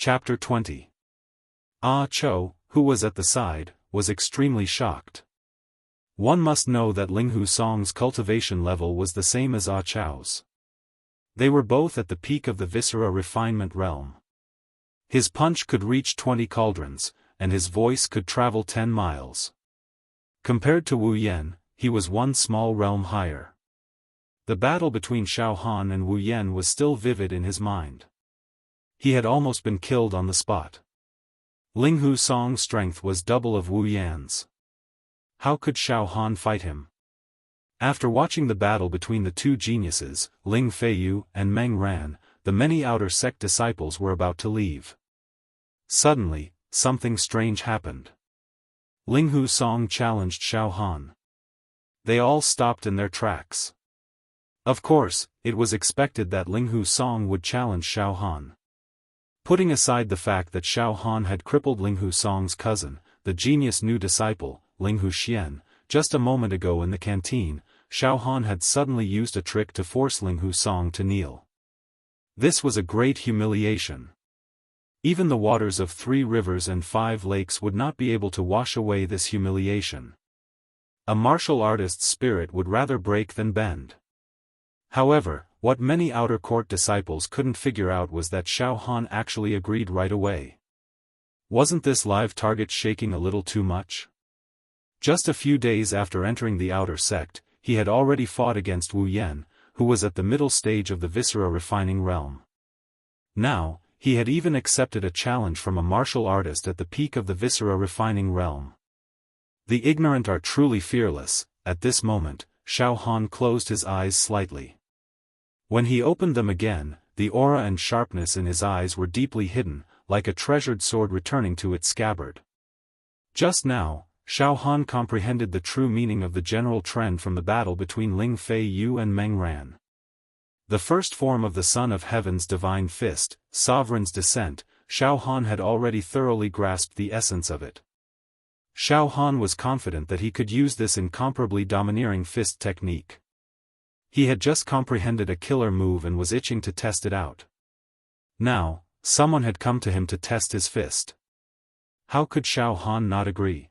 Chapter 20. Ah Cho, who was at the side, was extremely shocked. One must know that Ling Hu Song's cultivation level was the same as Ah Chow's. They were both at the peak of the viscera refinement realm. His punch could reach 20 cauldrons, and his voice could travel 10 miles. Compared to Wu Yan, he was one small realm higher. The battle between Xiaofan and Wu Yan was still vivid in his mind. He had almost been killed on the spot. Ling Hu Song's strength was double of Wu Yan's. How could Xiaofan fight him? After watching the battle between the two geniuses, Ling Feiyu and Meng Ran, the many outer sect disciples were about to leave. Suddenly, something strange happened. Ling Hu Song challenged Xiaofan. They all stopped in their tracks. Of course, it was expected that Ling Hu Song would challenge Xiaofan. Putting aside the fact that Xiaofan had crippled Ling Hu Song's cousin, the genius new disciple, Ling Hu Xian, just a moment ago in the canteen, Xiaofan had suddenly used a trick to force Ling Hu Song to kneel. This was a great humiliation. Even the waters of 3 rivers and 5 lakes would not be able to wash away this humiliation. A martial artist's spirit would rather break than bend. However, what many outer court disciples couldn't figure out was that Xiaofan actually agreed right away. Wasn't this live target shaking a little too much? Just a few days after entering the outer sect, he had already fought against Wu Yan, who was at the middle stage of the viscera refining realm. Now, he had even accepted a challenge from a martial artist at the peak of the viscera refining realm. The ignorant are truly fearless. At this moment, Xiaofan closed his eyes slightly. When he opened them again, the aura and sharpness in his eyes were deeply hidden, like a treasured sword returning to its scabbard. Just now, Xiaofan comprehended the true meaning of the general trend from the battle between Ling Feiyu and Meng Ran. The first form of the Son of Heaven's divine fist, Sovereign's Descent, Xiaofan had already thoroughly grasped the essence of it. Xiaofan was confident that he could use this incomparably domineering fist technique. He had just comprehended a killer move and was itching to test it out. Now, someone had come to him to test his fist. How could Xiaofan not agree?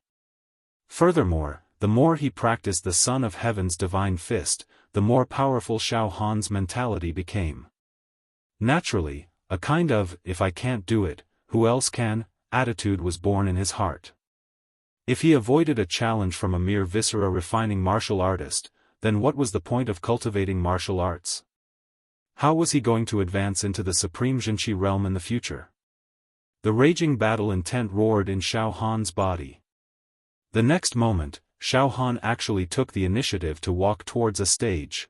Furthermore, the more he practiced the Son of Heaven's divine fist, the more powerful Xiaofan's mentality became. Naturally, a kind of, if I can't do it, who else can, attitude was born in his heart. If he avoided a challenge from a mere viscera refining martial artist, then what was the point of cultivating martial arts? How was he going to advance into the supreme Jinqi realm in the future? The raging battle intent roared in Xiaofan's body. The next moment, Xiaofan actually took the initiative to walk towards a stage.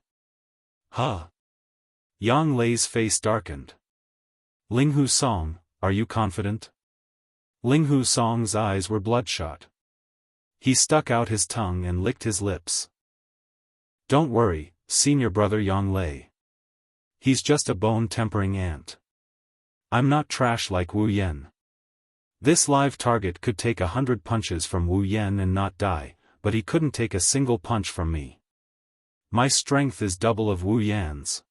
Huh? Yang Lei's face darkened. Ling Hu Song, are you confident? Ling Hu Song's eyes were bloodshot. He stuck out his tongue and licked his lips. Don't worry, senior brother Yang Lei. He's just a bone-tempering ant. I'm not trash like Wu Yan. This live target could take 100 punches from Wu Yan and not die, but he couldn't take a single punch from me. My strength is double of Wu Yan's.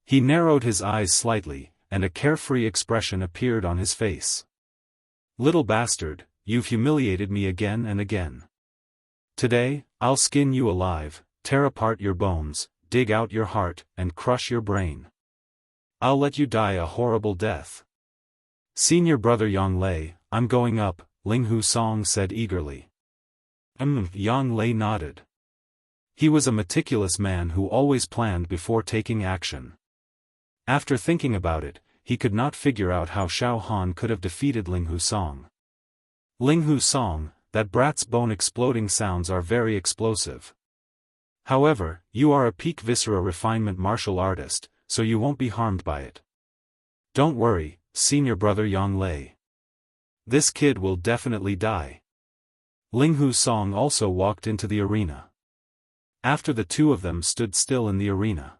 He narrowed his eyes slightly, and a carefree expression appeared on his face. Little bastard, you've humiliated me again and again. Today, I'll skin you alive, tear apart your bones, dig out your heart, and crush your brain. I'll let you die a horrible death. Senior brother Yang Lei, I'm going up, Ling Hu Song said eagerly. Yang Lei nodded. He was a meticulous man who always planned before taking action. After thinking about it, he could not figure out how Xiaofan could have defeated Ling Hu Song. Ling Hu Song, that brat's bone-exploding sounds are very explosive. However, you are a peak viscera refinement martial artist, so you won't be harmed by it. Don't worry, senior brother Yang Lei. This kid will definitely die. Ling Hu Song also walked into the arena. After the two of them stood still in the arena,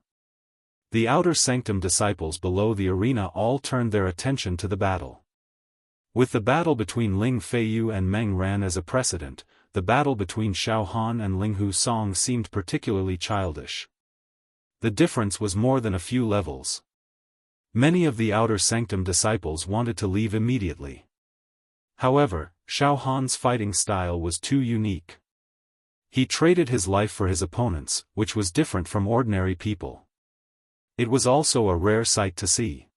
the outer sanctum disciples below the arena all turned their attention to the battle. With the battle between Ling Feiyu and Meng Ran as a precedent, the battle between Xiaofan and Ling Hu Song seemed particularly childish. The difference was more than a few levels. Many of the outer sanctum disciples wanted to leave immediately. However, Xiaofan's fighting style was too unique. He traded his life for his opponents, which was different from ordinary people. It was also a rare sight to see.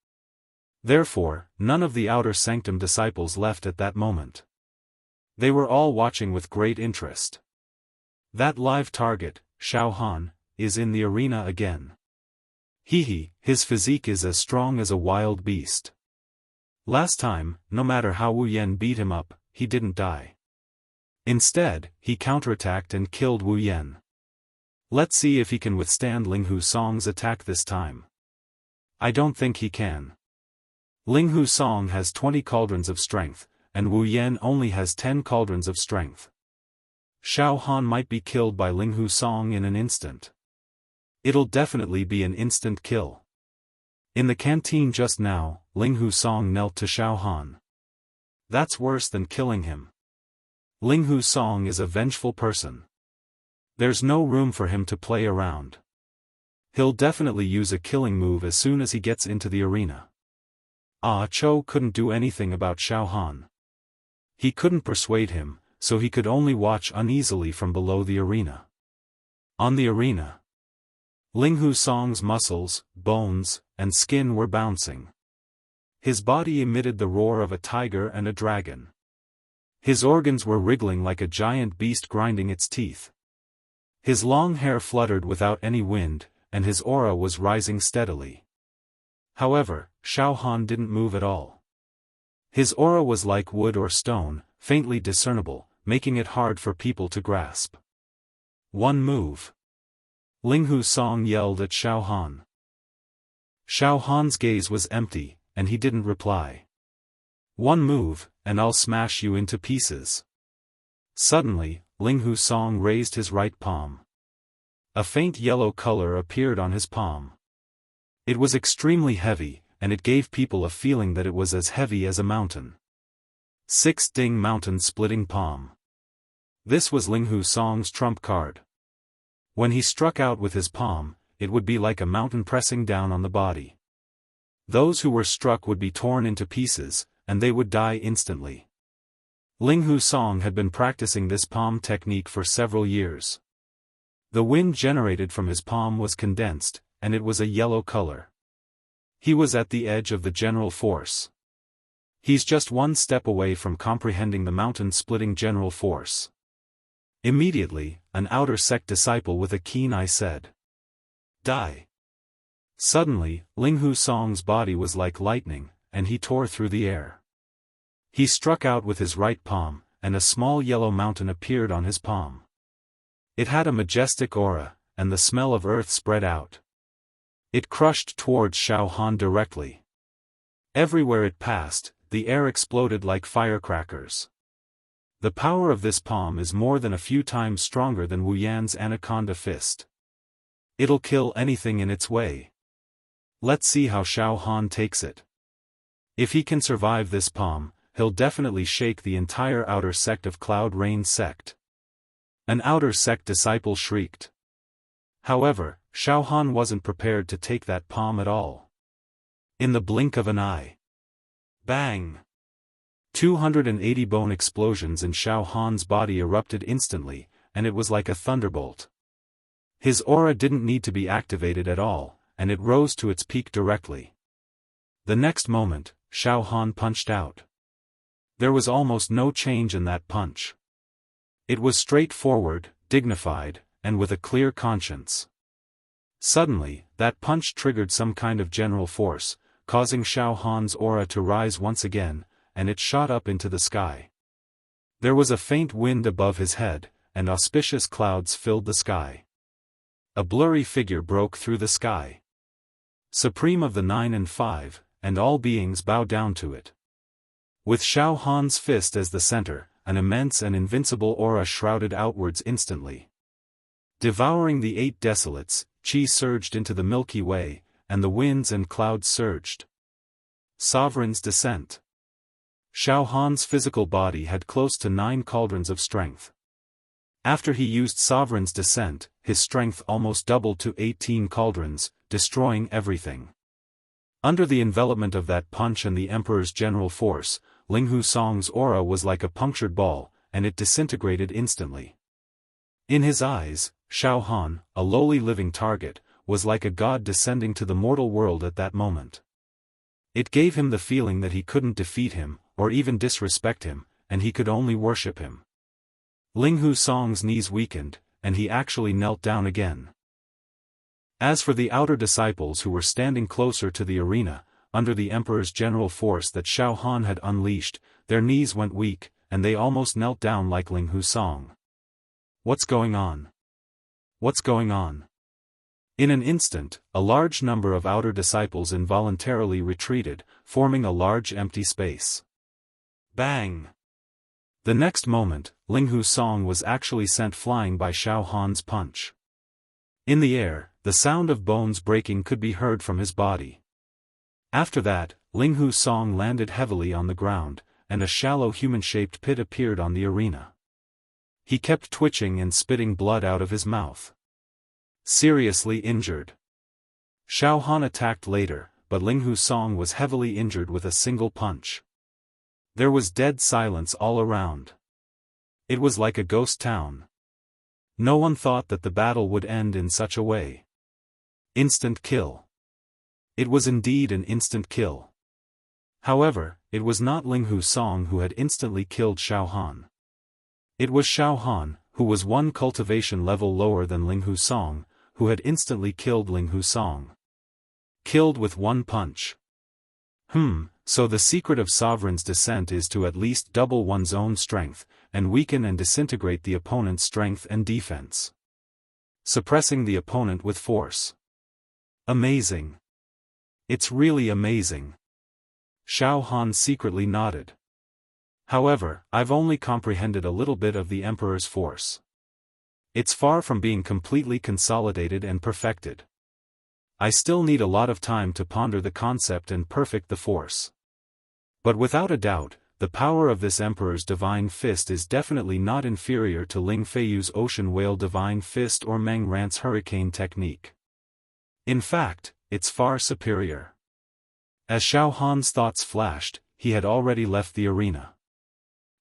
Therefore, none of the outer sanctum disciples left at that moment. They were all watching with great interest. That live target, Xiaofan, is in the arena again. His physique is as strong as a wild beast. Last time, no matter how Wu Yan beat him up, he didn't die. Instead, he counterattacked and killed Wu Yan. Let's see if he can withstand Linghu Song's attack this time. I don't think he can. Linghu Song has 20 cauldrons of strength, and Wu Yan only has 10 cauldrons of strength. Xiaofan might be killed by Linghu Song in an instant. It'll definitely be an instant kill. In the canteen just now, Linghu Song knelt to Xiaofan. That's worse than killing him. Linghu Song is a vengeful person. There's no room for him to play around. He'll definitely use a killing move as soon as he gets into the arena. Ah Cho couldn't do anything about Xiaofan. He couldn't persuade him, so he could only watch uneasily from below the arena. On the arena, Linghu Song's muscles, bones, and skin were bouncing. His body emitted the roar of a tiger and a dragon. His organs were wriggling like a giant beast grinding its teeth. His long hair fluttered without any wind, and his aura was rising steadily. However, Xiaofan didn't move at all. His aura was like wood or stone, faintly discernible, making it hard for people to grasp. One move. Linghu Song yelled at Xiaofan. Xiaofan's gaze was empty, and he didn't reply. One move, and I'll smash you into pieces. Suddenly, Linghu Song raised his right palm. A faint yellow color appeared on his palm. It was extremely heavy, and it gave people a feeling that it was as heavy as a mountain. 6-ding mountain splitting palm. This was Linghu Song's trump card. When he struck out with his palm, it would be like a mountain pressing down on the body. Those who were struck would be torn into pieces, and they would die instantly. Linghu Song had been practicing this palm technique for several years. The wind generated from his palm was condensed, and it was a yellow color. He was at the edge of the general force. He's just one step away from comprehending the mountain-splitting general force. Immediately, an outer sect disciple with a keen eye said, "Die." Suddenly, Linghu Song's body was like lightning, and he tore through the air. He struck out with his right palm, and a small yellow mountain appeared on his palm. It had a majestic aura, and the smell of earth spread out. It crushed towards Xiaofan directly. Everywhere it passed, the air exploded like firecrackers. The power of this palm is more than a few times stronger than Wu Yan's anaconda fist. It'll kill anything in its way. Let's see how Xiaofan takes it. If he can survive this palm, he'll definitely shake the entire outer sect of Cloud Rain sect. An outer sect disciple shrieked. However, Xiaofan wasn't prepared to take that palm at all. In the blink of an eye. Bang! 280 bone explosions in Xiaofan's body erupted instantly, and it was like a thunderbolt. His aura didn't need to be activated at all, and it rose to its peak directly. The next moment, Xiaofan punched out. There was almost no change in that punch. It was straightforward, dignified, and with a clear conscience. Suddenly, that punch triggered some kind of general force, causing Xiaofan's aura to rise once again, and it shot up into the sky. There was a faint wind above his head, and auspicious clouds filled the sky. A blurry figure broke through the sky. Supreme of the 9 and 5, and all beings bow down to it. With Xiaofan's fist as the center, an immense and invincible aura shrouded outwards instantly. Devouring the 8 desolates, Qi surged into the Milky Way, and the winds and clouds surged. Sovereign's descent. Xiaofan's physical body had close to 9 cauldrons of strength. After he used Sovereign's descent, his strength almost doubled to 18 cauldrons, destroying everything. Under the envelopment of that punch and the Emperor's general force, Ling Husong's aura was like a punctured ball, and it disintegrated instantly. In his eyes, Xiaofan, a lowly living target, was like a god descending to the mortal world at that moment. It gave him the feeling that he couldn't defeat him, or even disrespect him, and he could only worship him. Ling Husong's knees weakened, and he actually knelt down again. As for the outer disciples who were standing closer to the arena, under the Emperor's general force that Xiaofan had unleashed, their knees went weak, and they almost knelt down like Ling Husong. What's going on? What's going on? In an instant, a large number of outer disciples involuntarily retreated, forming a large empty space. Bang! The next moment, Ling Husong was actually sent flying by Xiaofan's punch. In the air, the sound of bones breaking could be heard from his body. After that, Ling Husong landed heavily on the ground, and a shallow human-shaped pit appeared on the arena. He kept twitching and spitting blood out of his mouth. Seriously injured. Xiaofan attacked later, but Ling Husong was heavily injured with a single punch. There was dead silence all around. It was like a ghost town. No one thought that the battle would end in such a way. Instant kill. It was indeed an instant kill. However, it was not Ling Husong who had instantly killed Xiaofan. It was Xiaofan, who was one cultivation level lower than Ling Husong, who had instantly killed Ling Husong. Killed with one punch. So the secret of Sovereign's descent is to at least double one's own strength, and weaken and disintegrate the opponent's strength and defense. Suppressing the opponent with force. Amazing. It's really amazing. Xiaofan secretly nodded. However, I've only comprehended a little bit of the Emperor's force. It's far from being completely consolidated and perfected. I still need a lot of time to ponder the concept and perfect the force. But without a doubt, the power of this Emperor's Divine Fist is definitely not inferior to Ling Feiyu's Ocean Whale Divine Fist or Meng Rant's Hurricane Technique. In fact, it's far superior. As Xiaofan's thoughts flashed, he had already left the arena.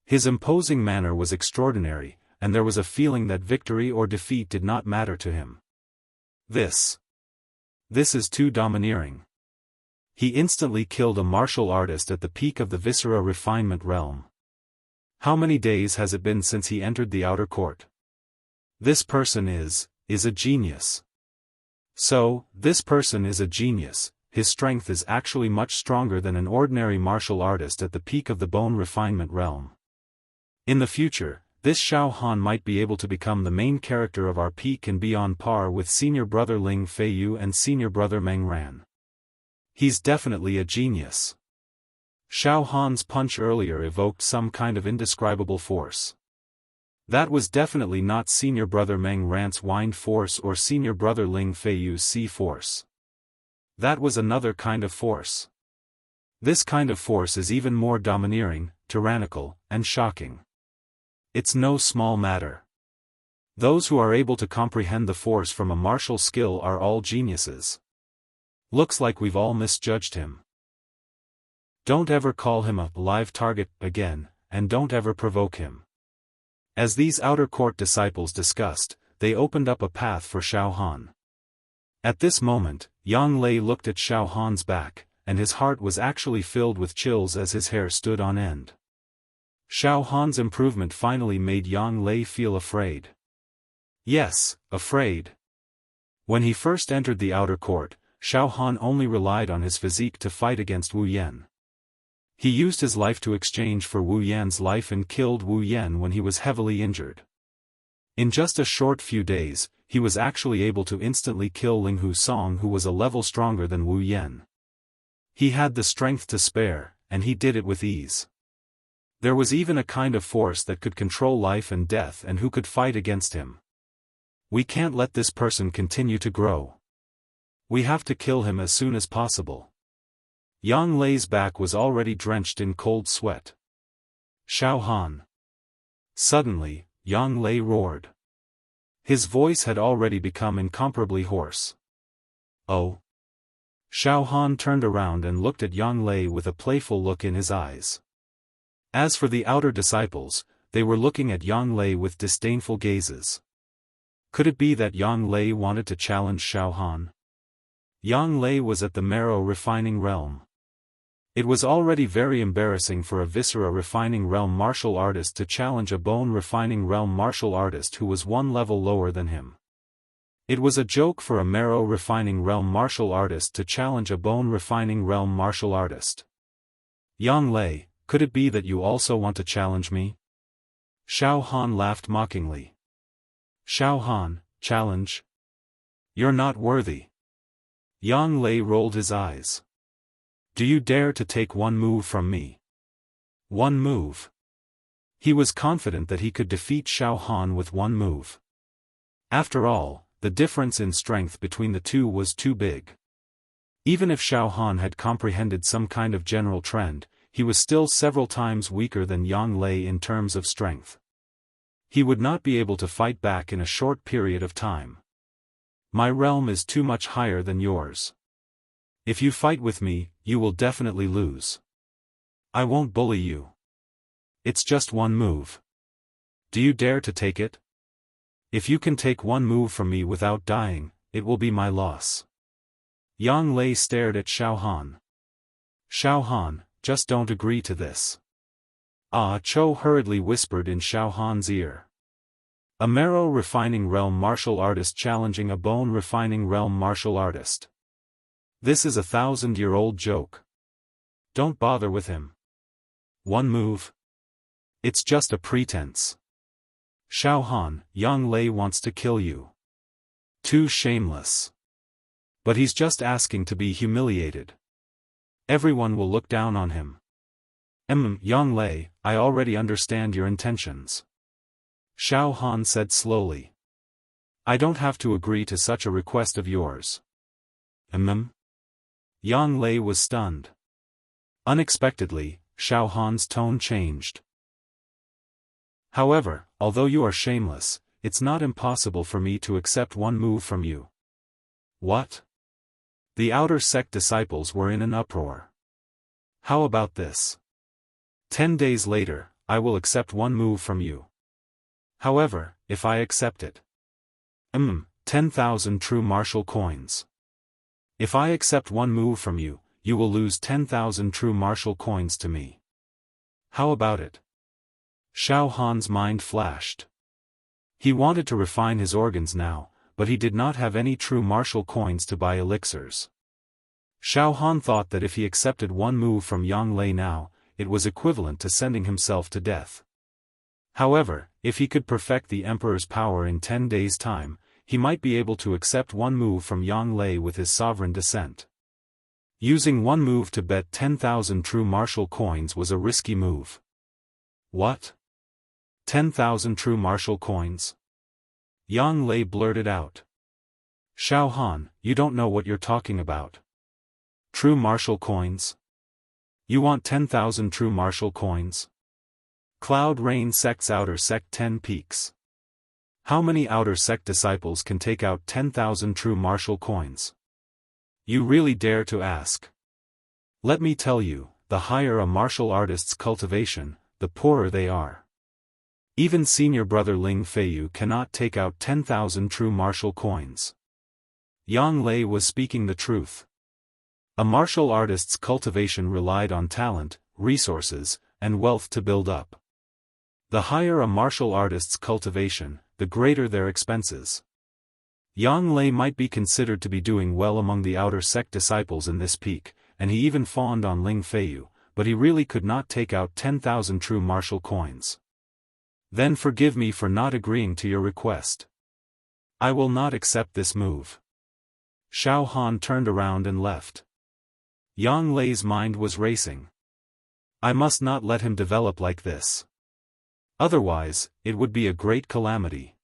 His imposing manner was extraordinary, and there was a feeling that victory or defeat did not matter to him. This is too domineering. He instantly killed a martial artist at the peak of the Viscera refinement realm. How many days has it been since he entered the outer court? This person is a genius. So, this person is a genius. His strength is actually much stronger than an ordinary martial artist at the peak of the bone refinement realm. In the future, this Xiaofan might be able to become the main character of our peak and be on par with senior brother Ling Feiyu and senior brother Meng Ran. He's definitely a genius. Xiaofan's punch earlier evoked some kind of indescribable force. That was definitely not senior brother Meng Rant's wind force or senior brother Ling Feiyu's sea force. That was another kind of force. This kind of force is even more domineering, tyrannical, and shocking. It's no small matter. Those who are able to comprehend the force from a martial skill are all geniuses. Looks like we've all misjudged him. Don't ever call him a live target again, and don't ever provoke him. As these outer court disciples discussed, they opened up a path for Xiaofan. At this moment, Yang Lei looked at Xiaofan's back, and his heart was actually filled with chills as his hair stood on end. Xiaofan's improvement finally made Yang Lei feel afraid. Yes, afraid. When he first entered the outer court, Xiaofan only relied on his physique to fight against Wu Yan. He used his life to exchange for Wu Yan's life and killed Wu Yan when he was heavily injured. In just a short few days, he was actually able to instantly kill Ling Husong, who was a level stronger than Wu Yan. He had the strength to spare, and he did it with ease. There was even a kind of force that could control life and death and who could fight against him. We can't let this person continue to grow. We have to kill him as soon as possible. Yang Lei's back was already drenched in cold sweat. Xiaofan. Suddenly, Yang Lei roared. His voice had already become incomparably hoarse. Oh. Xiaofan turned around and looked at Yang Lei with a playful look in his eyes. As for the outer disciples, they were looking at Yang Lei with disdainful gazes. Could it be that Yang Lei wanted to challenge Xiaofan? Yang Lei was at the marrow refining realm. It was already very embarrassing for a viscera refining realm martial artist to challenge a bone refining realm martial artist who was one level lower than him. It was a joke for a marrow refining realm martial artist to challenge a bone refining realm martial artist. Yang Lei, could it be that you also want to challenge me? Xiaofan laughed mockingly. Xiaofan, challenge? You're not worthy. Yang Lei rolled his eyes. Do you dare to take one move from me? One move. He was confident that he could defeat Xiaofan with one move. After all, the difference in strength between the two was too big. Even if Xiaofan had comprehended some kind of general trend, he was still several times weaker than Yang Lei in terms of strength. He would not be able to fight back in a short period of time. My realm is too much higher than yours. If you fight with me, you will definitely lose. I won't bully you. It's just one move. Do you dare to take it? If you can take one move from me without dying, it will be my loss. Yang Lei stared at Xiaofan. Xiaofan, just don't agree to this. Ah Cho hurriedly whispered in Xiaofan's ear. A marrow refining realm martial artist challenging a bone refining realm martial artist. This is a 1,000-year-old joke. Don't bother with him. One move. It's just a pretense. Xiaofan, Yang Lei wants to kill you. Too shameless. But he's just asking to be humiliated. Everyone will look down on him. Yang Lei, I already understand your intentions. Xiaofan said slowly. I don't have to agree to such a request of yours. Yang Lei was stunned. Unexpectedly, Xiaofan's tone changed. However, although you are shameless, it's not impossible for me to accept one move from you. What? The outer sect disciples were in an uproar. How about this? 10 days later, I will accept one move from you. However, if I accept it. 10,000 true martial coins. If I accept one move from you, you will lose 10,000 true martial coins to me. How about it? Xiaofan's mind flashed. He wanted to refine his organs now, but he did not have any true martial coins to buy elixirs. Xiaofan thought that if he accepted one move from Yang Lei now, it was equivalent to sending himself to death. However, if he could perfect the Emperor's power in 10 days' time, he might be able to accept one move from Yang Lei with his sovereign descent. Using one move to bet 10,000 true martial coins was a risky move. What? 10,000 true martial coins? Yang Lei blurted out. Xiaofan, you don't know what you're talking about. True martial coins? You want 10,000 true martial coins? Cloud Rain Sect's Outer Sect 10 Peaks. How many Outer Sect disciples can take out 10,000 true martial coins? You really dare to ask? Let me tell you, the higher a martial artist's cultivation, the poorer they are. Even senior brother Ling Feiyu cannot take out 10,000 true martial coins. Yang Lei was speaking the truth. A martial artist's cultivation relied on talent, resources, and wealth to build up. The higher a martial artist's cultivation, the greater their expenses. Yang Lei might be considered to be doing well among the outer sect disciples in this peak, and he even fawned on Ling Feiyu, but he really could not take out 10,000 true martial coins. Then forgive me for not agreeing to your request. I will not accept this move. Xiaofan turned around and left. Yang Lei's mind was racing. I must not let him develop like this. Otherwise, it would be a great calamity.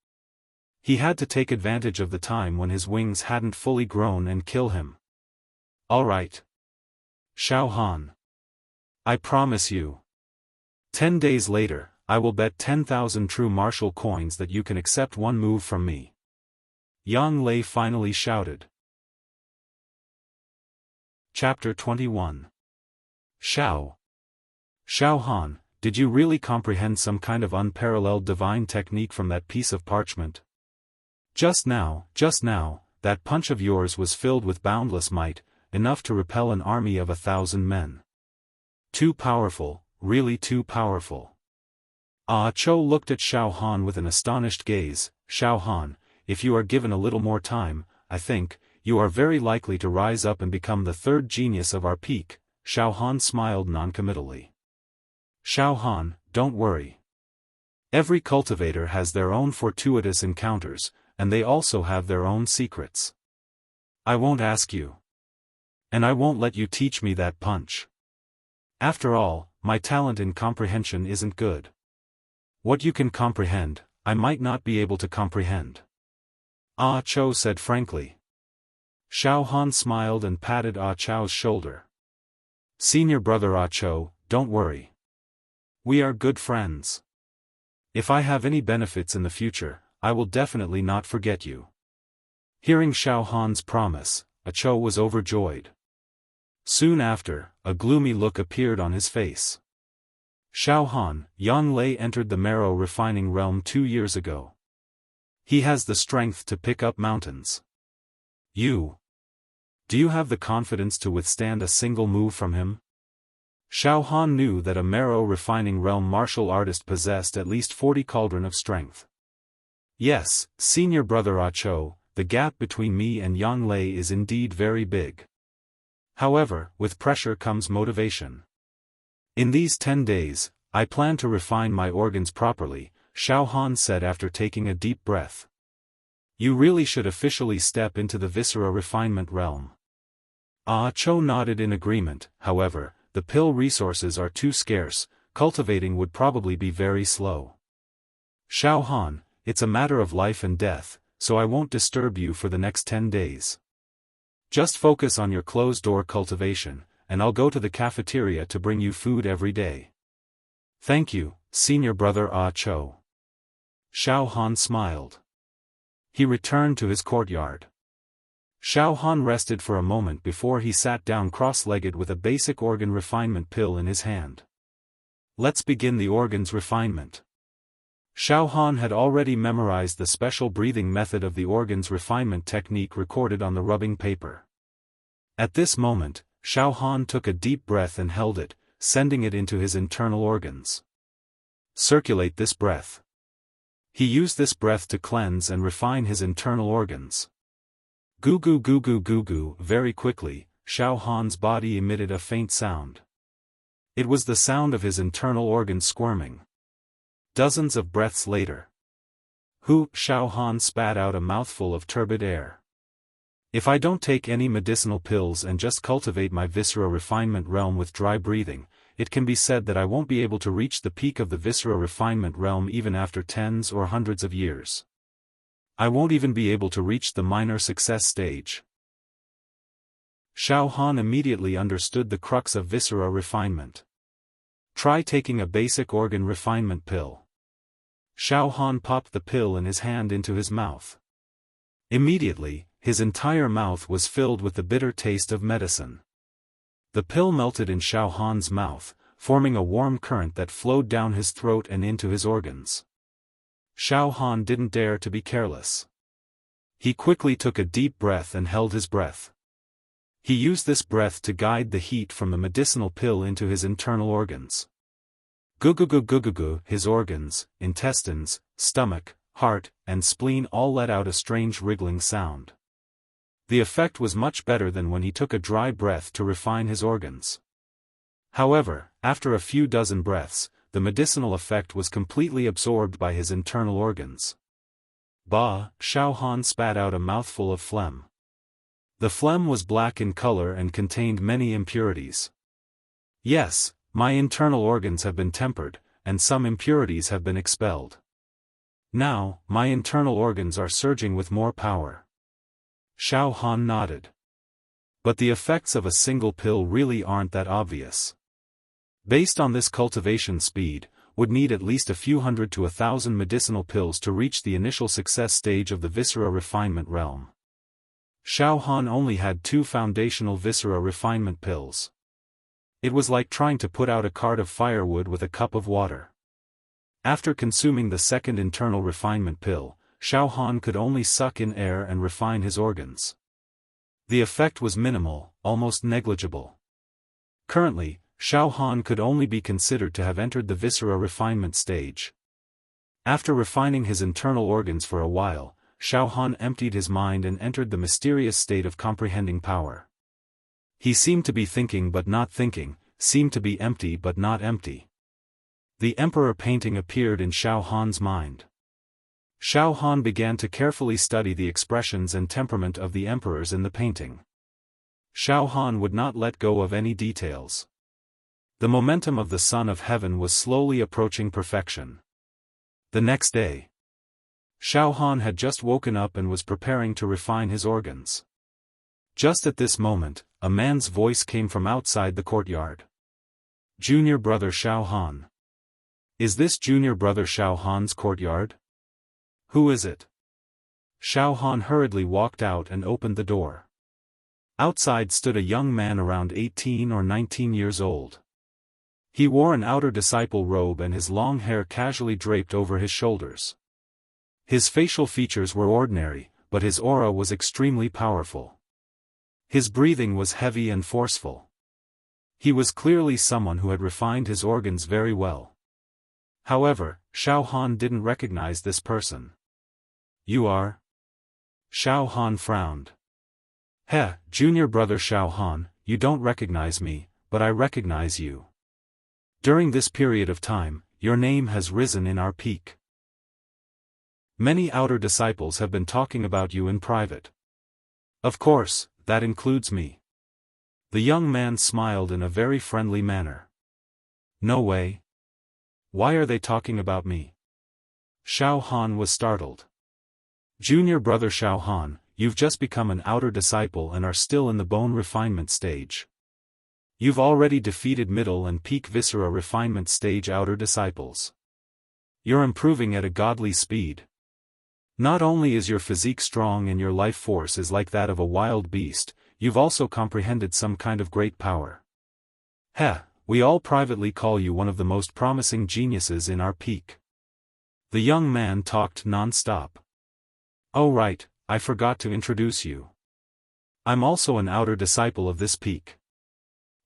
He had to take advantage of the time when his wings hadn't fully grown and kill him. All right. Xiaofan. I promise you. 10 days later, I will bet 10,000 true martial coins that you can accept one move from me. Yang Lei finally shouted. Chapter 21. Xiaofan, did you really comprehend some kind of unparalleled divine technique from that piece of parchment? Just now, that punch of yours was filled with boundless might, enough to repel an army of 1,000 men. Too powerful, really too powerful. Cho looked at Xiaofan with an astonished gaze. Xiaofan, if you are given a little more time, I think, you are very likely to rise up and become the third genius of our peak. Xiaofan smiled noncommittally. Xiaofan, don't worry. Every cultivator has their own fortuitous encounters, and they also have their own secrets. I won't ask you. And I won't let you teach me that punch. After all, my talent in comprehension isn't good. What you can comprehend, I might not be able to comprehend. Cho said frankly. Xiaofan smiled and patted Cho's shoulder. Senior brother Cho, don't worry. We are good friends. If I have any benefits in the future, I will definitely not forget you. Hearing Xiaofan's promise, Cho was overjoyed. Soon after, a gloomy look appeared on his face. Xiaofan, Yang Lei entered the marrow refining realm 2 years ago. He has the strength to pick up mountains. Do you have the confidence to withstand a single move from him? Xiaofan knew that a marrow refining realm martial artist possessed at least 40 cauldron of strength. Yes, senior brother Cho, the gap between me and Yang Lei is indeed very big. However, with pressure comes motivation. In these 10 days, I plan to refine my organs properly, Xiaofan said after taking a deep breath. You really should officially step into the viscera refinement realm. Cho nodded in agreement. However, the pill resources are too scarce, cultivating would probably be very slow. Xiaofan, it's a matter of life and death, so I won't disturb you for the next 10 days. Just focus on your closed-door cultivation, and I'll go to the cafeteria to bring you food every day. Thank you, senior brother Cho. Xiaofan smiled. He returned to his courtyard. Xiaofan rested for a moment before he sat down cross-legged with a basic organ refinement pill in his hand. Let's begin the organs refinement. Xiaofan had already memorized the special breathing method of the organs refinement technique recorded on the rubbing paper. At this moment, Xiaofan took a deep breath and held it, sending it into his internal organs. Circulate this breath. He used this breath to cleanse and refine his internal organs. Goo goo goo goo goo goo. Very quickly, Xiaofan's body emitted a faint sound. It was the sound of his internal organs squirming. Dozens of breaths later. Xiaofan spat out a mouthful of turbid air. If I don't take any medicinal pills and just cultivate my viscera refinement realm with dry breathing, it can be said that I won't be able to reach the peak of the viscera refinement realm even after tens or hundreds of years. I won't even be able to reach the minor success stage. Xiaofan immediately understood the crux of viscera refinement. Try taking a basic organ refinement pill. Xiaofan popped the pill in his hand into his mouth. Immediately, his entire mouth was filled with the bitter taste of medicine. The pill melted in Xiaofan's mouth, forming a warm current that flowed down his throat and into his organs. Xiaofan didn't dare to be careless. He quickly took a deep breath and held his breath. He used this breath to guide the heat from the medicinal pill into his internal organs. Gu-gu-gu-gu-gu-gu. His organs, intestines, stomach, heart, and spleen all let out a strange wriggling sound. The effect was much better than when he took a dry breath to refine his organs. However, after a few dozen breaths, the medicinal effect was completely absorbed by his internal organs. Xiaofan spat out a mouthful of phlegm. The phlegm was black in color and contained many impurities. Yes, my internal organs have been tempered, and some impurities have been expelled. Now, my internal organs are surging with more power. Xiaofan nodded. But the effects of a single pill really aren't that obvious. Based on this cultivation speed, would need at least a few hundred to 1,000 medicinal pills to reach the initial success stage of the viscera refinement realm. Xiaofan only had 2 foundational viscera refinement pills. It was like trying to put out a cart of firewood with a cup of water. After consuming the second internal refinement pill, Xiaofan could only suck in air and refine his organs. The effect was minimal, almost negligible. Currently, Xiaofan could only be considered to have entered the viscera refinement stage. After refining his internal organs for a while, Xiaofan emptied his mind and entered the mysterious state of comprehending power. He seemed to be thinking but not thinking, seemed to be empty but not empty. The emperor painting appeared in Xiaofan's mind. Xiaofan began to carefully study the expressions and temperament of the emperors in the painting. Xiaofan would not let go of any details. The momentum of the Son of Heaven was slowly approaching perfection. The next day, Xiaofan had just woken up and was preparing to refine his organs. Just at this moment, a man's voice came from outside the courtyard. Junior brother Xiaofan. Is this junior brother Xiaofan's courtyard? Who is it? Xiaofan hurriedly walked out and opened the door. Outside stood a young man around 18 or 19 years old. He wore an outer disciple robe and his long hair casually draped over his shoulders. His facial features were ordinary, but his aura was extremely powerful. His breathing was heavy and forceful. He was clearly someone who had refined his organs very well. However, Xiaofan didn't recognize this person. You are? Xiaofan frowned. Heh, junior brother Xiaofan, you don't recognize me, but I recognize you. During this period of time, your name has risen in our peak. Many outer disciples have been talking about you in private. Of course, that includes me. The young man smiled in a very friendly manner. No way. Why are they talking about me? Xiaofan was startled. Junior brother Xiaofan, you've just become an outer disciple and are still in the bone refinement stage. You've already defeated middle and peak viscera refinement stage outer disciples. You're improving at a godly speed. Not only is your physique strong and your life force is like that of a wild beast, you've also comprehended some kind of great power. Heh, we all privately call you one of the most promising geniuses in our peak. The young man talked non-stop. Oh right, I forgot to introduce you. I'm also an outer disciple of this peak.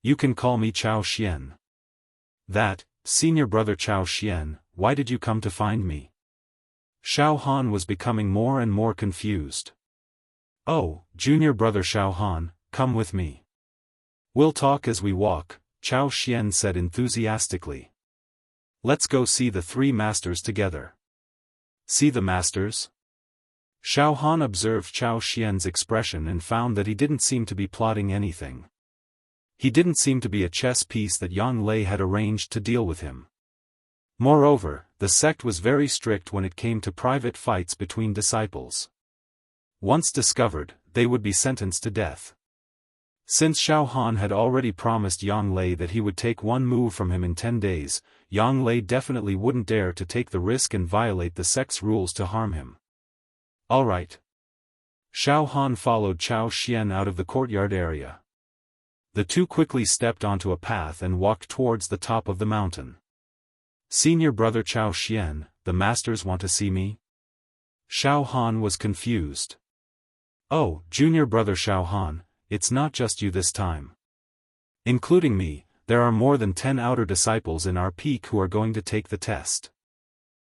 You can call me Chao Xian. That, senior brother Chao Xian, why did you come to find me? Xiaofan was becoming more and more confused. Oh, junior brother Xiaofan, come with me. We'll talk as we walk, Chao Xian said enthusiastically. Let's go see the 3 masters together. See the masters? Xiaofan observed Chao Xian's expression and found that he didn't seem to be plotting anything. He didn't seem to be a chess piece that Yang Lei had arranged to deal with him. Moreover, the sect was very strict when it came to private fights between disciples. Once discovered, they would be sentenced to death. Since Xiaofan had already promised Yang Lei that he would take one move from him in 10 days, Yang Lei definitely wouldn't dare to take the risk and violate the sect's rules to harm him. Alright. Xiaofan followed Chao Xian out of the courtyard area. The two quickly stepped onto a path and walked towards the top of the mountain. Senior brother Chao Xian, the masters want to see me? Xiaofan was confused. Oh, junior brother Xiaofan, it's not just you this time. Including me, there are more than 10 outer disciples in our peak who are going to take the test.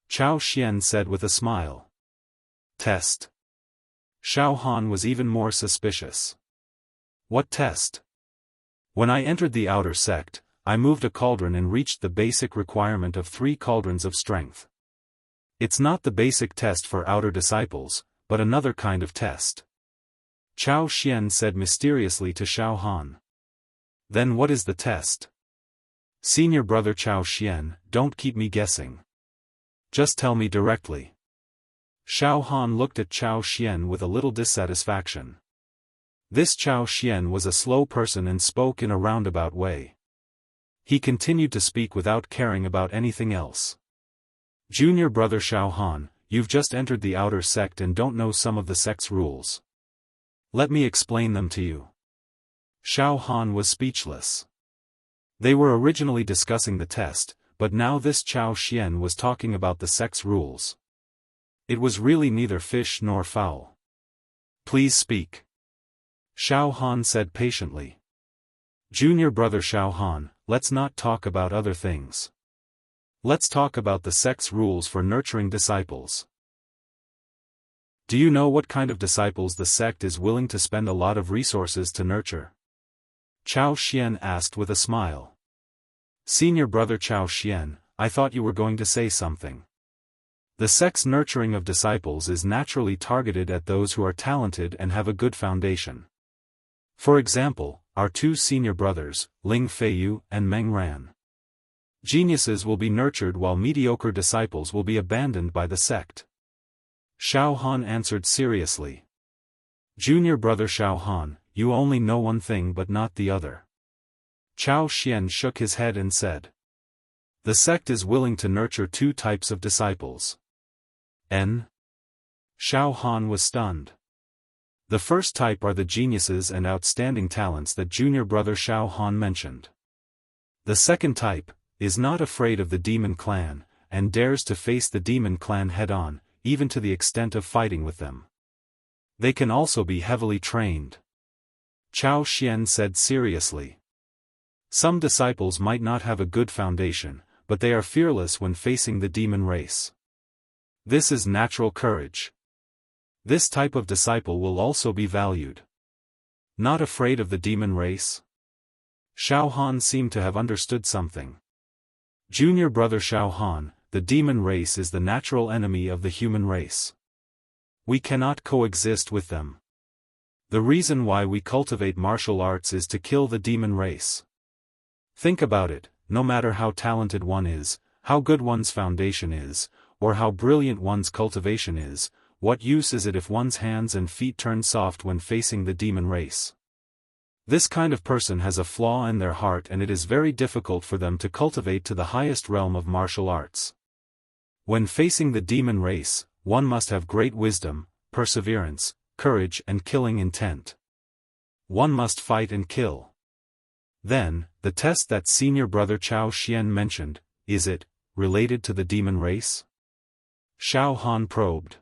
Chao Xian said with a smile. Test. Xiaofan was even more suspicious. What test? When I entered the outer sect, I moved a cauldron and reached the basic requirement of 3 cauldrons of strength. It's not the basic test for outer disciples, but another kind of test. Chao Xian said mysteriously to Xiaofan. Then what is the test? Senior brother Chao Xian, don't keep me guessing. Just tell me directly. Xiaofan looked at Chao Xian with a little dissatisfaction. This Chao Xian was a slow person and spoke in a roundabout way. He continued to speak without caring about anything else. Junior brother Xiaofan, you've just entered the outer sect and don't know some of the sect's rules. Let me explain them to you. Xiaofan was speechless. They were originally discussing the test, but now this Chao Xian was talking about the sect's rules. It was really neither fish nor fowl. Please speak. Xiaofan said patiently. Junior brother Xiaofan, let's not talk about other things. Let's talk about the sect's rules for nurturing disciples. Do you know what kind of disciples the sect is willing to spend a lot of resources to nurture? Chao Xian asked with a smile. Senior brother Chao Xian, I thought you were going to say something. The sect's nurturing of disciples is naturally targeted at those who are talented and have a good foundation. For example, our two senior brothers, Ling Feiyu and Meng Ran. Geniuses will be nurtured while mediocre disciples will be abandoned by the sect. Xiaofan answered seriously. Junior brother Xiaofan, you only know one thing but not the other. Chao Xian shook his head and said. The sect is willing to nurture two types of disciples. Xiaofan was stunned. The first type are the geniuses and outstanding talents that junior brother Xiaofan mentioned. The second type is not afraid of the demon clan, and dares to face the demon clan head-on, even to the extent of fighting with them. They can also be heavily trained. Chao Xian said seriously. Some disciples might not have a good foundation, but they are fearless when facing the demon race. This is natural courage. This type of disciple will also be valued. Not afraid of the demon race? Xiaofan seemed to have understood something. Junior brother Xiaofan, the demon race is the natural enemy of the human race. We cannot coexist with them. The reason why we cultivate martial arts is to kill the demon race. Think about it, no matter how talented one is, how good one's foundation is, or how brilliant one's cultivation is, what use is it if one's hands and feet turn soft when facing the demon race? This kind of person has a flaw in their heart and it is very difficult for them to cultivate to the highest realm of martial arts. When facing the demon race, one must have great wisdom, perseverance, courage and killing intent. One must fight and kill. Then, the test that senior brother Chao Xian mentioned, is it related to the demon race? Xiaofan probed.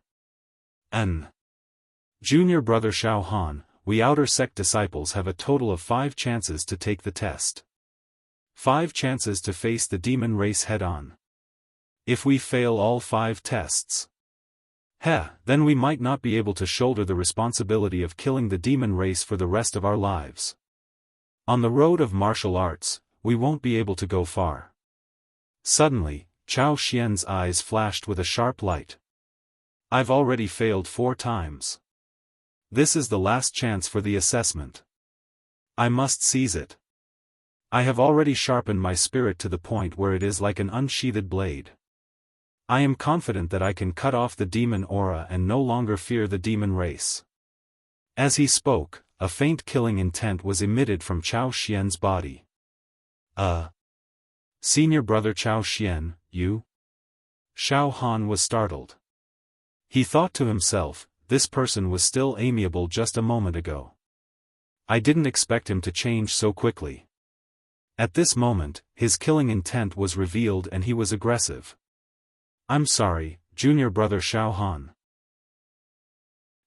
Junior brother Xiaofan, we outer sect disciples have a total of 5 chances to take the test. 5 chances to face the demon race head-on. If we fail all 5 tests, then we might not be able to shoulder the responsibility of killing the demon race for the rest of our lives. On the road of martial arts, we won't be able to go far. Suddenly, Chao Xian's eyes flashed with a sharp light. I've already failed 4 times. This is the last chance for the assessment. I must seize it. I have already sharpened my spirit to the point where it is like an unsheathed blade. I am confident that I can cut off the demon aura and no longer fear the demon race. As he spoke, a faint killing intent was emitted from Chao Xian's body. Senior brother Chao Xian, you? Xiaofan was startled. He thought to himself, this person was still amiable just a moment ago. I didn't expect him to change so quickly. At this moment, his killing intent was revealed and he was aggressive. I'm sorry, junior brother Xiaofan.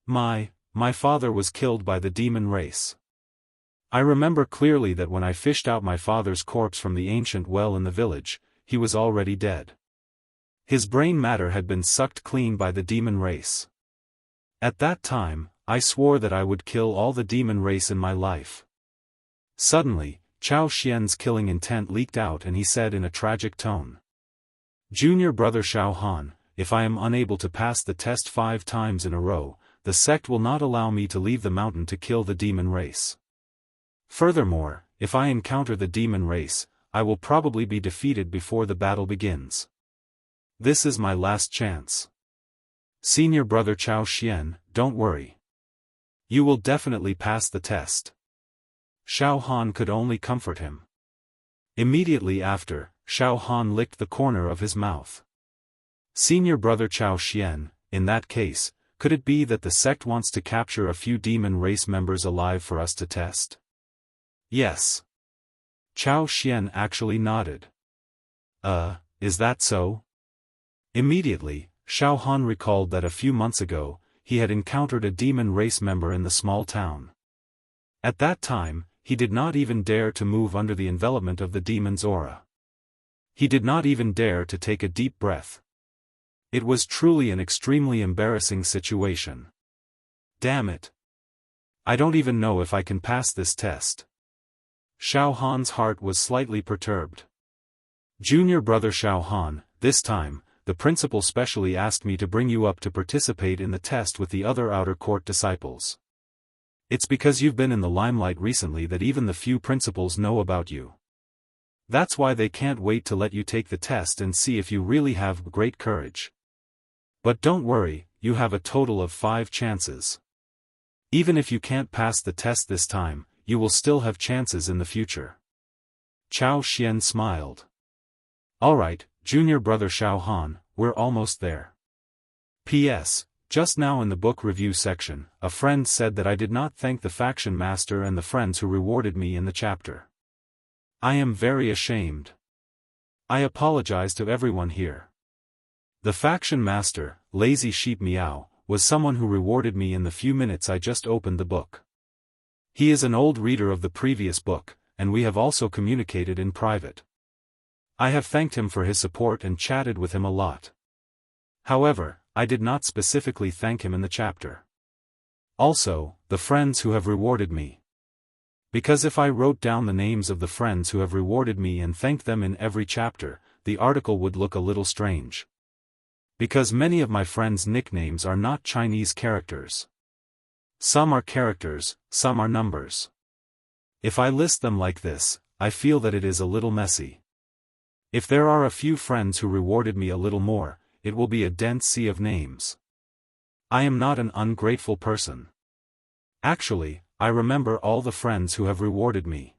My father was killed by the demon race. I remember clearly that when I fished out my father's corpse from the ancient well in the village, he was already dead. His brain matter had been sucked clean by the demon race. At that time, I swore that I would kill all the demon race in my life. Suddenly, Chao Xian's killing intent leaked out and he said in a tragic tone. Junior brother Xiaofan, if I am unable to pass the test 5 times in a row, the sect will not allow me to leave the mountain to kill the demon race. Furthermore, if I encounter the demon race, I will probably be defeated before the battle begins. This is my last chance. Senior brother Chao Xian, don't worry. You will definitely pass the test. Xiaofan could only comfort him. Immediately after, Xiaofan licked the corner of his mouth. Senior brother Chao Xian, in that case, could it be that the sect wants to capture a few demon race members alive for us to test? Yes. Chao Xian actually nodded. Is that so? Immediately, Xiaofan recalled that a few months ago, he had encountered a demon race member in the small town. At that time, he did not even dare to move under the envelopment of the demon's aura. He did not even dare to take a deep breath. It was truly an extremely embarrassing situation. Damn it. I don't even know if I can pass this test. Xiaohan's heart was slightly perturbed. Junior brother Xiaofan, this time, the principal specially asked me to bring you up to participate in the test with the other outer court disciples. It's because you've been in the limelight recently that even the few principals know about you. That's why they can't wait to let you take the test and see if you really have great courage. But don't worry, you have a total of 5 chances. Even if you can't pass the test this time, you will still have chances in the future. Chao Xian smiled. Alright, junior brother Xiaofan, we're almost there. P.S. Just now in the book review section, a friend said that I did not thank the faction master and the friends who rewarded me in the chapter. I am very ashamed. I apologize to everyone here. The faction master, Lazy Sheep Meow, was someone who rewarded me in the few minutes I just opened the book. He is an old reader of the previous book, and we have also communicated in private. I have thanked him for his support and chatted with him a lot. However, I did not specifically thank him in the chapter. Also, the friends who have rewarded me. Because if I wrote down the names of the friends who have rewarded me and thanked them in every chapter, the article would look a little strange. Because many of my friends' nicknames are not Chinese characters. Some are characters, some are numbers. If I list them like this, I feel that it is a little messy. If there are a few friends who rewarded me a little more, it will be a dense sea of names. I am not an ungrateful person. Actually, I remember all the friends who have rewarded me.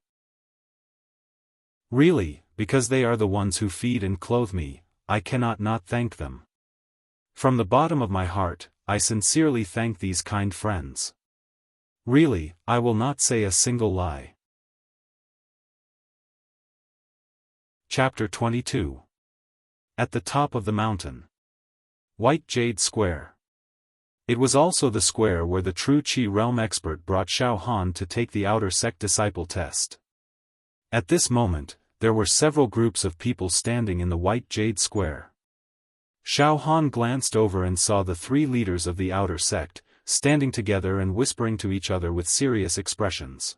Really, because they are the ones who feed and clothe me, I cannot not thank them. From the bottom of my heart, I sincerely thank these kind friends. Really, I will not say a single lie. Chapter 22. At the top of the mountain. White Jade Square. It was also the square where the true Qi realm expert brought Xiaofan to take the outer sect disciple test. At this moment, there were several groups of people standing in the White Jade Square. Xiaofan glanced over and saw the 3 leaders of the outer sect, standing together and whispering to each other with serious expressions.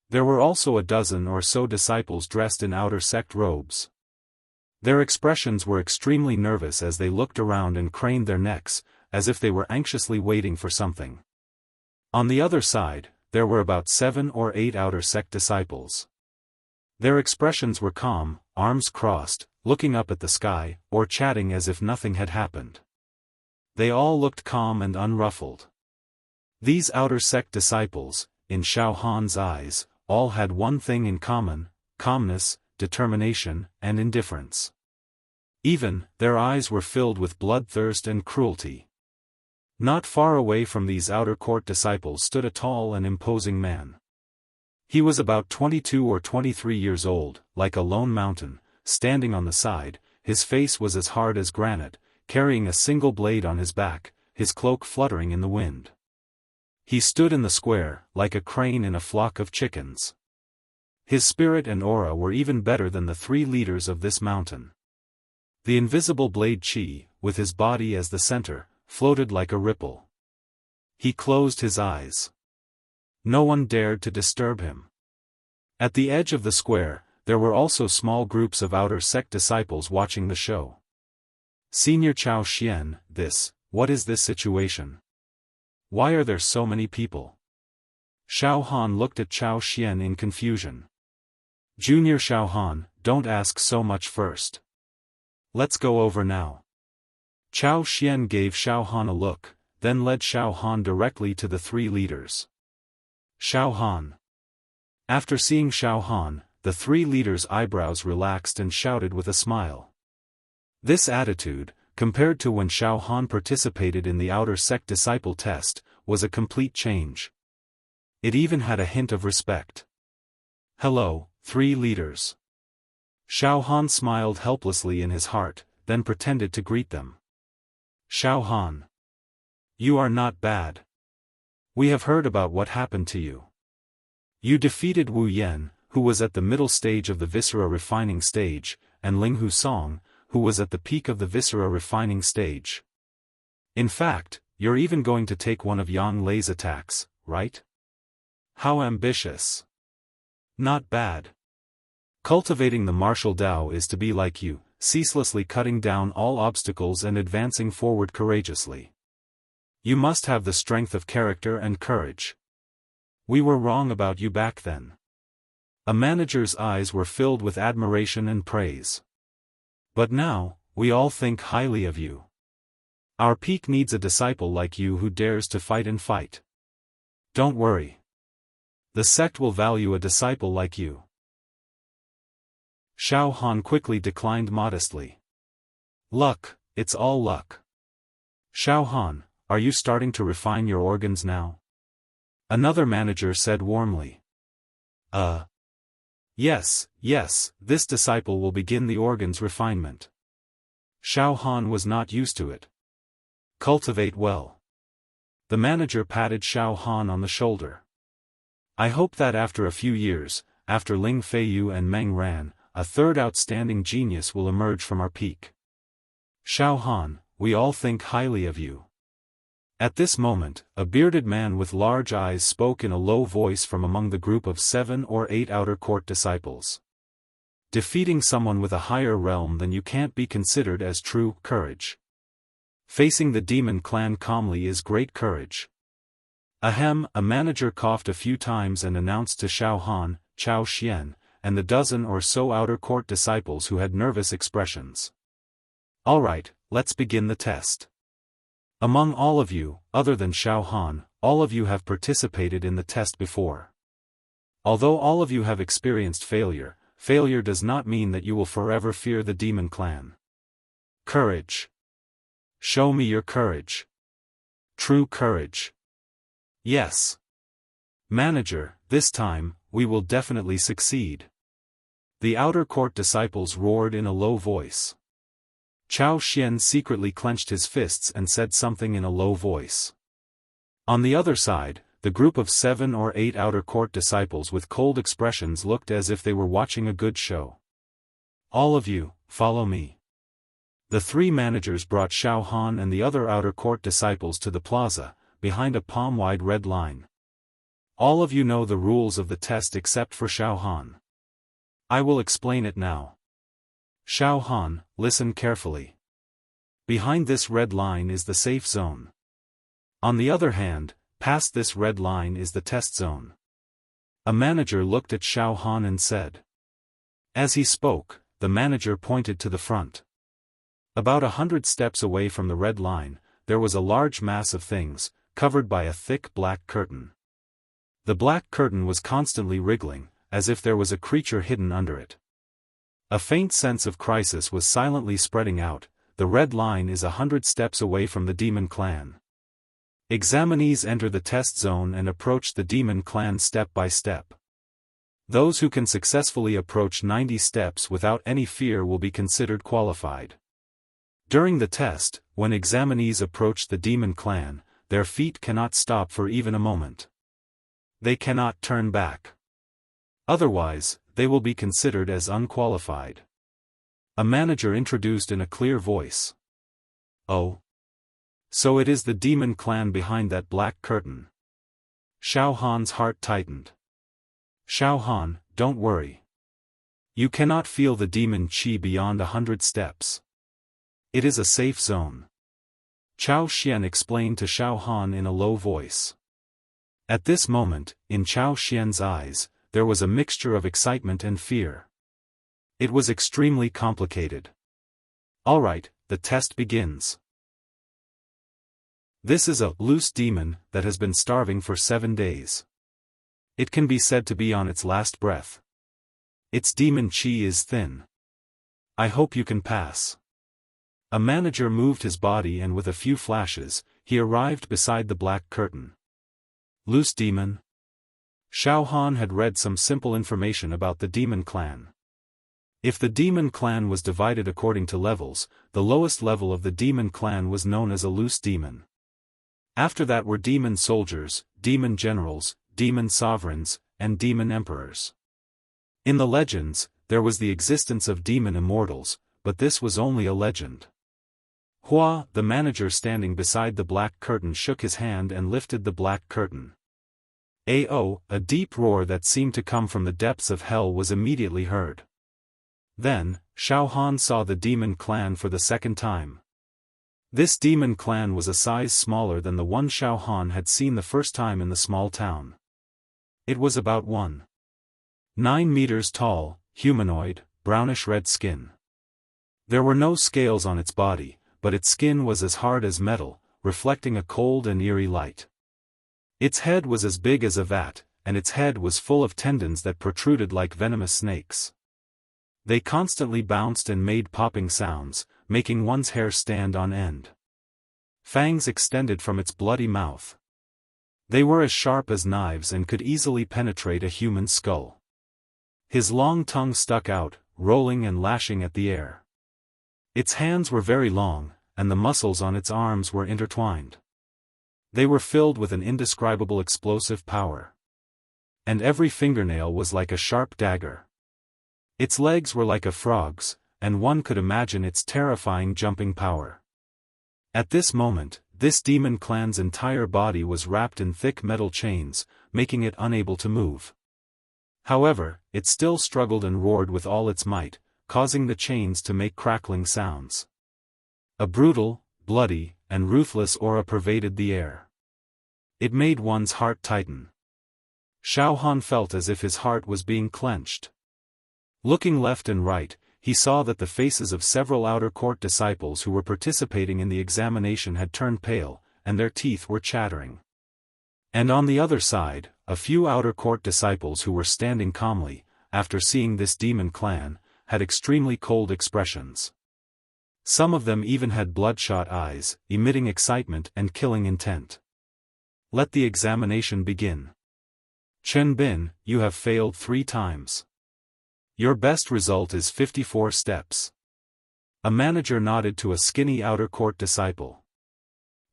There were also a dozen or so disciples dressed in outer sect robes. Their expressions were extremely nervous as they looked around and craned their necks, as if they were anxiously waiting for something. On the other side, there were about 7 or 8 outer sect disciples. Their expressions were calm, arms crossed, looking up at the sky, or chatting as if nothing had happened. They all looked calm and unruffled. These outer sect disciples, in Xiaohan's eyes, all had one thing in common: calmness, determination, and indifference. Even, their eyes were filled with bloodthirst and cruelty. Not far away from these outer court disciples stood a tall and imposing man. He was about 22 or 23 years old, like a lone mountain, standing on the side. His face was as hard as granite, carrying a single blade on his back, his cloak fluttering in the wind. He stood in the square, like a crane in a flock of chickens. His spirit and aura were even better than the 3 leaders of this mountain. The invisible blade Qi, with his body as the center, floated like a ripple. He closed his eyes. No one dared to disturb him. At the edge of the square, there were also small groups of outer sect disciples watching the show. Senior Chao Xian, what is this situation? Why are there so many people? Xiaofan looked at Chao Xian in confusion. Junior Xiaofan, don't ask so much first. Let's go over now. Chao Xian gave Xiaofan a look, then led Xiaofan directly to the 3 leaders. Xiaofan. After seeing Xiaofan, the 3 leaders' eyebrows relaxed and shouted with a smile. This attitude, compared to when Xiaofan participated in the outer sect disciple test, was a complete change. It even had a hint of respect. "Hello, 3 leaders." Xiaofan smiled helplessly in his heart, then pretended to greet them. "Xiaofan. You are not bad. We have heard about what happened to you. You defeated Wu Yan, who was at the middle stage of the Viscera refining stage, and Linghu Song, who was at the peak of the Viscera refining stage. In fact, you're even going to take one of Yang Lei's attacks, right? How ambitious. Not bad. Cultivating the martial Tao is to be like you, ceaselessly cutting down all obstacles and advancing forward courageously. You must have the strength of character and courage. We were wrong about you back then." A manager's eyes were filled with admiration and praise. "But now, we all think highly of you. Our peak needs a disciple like you who dares to fight and fight. Don't worry. The sect will value a disciple like you." Xiaofan quickly declined modestly. "Luck, it's all luck." "Xiaofan, are you starting to refine your organs now?" Another manager said warmly. Yes, this disciple will begin the organs refinement." Xiaofan was not used to it. "Cultivate well." The manager patted Xiaofan on the shoulder. "I hope that after a few years, after Ling Feiyu and Meng Ran, a third outstanding genius will emerge from our peak. Xiaofan, we all think highly of you." At this moment, a bearded man with large eyes spoke in a low voice from among the group of 7 or 8 outer court disciples. "Defeating someone with a higher realm than you can't be considered as true courage. Facing the demon clan calmly is great courage." Ahem. A manager coughed a few times and announced to Xiaofan, Chao Xian, and the dozen or so outer court disciples who had nervous expressions. "All right, let's begin the test. Among all of you, other than Xiaofan, all of you have participated in the test before. Although all of you have experienced failure, failure does not mean that you will forever fear the demon clan. Courage. Show me your courage. True courage. Yes. Manager, this time, we will definitely succeed." The outer court disciples roared in a low voice. Chao Xian secretly clenched his fists and said something in a low voice. On the other side, the group of 7 or 8 outer court disciples with cold expressions looked as if they were watching a good show. "All of you, follow me." The 3 managers brought Xiaofan and the other outer court disciples to the plaza, behind a palm-wide red line. "All of you know the rules of the test except for Xiaofan. I will explain it now. Xiaofan, listen carefully. Behind this red line is the safe zone. On the other hand, past this red line is the test zone." A manager looked at Xiaofan and said. As he spoke, the manager pointed to the front. About 100 steps away from the red line, there was a large mass of things, covered by a thick black curtain. The black curtain was constantly wriggling, as if there was a creature hidden under it. A faint sense of crisis was silently spreading out. The red line is 100 steps away from the demon clan. Examinees enter the test zone and approach the demon clan step by step. Those who can successfully approach 90 steps without any fear will be considered qualified. During the test, when examinees approach the demon clan, their feet cannot stop for even a moment. They cannot turn back. Otherwise, they will be considered as unqualified. A manager introduced in a clear voice. "Oh. So it is the demon clan behind that black curtain." Xiaohan's heart tightened. "Xiaofan, don't worry. You cannot feel the demon qi beyond 100 steps. It is a safe zone." Chao Xian explained to Xiaofan in a low voice. At this moment, in Chao Xian's eyes, there was a mixture of excitement and fear. It was extremely complicated. "All right, the test begins." This is a loose demon that has been starving for 7 days. It can be said to be on its last breath. Its demon qi is thin. I hope you can pass. A manager moved his body and with a few flashes, he arrived beside the black curtain. Loose demon? Xiaofan had read some simple information about the demon clan. If the demon clan was divided according to levels, the lowest level of the demon clan was known as a loose demon. After that were demon soldiers, demon generals, demon sovereigns, and demon emperors. In the legends, there was the existence of demon immortals, but this was only a legend. Hua, the manager standing beside the black curtain, shook his hand and lifted the black curtain. A deep roar that seemed to come from the depths of hell was immediately heard. Then, Xiaofan saw the demon clan for the second time. This demon clan was a size smaller than the one Xiaofan had seen the first time in the small town. It was about 1.9 meters tall, humanoid, brownish-red skin. There were no scales on its body, but its skin was as hard as metal, reflecting a cold and eerie light. Its head was as big as a vat, and its head was full of tendons that protruded like venomous snakes. They constantly bounced and made popping sounds, making one's hair stand on end. Fangs extended from its bloody mouth. They were as sharp as knives and could easily penetrate a human skull. His long tongue stuck out, rolling and lashing at the air. Its hands were very long, and the muscles on its arms were intertwined. They were filled with an indescribable explosive power. And every fingernail was like a sharp dagger. Its legs were like a frog's, and one could imagine its terrifying jumping power. At this moment, this demon clan's entire body was wrapped in thick metal chains, making it unable to move. However, it still struggled and roared with all its might, causing the chains to make crackling sounds. A brutal, bloody, and ruthless aura pervaded the air. It made one's heart tighten. Xiaofan felt as if his heart was being clenched. Looking left and right, he saw that the faces of several outer court disciples who were participating in the examination had turned pale, and their teeth were chattering. And on the other side, a few outer court disciples who were standing calmly, after seeing this demon clan, had extremely cold expressions. Some of them even had bloodshot eyes, emitting excitement and killing intent. Let the examination begin. Chen Bin, you have failed 3 times. Your best result is 54 steps. A manager nodded to a skinny outer court disciple.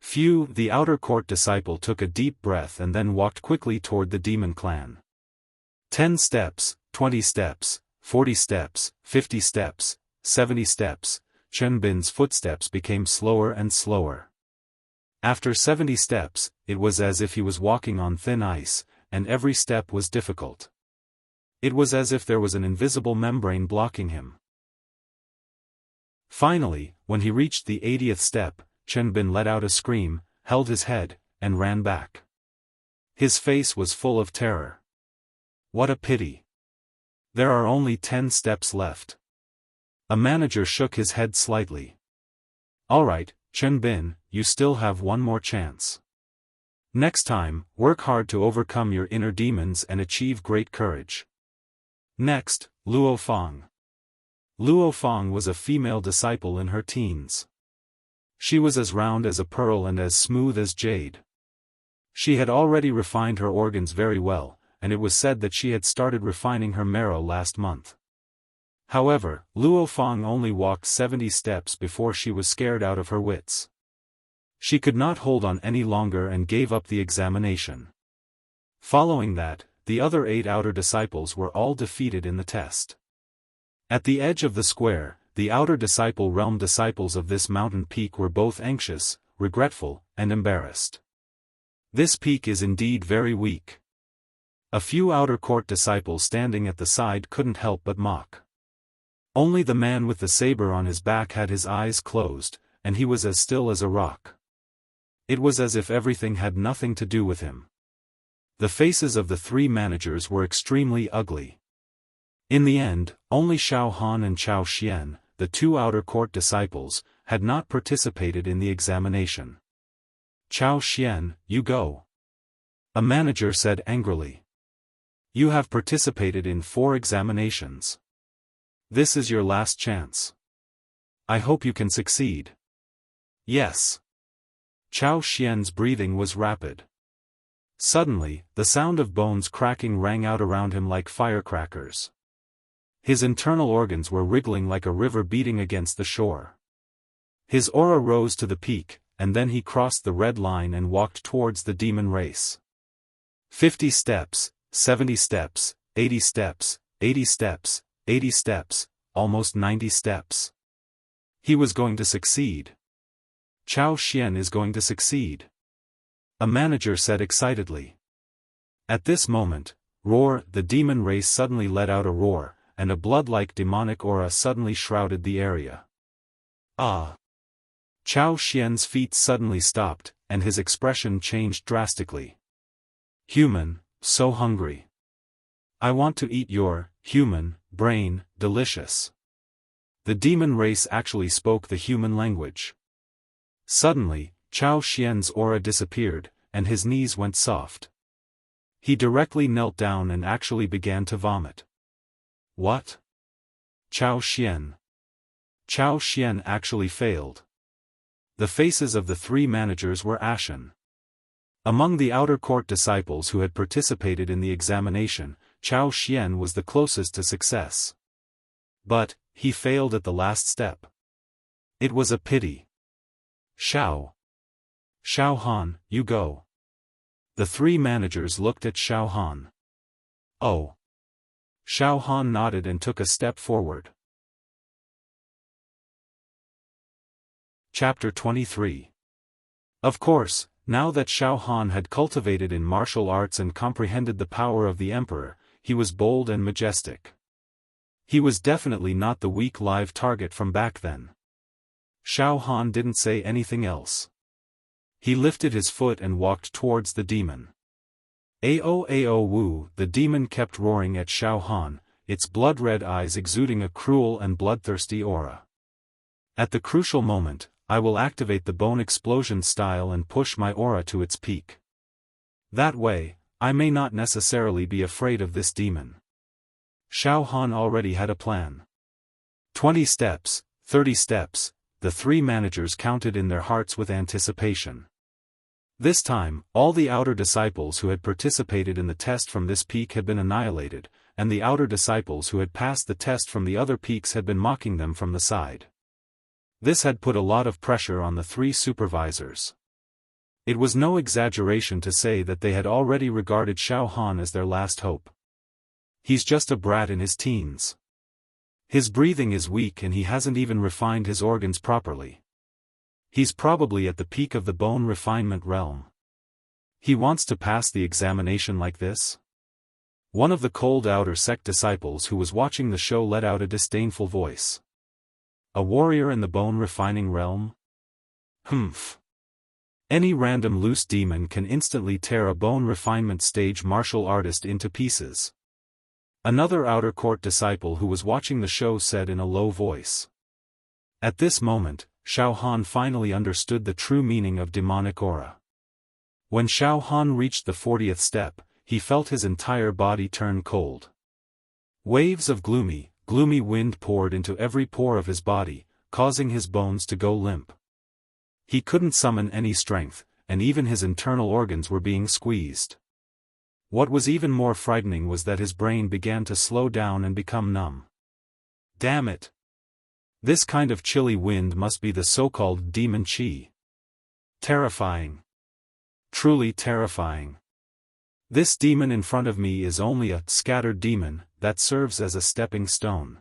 Phew, the outer court disciple took a deep breath and then walked quickly toward the demon clan. 10 steps, 20 steps, 40 steps, 50 steps, 70 steps, Chen Bin's footsteps became slower and slower. After 70 steps, it was as if he was walking on thin ice, and every step was difficult. It was as if there was an invisible membrane blocking him. Finally, when he reached the 80th step, Chen Bin let out a scream, held his head, and ran back. His face was full of terror. What a pity. There are only 10 steps left. A manager shook his head slightly. All right, Chen Bin, you still have one more chance. Next time, work hard to overcome your inner demons and achieve great courage. Next, Luo Fang. Luo Fang was a female disciple in her teens. She was as round as a pearl and as smooth as jade. She had already refined her organs very well, and it was said that she had started refining her marrow last month. However, Luo Fang only walked 70 steps before she was scared out of her wits. She could not hold on any longer and gave up the examination. Following that, the other 8 outer disciples were all defeated in the test. At the edge of the square, the outer disciple realm disciples of this mountain peak were both anxious, regretful, and embarrassed. This peak is indeed very weak. A few outer court disciples standing at the side couldn't help but mock. Only the man with the saber on his back had his eyes closed, and he was as still as a rock. It was as if everything had nothing to do with him. The faces of the 3 managers were extremely ugly. In the end, only Xiaofan and Chao Xian, the 2 outer court disciples, had not participated in the examination. Chao Xian, you go. A manager said angrily. You have participated in 4 examinations. This is your last chance. I hope you can succeed. Yes. Chao Xian's breathing was rapid. Suddenly, the sound of bones cracking rang out around him like firecrackers. His internal organs were wriggling like a river beating against the shore. His aura rose to the peak, and then he crossed the red line and walked towards the demon race. 50 steps, 70 steps, 80 steps, 80 steps, 80 steps, almost 90 steps. He was going to succeed. Chao Xian is going to succeed. A manager said excitedly. At this moment, Roar, the demon race suddenly let out a roar, and a blood-like demonic aura suddenly shrouded the area. Ah! Chao Xian's feet suddenly stopped, and his expression changed drastically. Human, so hungry. I want to eat your, human, brain, delicious. The demon race actually spoke the human language. Suddenly, Chao Xian's aura disappeared, and his knees went soft. He directly knelt down and actually began to vomit. What? Chao Xian. Chao Xian actually failed. The faces of the three managers were ashen. Among the outer court disciples who had participated in the examination, Chao Xian was the closest to success. But, he failed at the last step. It was a pity. Xiaofan, you go. The three managers looked at Xiaofan. Oh. Xiaofan nodded and took a step forward. Chapter 23. Of course, now that Xiaofan had cultivated in martial arts and comprehended the power of the emperor, he was bold and majestic. He was definitely not the weak live target from back then. Xiaofan didn't say anything else. He lifted his foot and walked towards the demon. Ao Wu, the demon kept roaring at Xiaofan, its blood-red eyes exuding a cruel and bloodthirsty aura. At the crucial moment, I will activate the bone explosion style and push my aura to its peak. That way, I may not necessarily be afraid of this demon. Xiaofan already had a plan. 20 steps, 30 steps, the three managers counted in their hearts with anticipation. This time, all the outer disciples who had participated in the test from this peak had been annihilated, and the outer disciples who had passed the test from the other peaks had been mocking them from the side. This had put a lot of pressure on the three supervisors. It was no exaggeration to say that they had already regarded Xiaofan as their last hope. He's just a brat in his teens. His breathing is weak and he hasn't even refined his organs properly. He's probably at the peak of the bone refinement realm. He wants to pass the examination like this? One of the cold outer sect disciples who was watching the show let out a disdainful voice. A warrior in the bone refining realm? Humph. Any random loose demon can instantly tear a bone refinement stage martial artist into pieces. Another outer court disciple who was watching the show said in a low voice. At this moment, Xiaofan finally understood the true meaning of demonic aura. When Xiaofan reached the 40th step, he felt his entire body turn cold. Waves of gloomy wind poured into every pore of his body, causing his bones to go limp. He couldn't summon any strength, and even his internal organs were being squeezed. What was even more frightening was that his brain began to slow down and become numb. Damn it! This kind of chilly wind must be the so-called demon chi. Terrifying. Truly terrifying. This demon in front of me is only a scattered demon that serves as a stepping stone.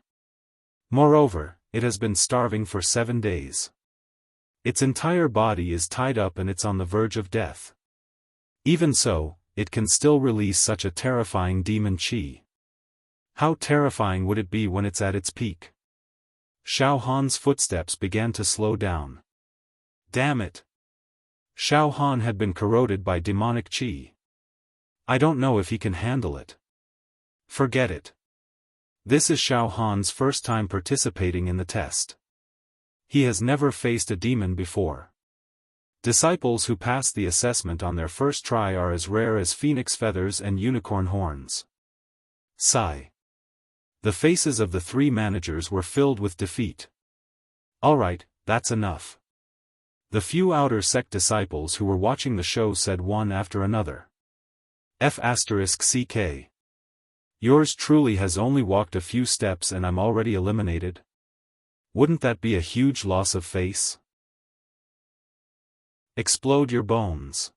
Moreover, it has been starving for 7 days. Its entire body is tied up and it's on the verge of death. Even so, it can still release such a terrifying demon chi. How terrifying would it be when it's at its peak? Xiaohan's footsteps began to slow down. Damn it! Xiaofan had been corroded by demonic chi. I don't know if he can handle it. Forget it. This is Xiaohan's first time participating in the test. He has never faced a demon before. Disciples who pass the assessment on their first try are as rare as phoenix feathers and unicorn horns. Sigh. The faces of the three managers were filled with defeat. Alright, that's enough. The few outer sect disciples who were watching the show said one after another. F***CK. Yours truly has only walked a few steps and I'm already eliminated? Wouldn't that be a huge loss of face? Explode your bones.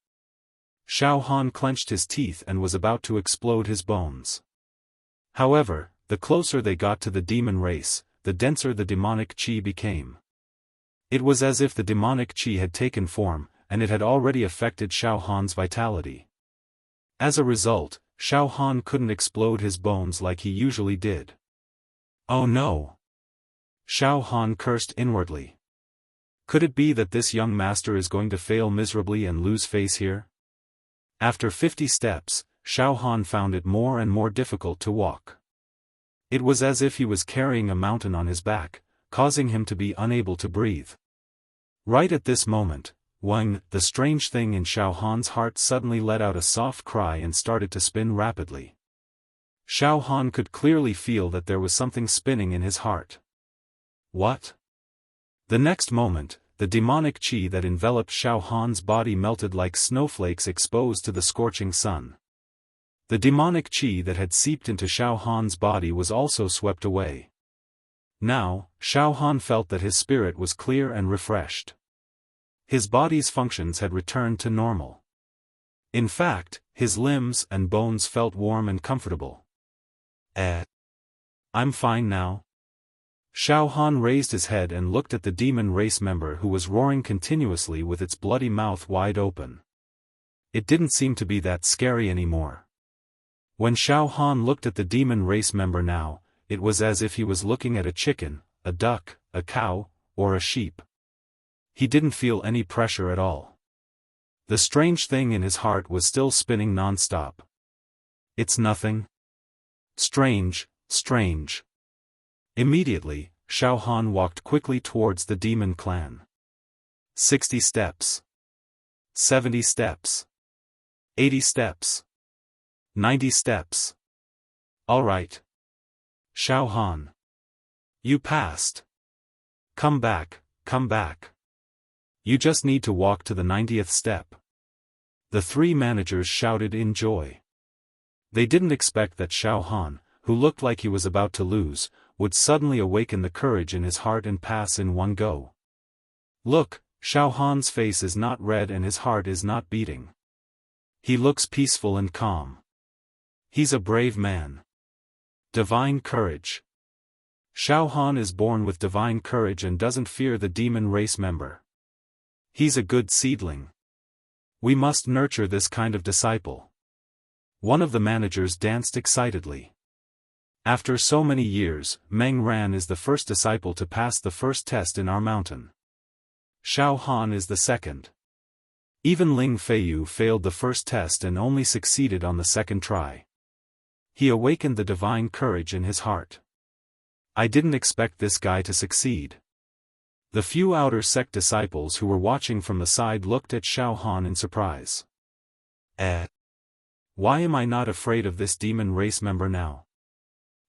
Xiaofan clenched his teeth and was about to explode his bones. However, the closer they got to the demon race, the denser the demonic qi became. It was as if the demonic qi had taken form, and it had already affected Xiaofan's vitality. As a result, Xiaofan couldn't explode his bones like he usually did. Oh no! Xiaofan cursed inwardly. Could it be that this young master is going to fail miserably and lose face here? After 50 steps, Xiaofan found it more and more difficult to walk. It was as if he was carrying a mountain on his back, causing him to be unable to breathe. Right at this moment, Wang, the strange thing in Xiaofan's heart, suddenly let out a soft cry and started to spin rapidly. Xiaofan could clearly feel that there was something spinning in his heart. What? The next moment, the demonic qi that enveloped Xiaofan's body melted like snowflakes exposed to the scorching sun. The demonic qi that had seeped into Xiaofan's body was also swept away. Now, Xiaofan felt that his spirit was clear and refreshed. His body's functions had returned to normal. In fact, his limbs and bones felt warm and comfortable. I'm fine now. Xiaofan raised his head and looked at the demon race member who was roaring continuously with its bloody mouth wide open. It didn't seem to be that scary anymore. When Xiaofan looked at the demon race member now, it was as if he was looking at a chicken, a duck, a cow, or a sheep. He didn't feel any pressure at all. The strange thing in his heart was still spinning non-stop. It's nothing. Strange, strange. Immediately, Xiaofan walked quickly towards the demon clan. 60 steps. 70 steps. 80 steps. 90 steps. All right. Xiaofan. You passed. Come back, come back. You just need to walk to the 90th step. The three managers shouted in joy. They didn't expect that Xiaofan, who looked like he was about to lose, would suddenly awaken the courage in his heart and pass in one go. Look, Xiaofan's face is not red and his heart is not beating. He looks peaceful and calm. He's a brave man. Divine courage. Xiaofan is born with divine courage and doesn't fear the demon race member. He's a good seedling. We must nurture this kind of disciple. One of the managers danced excitedly. After so many years, Meng Ran is the first disciple to pass the first test in our mountain. Xiaofan is the second. Even Ling Feiyu failed the first test and only succeeded on the second try. He awakened the divine courage in his heart. I didn't expect this guy to succeed. The few outer sect disciples who were watching from the side looked at Xiaofan in surprise. Why am I not afraid of this demon race member now?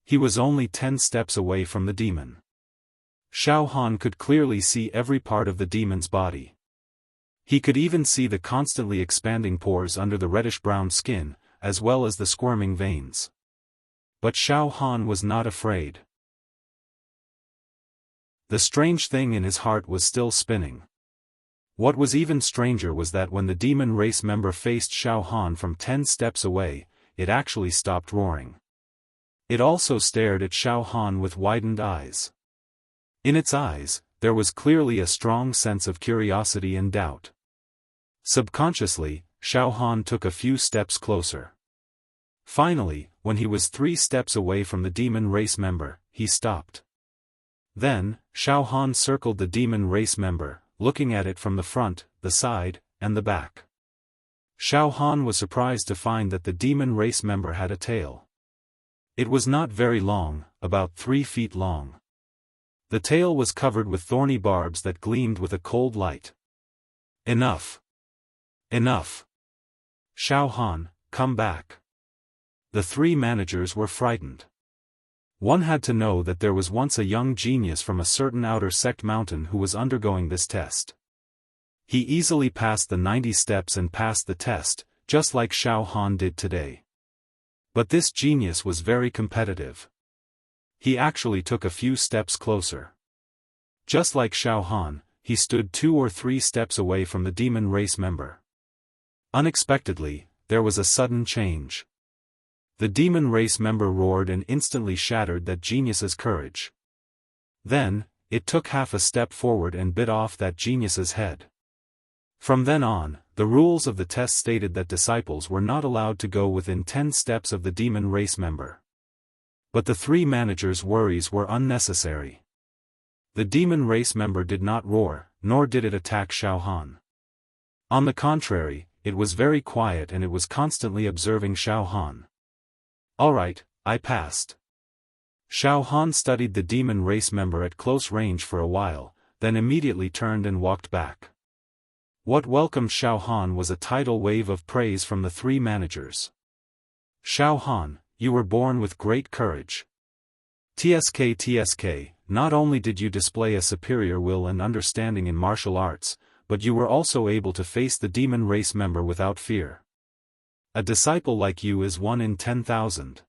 He was only 10 steps away from the demon. Xiaofan could clearly see every part of the demon's body. He could even see the constantly expanding pores under the reddish-brown skin, as well as the squirming veins. But Xiaofan was not afraid. The strange thing in his heart was still spinning. What was even stranger was that when the demon race member faced Xiaofan from 10 steps away, it actually stopped roaring. It also stared at Xiaofan with widened eyes. In its eyes, there was clearly a strong sense of curiosity and doubt. Subconsciously, Xiaofan took a few steps closer. Finally, when he was 3 steps away from the demon race member, he stopped. Then, Xiaofan circled the demon race member, looking at it from the front, the side, and the back. Xiaofan was surprised to find that the demon race member had a tail. It was not very long, about 3 feet long. The tail was covered with thorny barbs that gleamed with a cold light. Enough. Enough. Xiaofan, come back. The 3 managers were frightened. One had to know that there was once a young genius from a certain outer sect mountain who was undergoing this test. He easily passed the 90 steps and passed the test, just like Xiaofan did today. But this genius was very competitive. He actually took a few steps closer. Just like Xiaofan, he stood 2 or 3 steps away from the demon race member. Unexpectedly, there was a sudden change. The demon race member roared and instantly shattered that genius's courage. Then, it took half a step forward and bit off that genius's head. From then on, the rules of the test stated that disciples were not allowed to go within 10 steps of the demon race member. But the 3 managers' worries were unnecessary. The demon race member did not roar, nor did it attack Xiaofan. On the contrary, it was very quiet and it was constantly observing Xiaofan. "Alright, I passed." Xiaofan studied the demon race member at close range for a while, then immediately turned and walked back. What welcomed Xiaofan was a tidal wave of praise from the 3 managers. "Xiaofan, you were born with great courage. TSK, not only did you display a superior will and understanding in martial arts, but you were also able to face the demon race member without fear. A disciple like you is 1 in 10,000.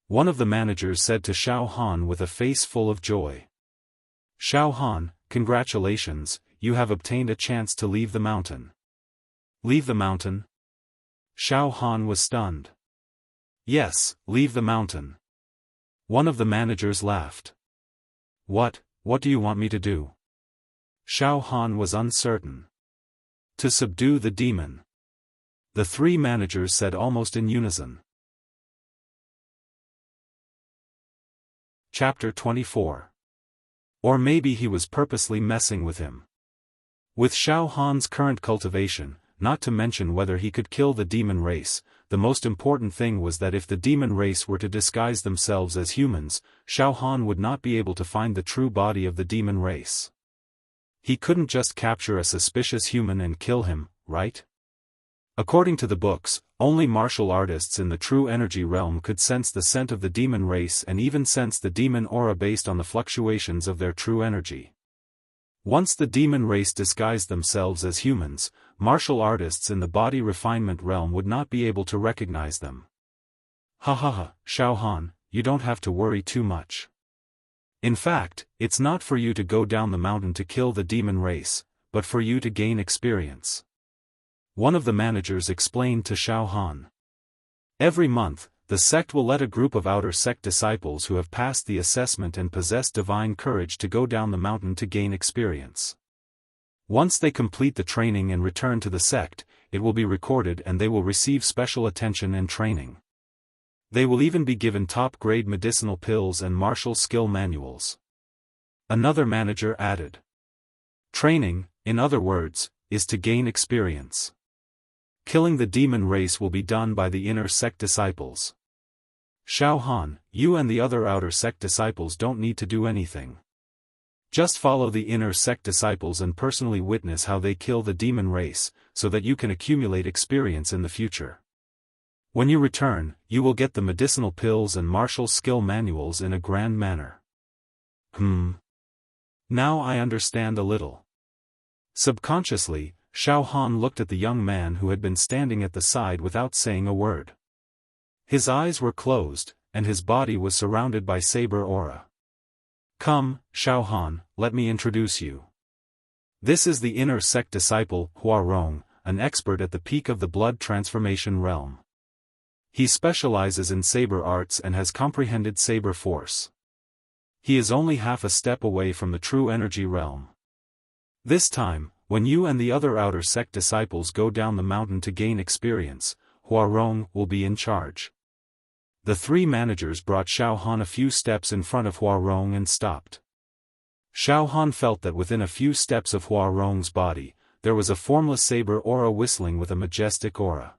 One of the managers said to Xiaofan with a face full of joy. "Xiaofan, congratulations, you have obtained a chance to leave the mountain." "Leave the mountain?" Xiaofan was stunned. "Yes, leave the mountain." One of the managers laughed. What do you want me to do?" Xiaofan was uncertain. "To subdue the demon." The 3 managers said almost in unison. Chapter 24. Or maybe he was purposely messing with him. With Xiaofan's current cultivation, not to mention whether he could kill the demon race, the most important thing was that if the demon race were to disguise themselves as humans, Xiaofan would not be able to find the true body of the demon race. He couldn't just capture a suspicious human and kill him, right? According to the books, only martial artists in the true energy realm could sense the scent of the demon race and even sense the demon aura based on the fluctuations of their true energy. Once the demon race disguised themselves as humans, martial artists in the body refinement realm would not be able to recognize them. Ha, Xiaofan, you don't have to worry too much. In fact, it's not for you to go down the mountain to kill the demon race, but for you to gain experience. One of the managers explained to Xiaofan. Every month, the sect will let a group of outer sect disciples who have passed the assessment and possess divine courage to go down the mountain to gain experience. Once they complete the training and return to the sect, it will be recorded and they will receive special attention and training. They will even be given top-grade medicinal pills and martial skill manuals. Another manager added. Training, in other words, is to gain experience. Killing the demon race will be done by the inner sect disciples. Xiaofan, you and the other outer sect disciples don't need to do anything. Just follow the inner sect disciples and personally witness how they kill the demon race, so that you can accumulate experience in the future. When you return, you will get the medicinal pills and martial skill manuals in a grand manner. Now I understand a little. Subconsciously, Xiaofan looked at the young man who had been standing at the side without saying a word. His eyes were closed, and his body was surrounded by saber aura. Come, Xiaofan, let me introduce you. This is the inner sect disciple, Huarong, an expert at the peak of the blood transformation realm. He specializes in saber arts and has comprehended saber force. He is only half a step away from the true energy realm. This time, when you and the other outer sect disciples go down the mountain to gain experience, Huarong will be in charge. The 3 managers brought Xiaofan a few steps in front of Huarong and stopped. Xiaofan felt that within a few steps of Huarong's body, there was a formless saber aura whistling with a majestic aura.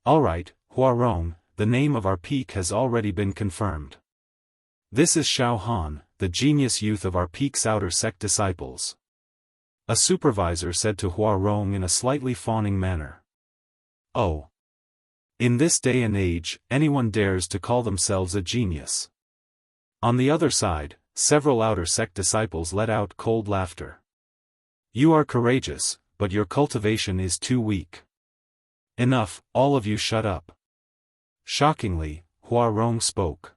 Alright, Huarong, the name of our peak has already been confirmed. This is Xiaofan, the genius youth of our peak's outer sect disciples. A supervisor said to Huarong in a slightly fawning manner. Oh. In this day and age, anyone dares to call themselves a genius. On the other side, several outer sect disciples let out cold laughter. You are courageous, but your cultivation is too weak. Enough, all of you shut up. Shockingly, Hua Rong spoke.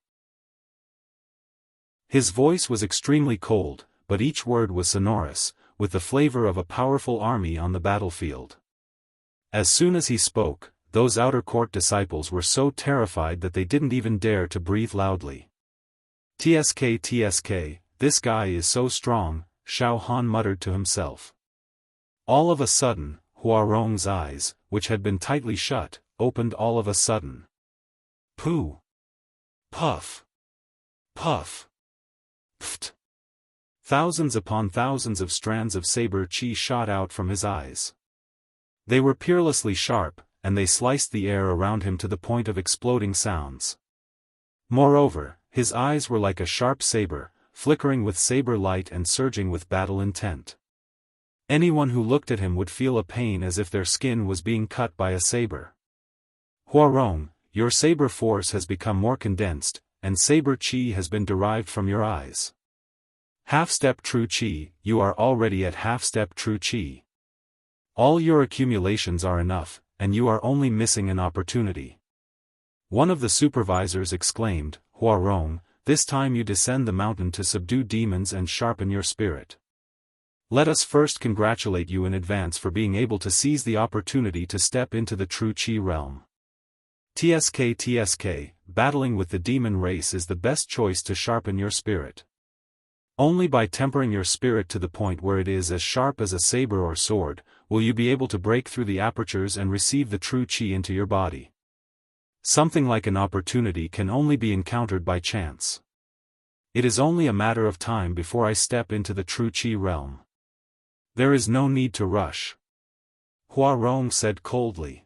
His voice was extremely cold, but each word was sonorous, with the flavor of a powerful army on the battlefield. As soon as he spoke, those outer court disciples were so terrified that they didn't even dare to breathe loudly. TSK, this guy is so strong, Xiaofan muttered to himself. All of a sudden, Hua Rong's eyes, which had been tightly shut, opened all of a sudden. Pooh! Puff! Puff! Pft! Thousands upon thousands of strands of saber chi shot out from his eyes. They were peerlessly sharp, and they sliced the air around him to the point of exploding sounds. Moreover, his eyes were like a sharp saber, flickering with saber light and surging with battle intent. Anyone who looked at him would feel a pain as if their skin was being cut by a saber. Hua Rong, your saber force has become more condensed, and saber chi has been derived from your eyes. Half-step true chi, you are already at half-step true chi. All your accumulations are enough, and you are only missing an opportunity. One of the supervisors exclaimed, Hua Rong, this time you descend the mountain to subdue demons and sharpen your spirit. Let us first congratulate you in advance for being able to seize the opportunity to step into the true chi realm. TSK, battling with the demon race is the best choice to sharpen your spirit. Only by tempering your spirit to the point where it is as sharp as a saber or sword, will you be able to break through the apertures and receive the true chi into your body. Something like an opportunity can only be encountered by chance. It is only a matter of time before I step into the true chi realm. There is no need to rush. Hua Rong said coldly.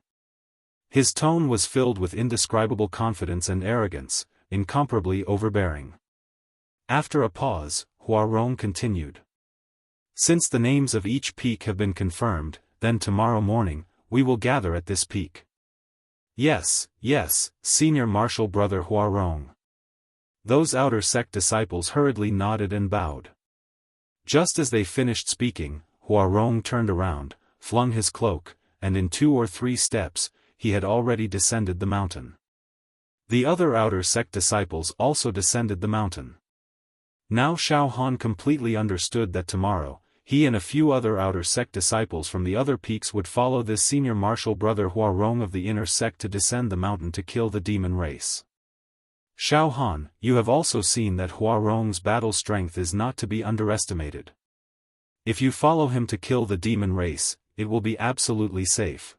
His tone was filled with indescribable confidence and arrogance, incomparably overbearing. After a pause, Hua Rong continued. Since the names of each peak have been confirmed, then tomorrow morning, we will gather at this peak. Yes, Senior Martial Brother Hua Rong. Those outer sect disciples hurriedly nodded and bowed. Just as they finished speaking, Hua Rong turned around, flung his cloak, and in 2 or 3 steps, he had already descended the mountain. The other outer sect disciples also descended the mountain. Now Xiaofan completely understood that tomorrow, he and a few other outer sect disciples from the other peaks would follow this senior martial brother Hua Rong of the inner sect to descend the mountain to kill the demon race. Xiaofan, you have also seen that Hua Rong's battle strength is not to be underestimated. If you follow him to kill the demon race, it will be absolutely safe.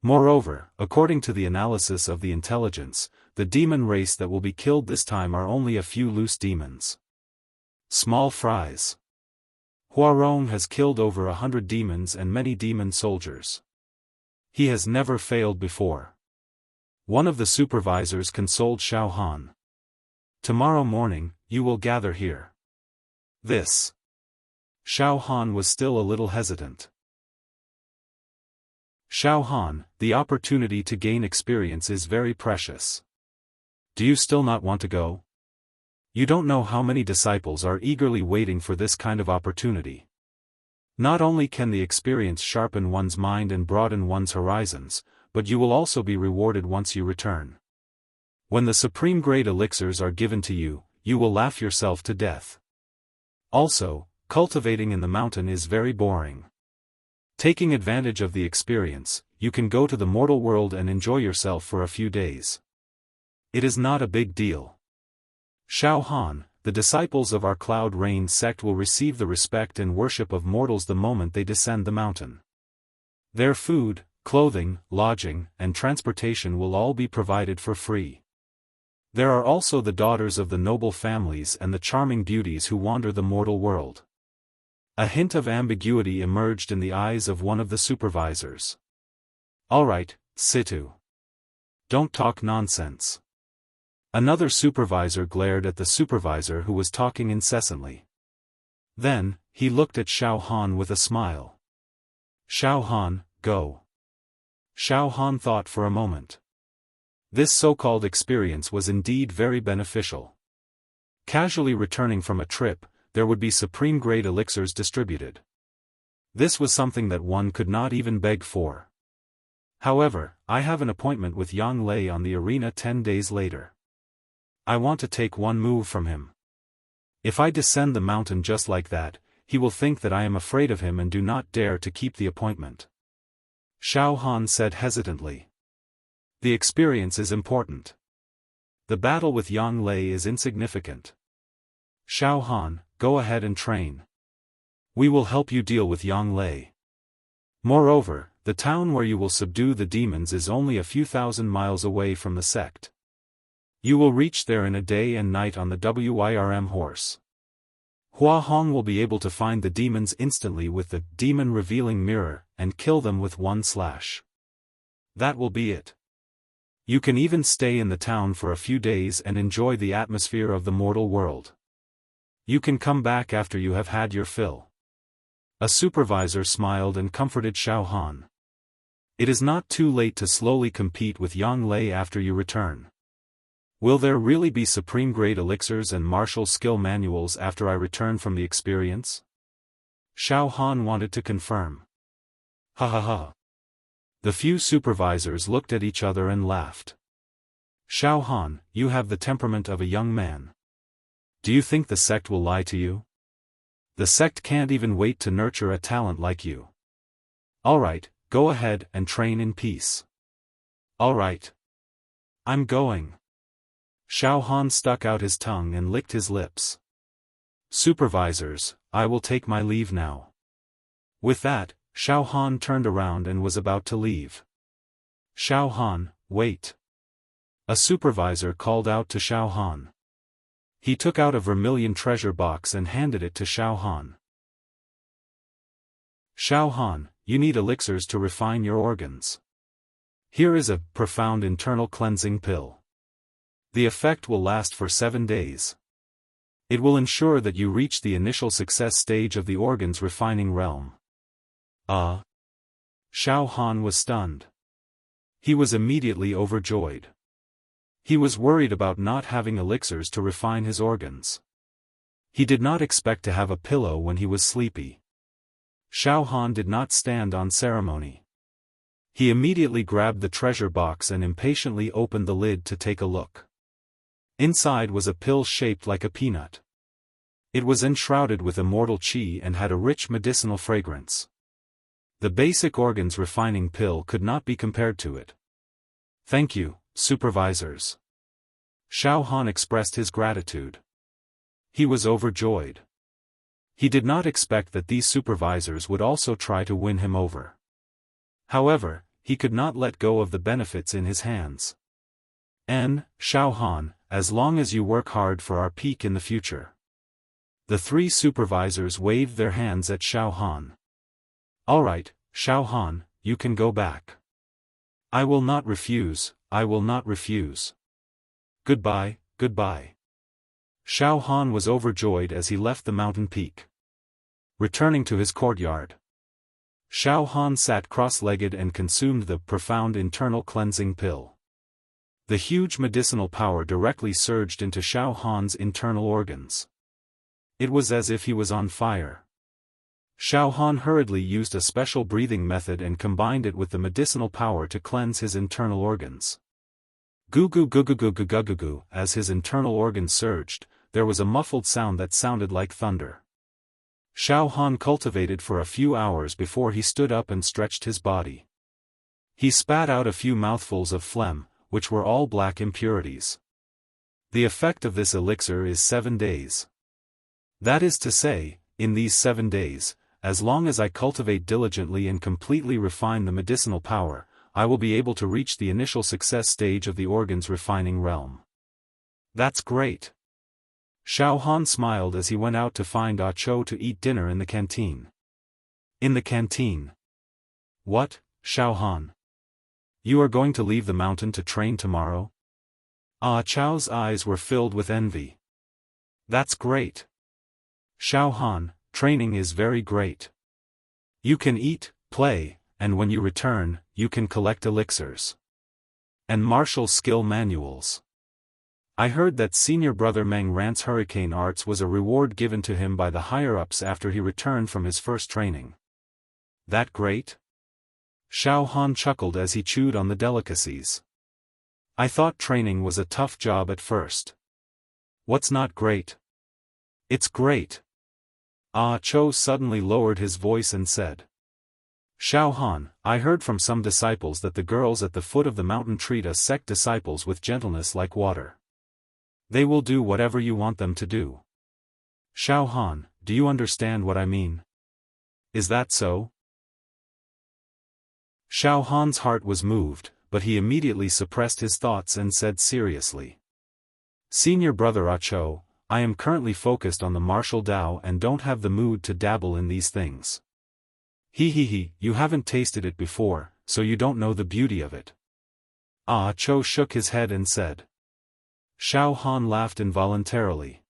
Moreover, according to the analysis of the intelligence, the demon race that will be killed this time are only a few loose demons. Small fries. Hua Rong has killed over 100 demons and many demon soldiers. He has never failed before. One of the supervisors consoled Xiaofan. Tomorrow morning, you will gather here. This. Xiaofan was still a little hesitant. Xiaofan, the opportunity to gain experience is very precious. Do you still not want to go? You don't know how many disciples are eagerly waiting for this kind of opportunity. Not only can the experience sharpen one's mind and broaden one's horizons, but you will also be rewarded once you return. When the supreme grade elixirs are given to you, you will laugh yourself to death. Also, cultivating in the mountain is very boring. Taking advantage of the experience, you can go to the mortal world and enjoy yourself for a few days. It is not a big deal. Xiaofan, the disciples of our Cloud Rain sect will receive the respect and worship of mortals the moment they descend the mountain. Their food, clothing, lodging, and transportation will all be provided for free. There are also the daughters of the noble families and the charming beauties who wander the mortal world. A hint of ambiguity emerged in the eyes of one of the supervisors. Alright, Situ. Don't talk nonsense. Another supervisor glared at the supervisor who was talking incessantly. Then, he looked at Xiaofan with a smile. Xiaofan, go. Xiaofan thought for a moment. This so-called experience was indeed very beneficial. Casually returning from a trip, there would be supreme-grade elixirs distributed. This was something that one could not even beg for. However, I have an appointment with Yang Lei on the arena 10 days later. I want to take one move from him. If I descend the mountain just like that, he will think that I am afraid of him and do not dare to keep the appointment. Xiaofan said hesitantly. The experience is important. The battle with Yang Lei is insignificant. Xiaofan, go ahead and train. We will help you deal with Yang Lei. Moreover, the town where you will subdue the demons is only a few thousand miles away from the sect. You will reach there in a day and night on the Wirm horse. Hua Hong will be able to find the demons instantly with the demon-revealing mirror, and kill them with one slash. That will be it. You can even stay in the town for a few days and enjoy the atmosphere of the mortal world. You can come back after you have had your fill. A supervisor smiled and comforted Xiaofan. It is not too late to slowly compete with Yang Lei after you return. Will there really be supreme-grade elixirs and martial skill manuals after I return from the experience? Xiaofan wanted to confirm. Ha ha ha. The few supervisors looked at each other and laughed. Xiaofan, you have the temperament of a young man. Do you think the sect will lie to you? The sect can't even wait to nurture a talent like you. Alright, go ahead and train in peace. Alright. I'm going. Xiaofan stuck out his tongue and licked his lips. Supervisors, I will take my leave now. With that, Xiaofan turned around and was about to leave. Xiaofan, wait. A supervisor called out to Xiaofan. He took out a vermilion treasure box and handed it to Xiaofan. Xiaofan, you need elixirs to refine your organs. Here is a profound internal cleansing pill. The effect will last for 7 days. It will ensure that you reach the initial success stage of the organs refining realm. Xiaofan was stunned. He was immediately overjoyed. He was worried about not having elixirs to refine his organs. He did not expect to have a pillow when he was sleepy. Xiaofan did not stand on ceremony. He immediately grabbed the treasure box and impatiently opened the lid to take a look. Inside was a pill shaped like a peanut. It was enshrouded with immortal qi and had a rich medicinal fragrance. The basic organs refining pill could not be compared to it. Thank you, supervisors. Xiaofan expressed his gratitude. He was overjoyed. He did not expect that these supervisors would also try to win him over. However, he could not let go of the benefits in his hands. Xiaofan, as long as you work hard for our peak in the future. The 3 supervisors waved their hands at Xiaofan. Alright, Xiaofan, you can go back. I will not refuse, I will not refuse. Goodbye, goodbye. Xiaofan was overjoyed as he left the mountain peak. Returning to his courtyard, Xiaofan sat cross-legged and consumed the profound internal cleansing pill. The huge medicinal power directly surged into Xiaofan's internal organs. It was as if he was on fire. Xiaofan hurriedly used a special breathing method and combined it with the medicinal power to cleanse his internal organs. Goo goo goo goo goo goo goo goo goo. As his internal organs surged, there was a muffled sound that sounded like thunder. Xiaofan cultivated for a few hours before he stood up and stretched his body. He spat out a few mouthfuls of phlegm, which were all black impurities. The effect of this elixir is 7 days. That is to say, in these 7 days, as long as I cultivate diligently and completely refine the medicinal power, I will be able to reach the initial success stage of the organs refining realm. That's great. Xiaofan smiled as he went out to find Ah Cho to eat dinner in the canteen. In the canteen. What, Xiaofan? You are going to leave the mountain to train tomorrow? Ah Cho's eyes were filled with envy. That's great. Xiaofan, training is very great. You can eat, play, and when you return, you can collect elixirs. And martial skill manuals. I heard that senior brother Meng Rant's hurricane arts was a reward given to him by the higher-ups after he returned from his first training. That great? Xiaofan chuckled as he chewed on the delicacies. I thought training was a tough job at first. What's not great? It's great. Ah Cho suddenly lowered his voice and said. Xiaofan, I heard from some disciples that the girls at the foot of the mountain treat us sect disciples with gentleness like water. They will do whatever you want them to do. Xiaofan, do you understand what I mean? Is that so? Xiaohan's heart was moved, but he immediately suppressed his thoughts and said seriously. Senior brother Ah Cho, I am currently focused on the martial Tao and don't have the mood to dabble in these things. You haven't tasted it before, so you don't know the beauty of it. Ah Cho shook his head and said. Xiaofan laughed involuntarily.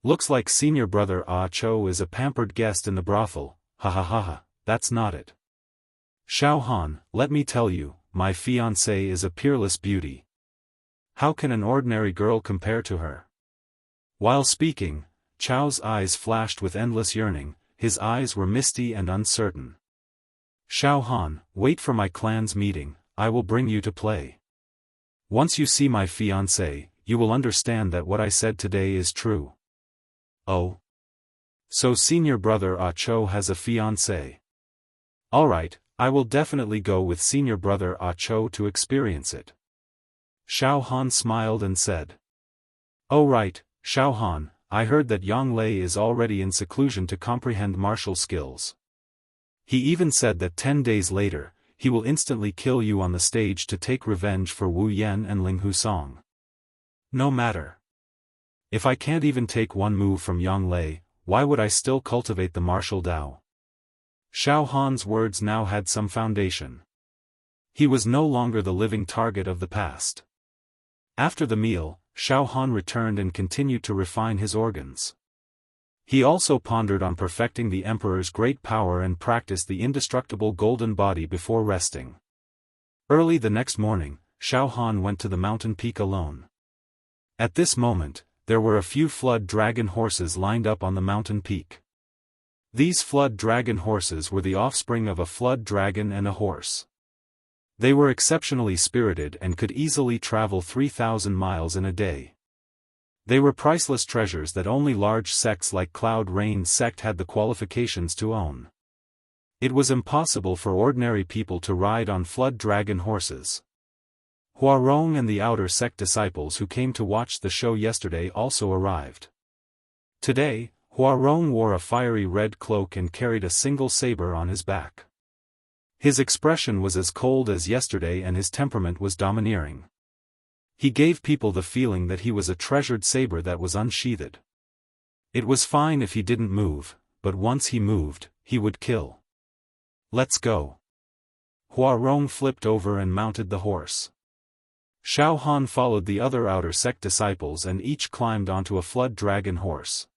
Looks like senior brother Ah Cho is a pampered guest in the brothel, ha, that's not it. Xiaofan, let me tell you, my fiancée is a peerless beauty. How can an ordinary girl compare to her? While speaking, Chao's eyes flashed with endless yearning, his eyes were misty and uncertain. Xiaofan, wait for my clan's meeting, I will bring you to play. Once you see my fiancée, you will understand that what I said today is true. Oh. So senior brother Ah Cho has a fiancée. Alright, I will definitely go with senior brother Ah Cho to experience it. Xiaofan smiled and said. Oh right, Xiaofan, I heard that Yang Lei is already in seclusion to comprehend martial skills. He even said that 10 days later, he will instantly kill you on the stage to take revenge for Wu Yan and Ling Hu Song. No matter. If I can't even take one move from Yang Lei, why would I still cultivate the martial Tao? Xiaohan's words now had some foundation. He was no longer the living target of the past. After the meal, Xiaofan returned and continued to refine his organs. He also pondered on perfecting the emperor's great power and practiced the indestructible golden body before resting. Early the next morning, Xiaofan went to the mountain peak alone. At this moment, there were a few flood dragon horses lined up on the mountain peak. These flood dragon horses were the offspring of a flood dragon and a horse. They were exceptionally spirited and could easily travel 3,000 miles in a day. They were priceless treasures that only large sects like Cloud Rain sect had the qualifications to own. It was impossible for ordinary people to ride on flood dragon horses. Huarong and the outer sect disciples who came to watch the show yesterday also arrived. Today, Huarong wore a fiery red cloak and carried a single saber on his back. His expression was as cold as yesterday and his temperament was domineering. He gave people the feeling that he was a treasured saber that was unsheathed. It was fine if he didn't move, but once he moved, he would kill. Let's go. Huarong flipped over and mounted the horse. Xiaohan followed the other outer sect disciples and each climbed onto a flood dragon horse.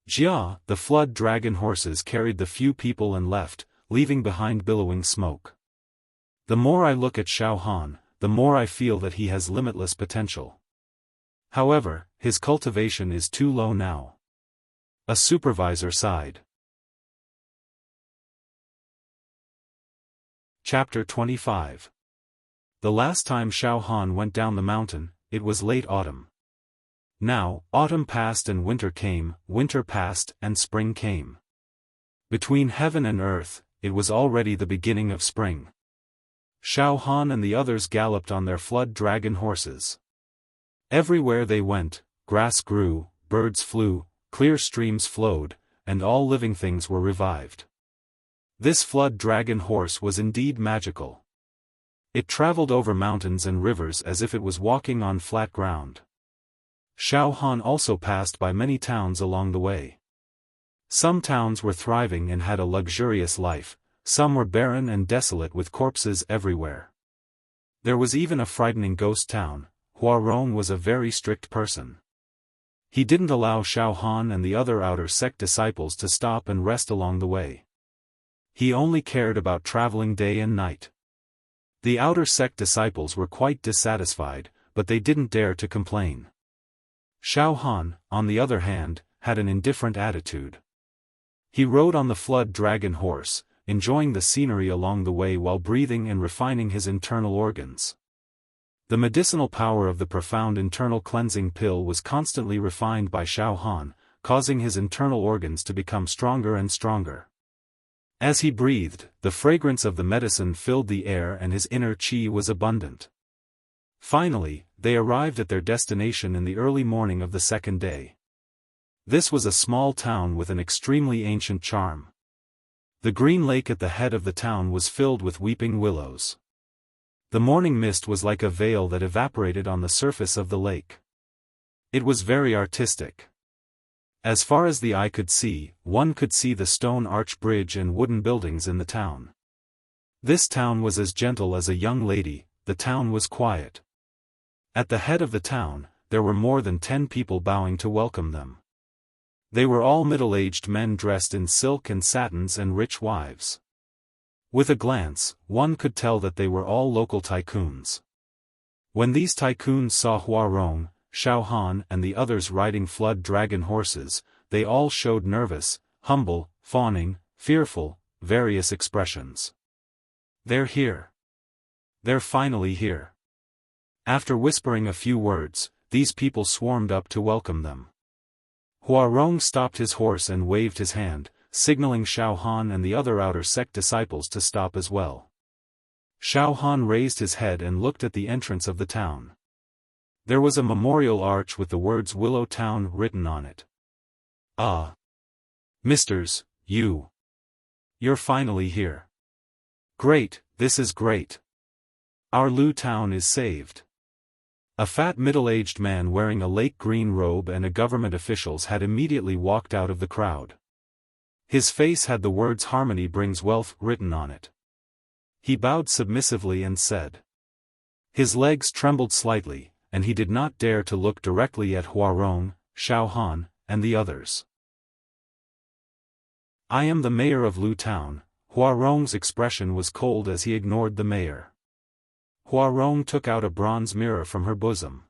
Jia, the flood dragon horses carried the few people and left, leaving behind billowing smoke. The more I look at Xiaohan, the more I feel that he has limitless potential. However, his cultivation is too low now. A supervisor sighed. Chapter 25. The last time Xiaohan went down the mountain, it was late autumn. Now, autumn passed and winter came, winter passed and spring came. Between heaven and earth, it was already the beginning of spring. Xiaohan and the others galloped on their flood dragon horses. Everywhere they went, grass grew, birds flew, clear streams flowed, and all living things were revived. This flood dragon horse was indeed magical. It traveled over mountains and rivers as if it was walking on flat ground. Xiaohan also passed by many towns along the way. Some towns were thriving and had a luxurious life, some were barren and desolate with corpses everywhere. There was even a frightening ghost town. Huarong was a very strict person. He didn't allow Xiaohan and the other outer sect disciples to stop and rest along the way. He only cared about traveling day and night. The outer sect disciples were quite dissatisfied, but they didn't dare to complain. Xiaofan, on the other hand, had an indifferent attitude. He rode on the flood dragon horse, enjoying the scenery along the way while breathing and refining his internal organs. The medicinal power of the profound internal cleansing pill was constantly refined by Xiaofan, causing his internal organs to become stronger and stronger. As he breathed, the fragrance of the medicine filled the air and his inner qi was abundant. Finally, they arrived at their destination in the early morning of the second day. This was a small town with an extremely ancient charm. The green lake at the head of the town was filled with weeping willows. The morning mist was like a veil that evaporated on the surface of the lake. It was very artistic. As far as the eye could see, one could see the stone arch bridge and wooden buildings in the town. This town was as gentle as a young lady, the town was quiet. At the head of the town, there were more than 10 people bowing to welcome them. They were all middle-aged men dressed in silk and satins and rich wives. With a glance, one could tell that they were all local tycoons. When these tycoons saw Huarong, Xiaofan and the others riding flood dragon horses, they all showed nervous, humble, fawning, fearful, various expressions. "They're here. They're finally here." After whispering a few words, these people swarmed up to welcome them. Huarong stopped his horse and waved his hand, signaling Xiaofan and the other outer sect disciples to stop as well. Xiaofan raised his head and looked at the entrance of the town. There was a memorial arch with the words Willow Town written on it. "Ah! Misters, you're finally here. Great, this is great. Our Lu Town is saved." A fat middle-aged man wearing a lake green robe and a government officials had immediately walked out of the crowd. His face had the words "Harmony brings wealth" written on it. He bowed submissively and said. His legs trembled slightly, and he did not dare to look directly at Huarong, Xiaofan, and the others. "I am the mayor of Lu Town." Huarong's expression was cold as he ignored the mayor. Huarong took out a bronze mirror from her bosom.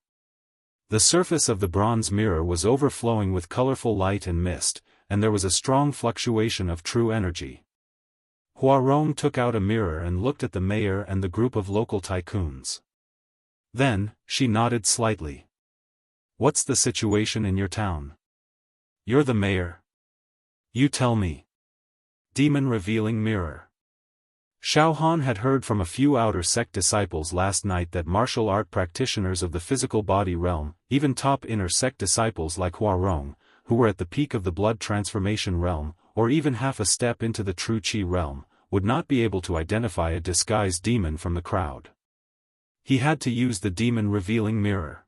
The surface of the bronze mirror was overflowing with colorful light and mist, and there was a strong fluctuation of true energy. Huarong took out a mirror and looked at the mayor and the group of local tycoons. Then, she nodded slightly. "What's the situation in your town? You're the mayor. You tell me." Demon revealing mirror. Xiaofan had heard from a few outer sect disciples last night that martial art practitioners of the physical body realm, even top inner sect disciples like Huarong, who were at the peak of the blood transformation realm, or even half a step into the true qi realm, would not be able to identify a disguised demon from the crowd. He had to use the demon revealing mirror.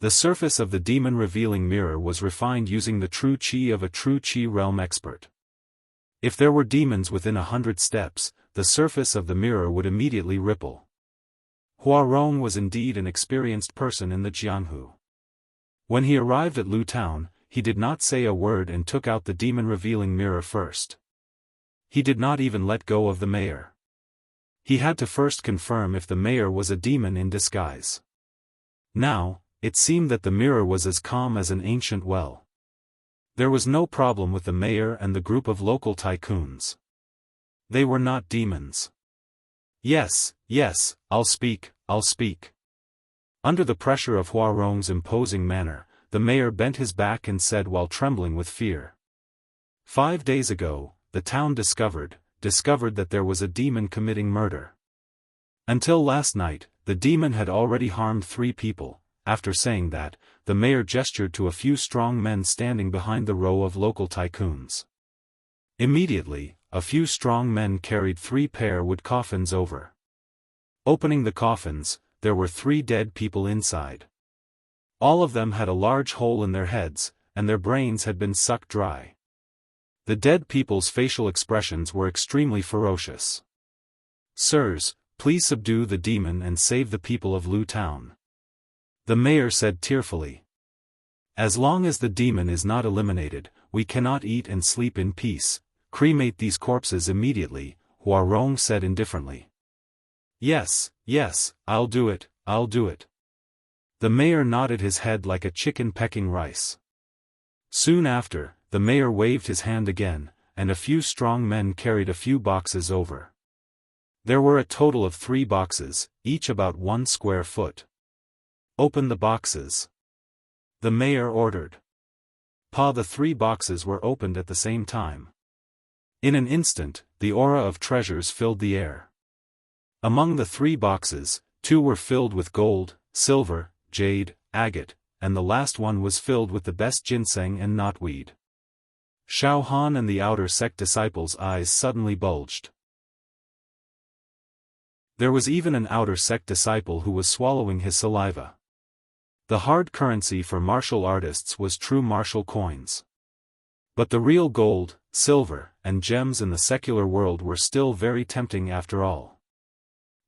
The surface of the demon revealing mirror was refined using the true qi of a true qi realm expert. If there were demons within 100 steps, the surface of the mirror would immediately ripple. Huarong was indeed an experienced person in the Jianghu. When he arrived at Lu Town, he did not say a word and took out the demon revealing mirror first. He did not even let go of the mayor. He had to first confirm if the mayor was a demon in disguise. Now, it seemed that the mirror was as calm as an ancient well. There was no problem with the mayor and the group of local tycoons. They were not demons. Yes, I'll speak. Under the pressure of Huarong's imposing manner, the mayor bent his back and said while trembling with fear. 5 days ago, the town discovered that there was a demon committing murder. Until last night, the demon had already harmed 3 people. After saying that, the mayor gestured to a few strong men standing behind the row of local tycoons. Immediately, a few strong men carried 3 pair wood coffins over. Opening the coffins, there were 3 dead people inside. All of them had a large hole in their heads, and their brains had been sucked dry. The dead people's facial expressions were extremely ferocious. "Sirs, please subdue the demon and save the people of Lu Town," the mayor said tearfully. "As long as the demon is not eliminated, we cannot eat and sleep in peace. Cremate these corpses immediately," Huarong said indifferently. Yes, I'll do it. The mayor nodded his head like a chicken pecking rice. Soon after, the mayor waved his hand again, and a few strong men carried a few boxes over. There were a total of 3 boxes, each about 1 square foot. "Open the boxes," the mayor ordered. The 3 boxes were opened at the same time. In an instant, the aura of treasures filled the air. Among the 3 boxes, 2 were filled with gold, silver, jade, agate, and the last one was filled with the best ginseng and knotweed. Xiaofan and the outer sect disciples' eyes suddenly bulged. There was even an outer sect disciple who was swallowing his saliva. The hard currency for martial artists was true martial coins. But the real gold, silver, and gems in the secular world were still very tempting after all.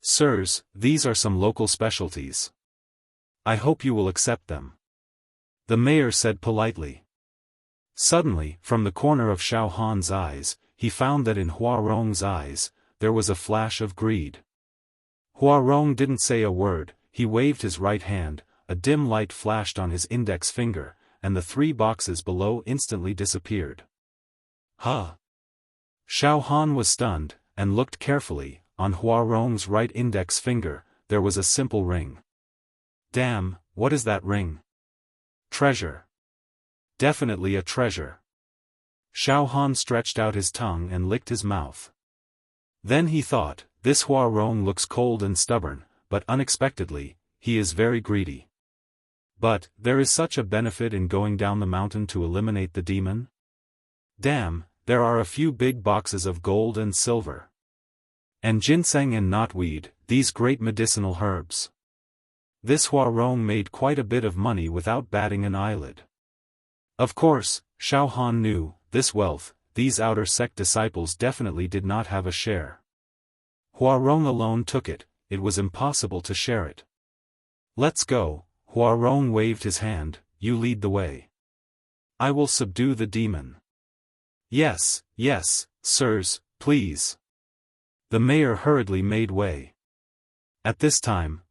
"Sirs, these are some local specialties. I hope you will accept them," the mayor said politely. Suddenly, from the corner of Xiaohan's eyes, he found that in Huarong's eyes, there was a flash of greed. Huarong didn't say a word, he waved his right hand, a dim light flashed on his index finger, and the 3 boxes below instantly disappeared. Huh! Xiaofan was stunned, and looked carefully. On Huarong's right index finger, there was a simple ring. "Damn, what is that ring?" "Treasure. Definitely a treasure." Xiaofan stretched out his tongue and licked his mouth. Then he thought, this Huarong looks cold and stubborn, but unexpectedly, he is very greedy. But, there is such a benefit in going down the mountain to eliminate the demon? Damn, there are a few big boxes of gold and silver. And ginseng and knotweed, these great medicinal herbs. This Huarong made quite a bit of money without batting an eyelid. Of course, Xiaofan knew, this wealth, these outer sect disciples definitely did not have a share. Huarong alone took it, it was impossible to share it. "Let's go," Huarong waved his hand, "you lead the way. I will subdue the demon." Yes, sirs, please." The mayor hurriedly made way. At this time,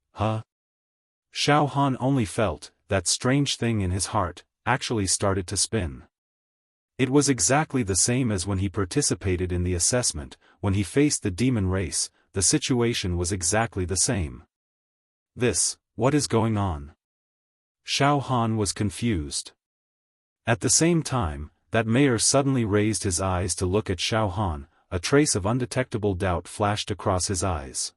Xiaofan only felt, that strange thing in his heart, actually started to spin. It was exactly the same as when he participated in the assessment, when he faced the demon race, the situation was exactly the same. What is going on? Xiaofan was confused. At the same time, that mayor suddenly raised his eyes to look at Xiaofan, a trace of undetectable doubt flashed across his eyes.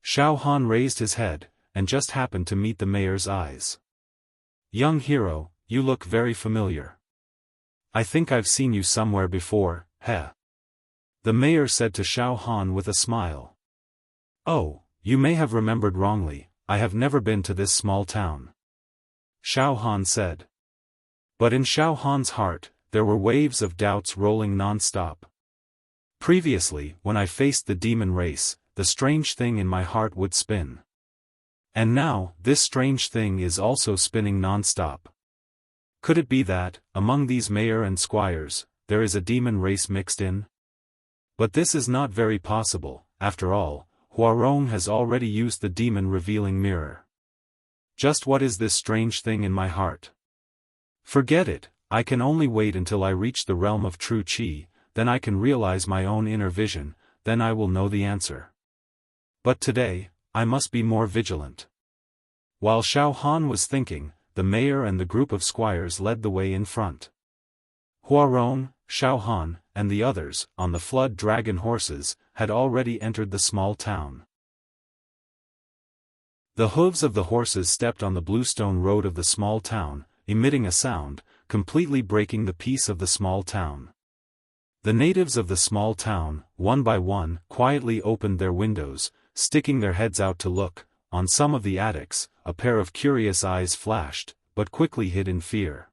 Xiaofan raised his head, and just happened to meet the mayor's eyes. "Young hero, you look very familiar. I think I've seen you somewhere before, heh?" the mayor said to Xiaofan with a smile. "Oh, you may have remembered wrongly, I have never been to this small town," Xiaofan said. But in Xiaofan's heart, there were waves of doubts rolling non-stop. Previously, when I faced the demon race, the strange thing in my heart would spin. And now, this strange thing is also spinning non-stop. Could it be that, among these mayor and squires, there is a demon race mixed in? But this is not very possible, after all, Huarong has already used the demon-revealing mirror. Just what is this strange thing in my heart? Forget it, I can only wait until I reach the realm of true Qi, then I can realize my own inner vision, then I will know the answer. But today, I must be more vigilant. While Xiaofan was thinking, the mayor and the group of squires led the way in front. Huarong, Xiaofan, and the others, on the flood dragon horses, had already entered the small town. The hooves of the horses stepped on the bluestone road of the small town, emitting a sound, completely breaking the peace of the small town. The natives of the small town, one by one, quietly opened their windows, sticking their heads out to look. On some of the attics, a pair of curious eyes flashed, but quickly hid in fear.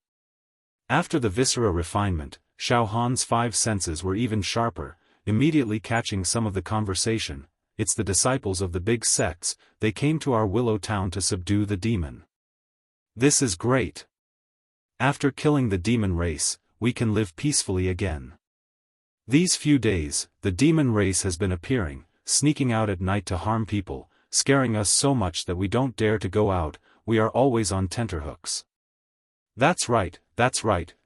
After the viscera refinement, Xiaohan's 5 senses were even sharper, immediately catching some of the conversation. "It's the disciples of the big sects, they came to our Willow Town to subdue the demon. This is great. After killing the demon race, we can live peacefully again. These few days, the demon race has been appearing, sneaking out at night to harm people, scaring us so much that we don't dare to go out, we are always on tenterhooks. That's right,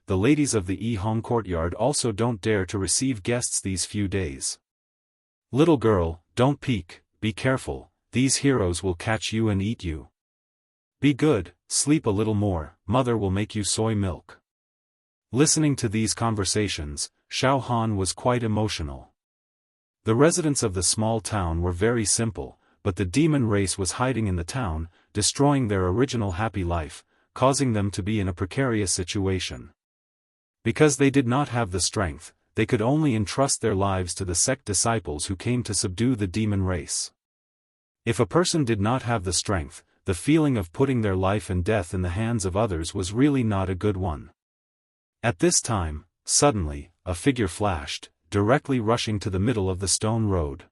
the ladies of the Hong courtyard also don't dare to receive guests these few days. Little girl, don't peek, be careful, these heroes will catch you and eat you. Be good, sleep a little more, mother will make you soy milk. Listening to these conversations, Xiaofan was quite emotional. The residents of the small town were very simple, but the demon race was hiding in the town, destroying their original happy life, causing them to be in a precarious situation. Because they did not have the strength, they could only entrust their lives to the sect disciples who came to subdue the demon race. If a person did not have the strength, the feeling of putting their life and death in the hands of others was really not a good one. At this time, suddenly, a figure flashed, directly rushing to the middle of the stone road.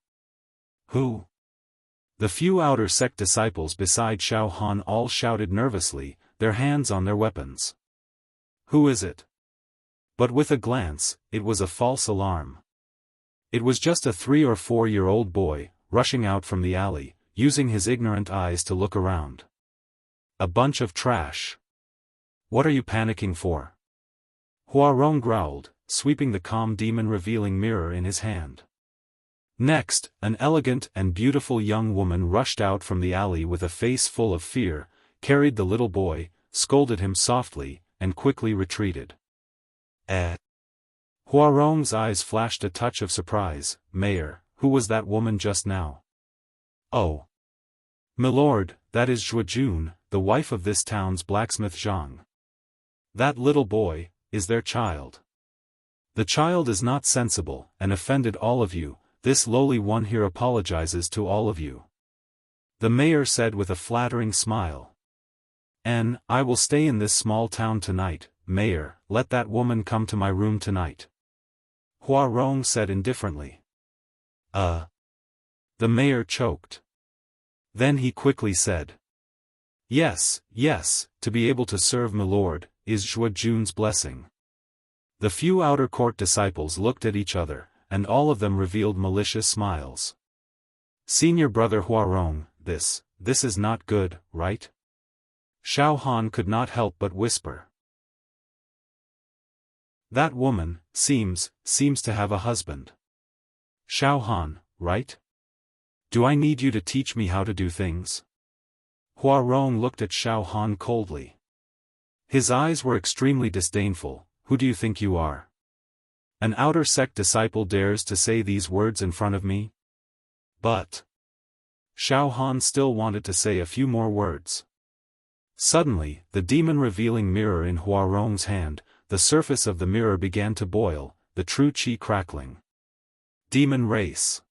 Who? The few outer sect disciples beside Xiaofan all shouted nervously, their hands on their weapons. Who is it? But with a glance, it was a false alarm. It was just a 3 or 4-year-old boy, rushing out from the alley, using his ignorant eyes to look around. A bunch of trash. What are you panicking for? Huarong growled, sweeping the calm demon-revealing mirror in his hand. Next, an elegant and beautiful young woman rushed out from the alley with a face full of fear, carried the little boy, scolded him softly, and quickly retreated. Huarong's eyes flashed a touch of surprise. Mayor, who was that woman just now? Oh. Milord, that is Zhuojun, the wife of this town's blacksmith Zhang. That little boy is their child. The child is not sensible, and offended all of you. This lowly one here apologizes to all of you. The mayor said with a flattering smile. I will stay in this small town tonight, Mayor, let that woman come to my room tonight. Huarong said indifferently. The mayor choked. Then he quickly said. Yes, to be able to serve Milord, is Zhuojun's blessing. The few outer court disciples looked at each other, and all of them revealed malicious smiles. Senior brother Huarong, this is not good, right? Xiaofan could not help but whisper. That woman, seems to have a husband. Xiaofan, right? Do I need you to teach me how to do things? Huarong looked at Xiaofan coldly. His eyes were extremely disdainful. Who do you think you are? An outer sect disciple dares to say these words in front of me? But Xiaofan still wanted to say a few more words. Suddenly, the demon-revealing mirror in Huarong's hand, the surface of the mirror began to boil, the true qi crackling. Demon race.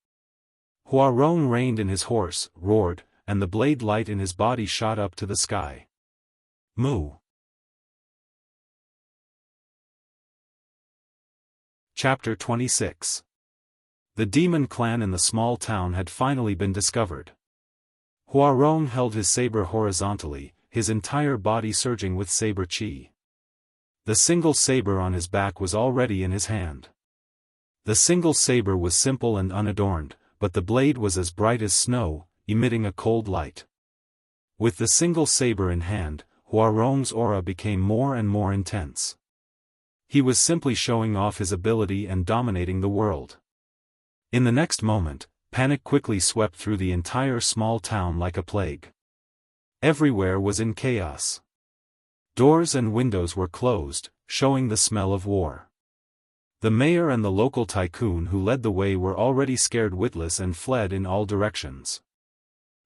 Huarong reined in his horse, roared, and the blade light in his body shot up to the sky. Moo. Chapter 26. The demon clan in the small town had finally been discovered. Huarong held his saber horizontally, his entire body surging with saber qi. The single saber on his back was already in his hand. The single saber was simple and unadorned, but the blade was as bright as snow, emitting a cold light. With the single saber in hand, Huarong's aura became more and more intense. He was simply showing off his ability and dominating the world. In the next moment, panic quickly swept through the entire small town like a plague. Everywhere was in chaos. Doors and windows were closed, showing the smell of war. The mayor and the local tycoon who led the way were already scared witless and fled in all directions.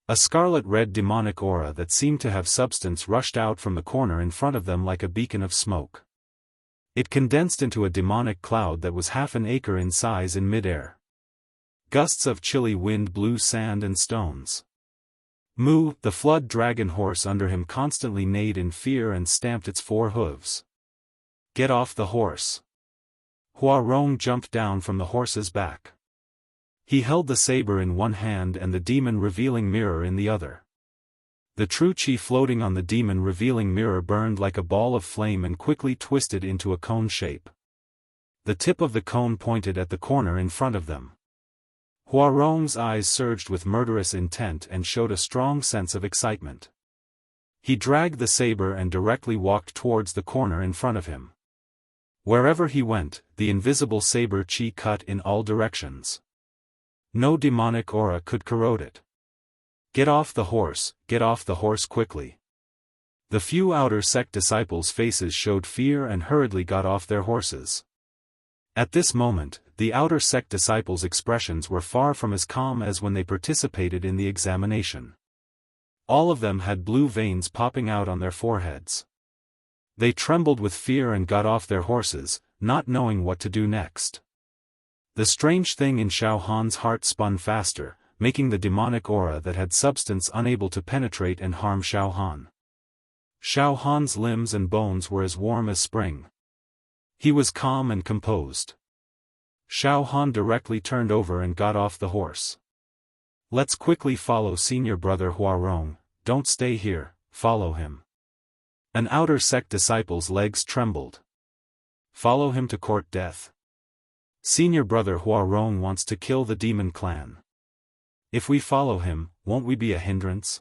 A scarlet-red demonic aura that seemed to have substance rushed out from the corner in front of them like a beacon of smoke. It condensed into a demonic cloud that was half an acre in size in mid-air. Gusts of chilly wind blew sand and stones. Mu, the flood dragon horse under him constantly neighed in fear and stamped its 4 hooves. Get off the horse. Huarong jumped down from the horse's back. He held the saber in one hand and the demon-revealing mirror in the other. The true qi floating on the demon-revealing mirror burned like a ball of flame and quickly twisted into a cone shape. The tip of the cone pointed at the corner in front of them. Huarong's eyes surged with murderous intent and showed a strong sense of excitement. He dragged the saber and directly walked towards the corner in front of him. Wherever he went, the invisible saber chi cut in all directions. No demonic aura could corrode it. Get off the horse quickly. The few outer sect disciples' faces showed fear and hurriedly got off their horses. At this moment, the outer sect disciples' expressions were far from as calm as when they participated in the examination. All of them had blue veins popping out on their foreheads. They trembled with fear and got off their horses, not knowing what to do next. The strange thing in Xiaofan's heart spun faster, making the demonic aura that had substance unable to penetrate and harm Xiaofan. Xiaofan's limbs and bones were as warm as spring. He was calm and composed. Xiaofan directly turned over and got off the horse. Let's quickly follow Senior Brother Huarong, don't stay here, follow him. An outer sect disciple's legs trembled. Follow him to court death. Senior Brother Huarong wants to kill the demon clan. If we follow him, won't we be a hindrance?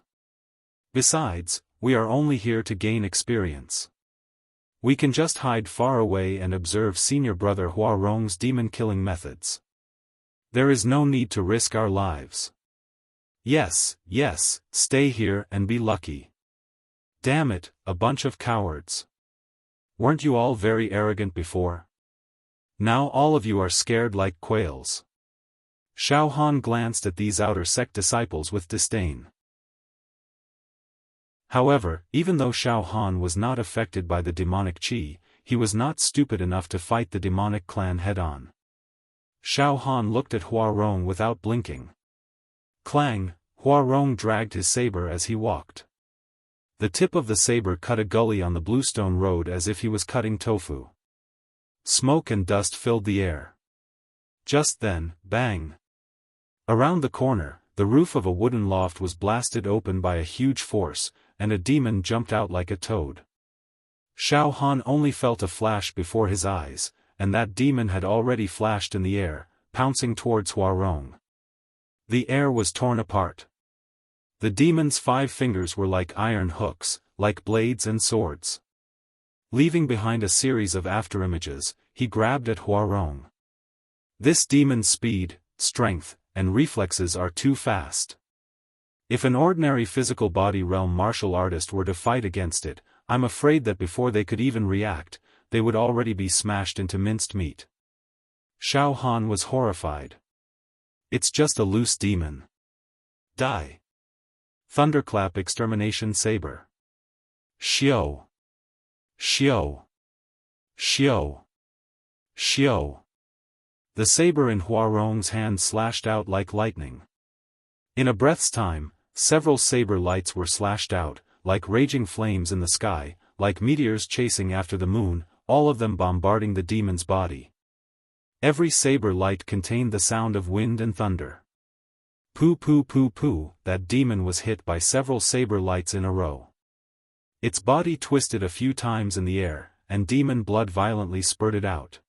Besides, we are only here to gain experience. We can just hide far away and observe Senior Brother Huarong's demon-killing methods. There is no need to risk our lives. Yes, stay here and be lucky. Damn it, a bunch of cowards. Weren't you all very arrogant before? Now all of you are scared like quails. Xiaofan glanced at these outer sect disciples with disdain. However, even though Xiaofan was not affected by the demonic qi, he was not stupid enough to fight the demonic clan head-on. Xiaofan looked at Huarong without blinking. Clang, Huarong dragged his saber as he walked. The tip of the saber cut a gully on the bluestone road as if he was cutting tofu. Smoke and dust filled the air. Just then, bang! Around the corner, the roof of a wooden loft was blasted open by a huge force, and a demon jumped out like a toad. Xiaofan only felt a flash before his eyes, and that demon had already flashed in the air, pouncing towards Huarong. The air was torn apart. The demon's 5 fingers were like iron hooks, like blades and swords. Leaving behind a series of afterimages, he grabbed at Huarong. This demon's speed, strength, and reflexes are too fast. If an ordinary physical body realm martial artist were to fight against it, I'm afraid that before they could even react, they would already be smashed into minced meat. Xiaofan was horrified. It's just a loose demon. Die. Thunderclap extermination saber. Xiao. Xiao. Xiao. Xiao. The saber in Huarong's hand slashed out like lightning. In a breath's time, several saber lights were slashed out, like raging flames in the sky, like meteors chasing after the moon, all of them bombarding the demon's body. Every saber light contained the sound of wind and thunder. Poo poo poo poo, that demon was hit by several saber lights in a row. Its body twisted a few times in the air, and demon blood violently spurted out.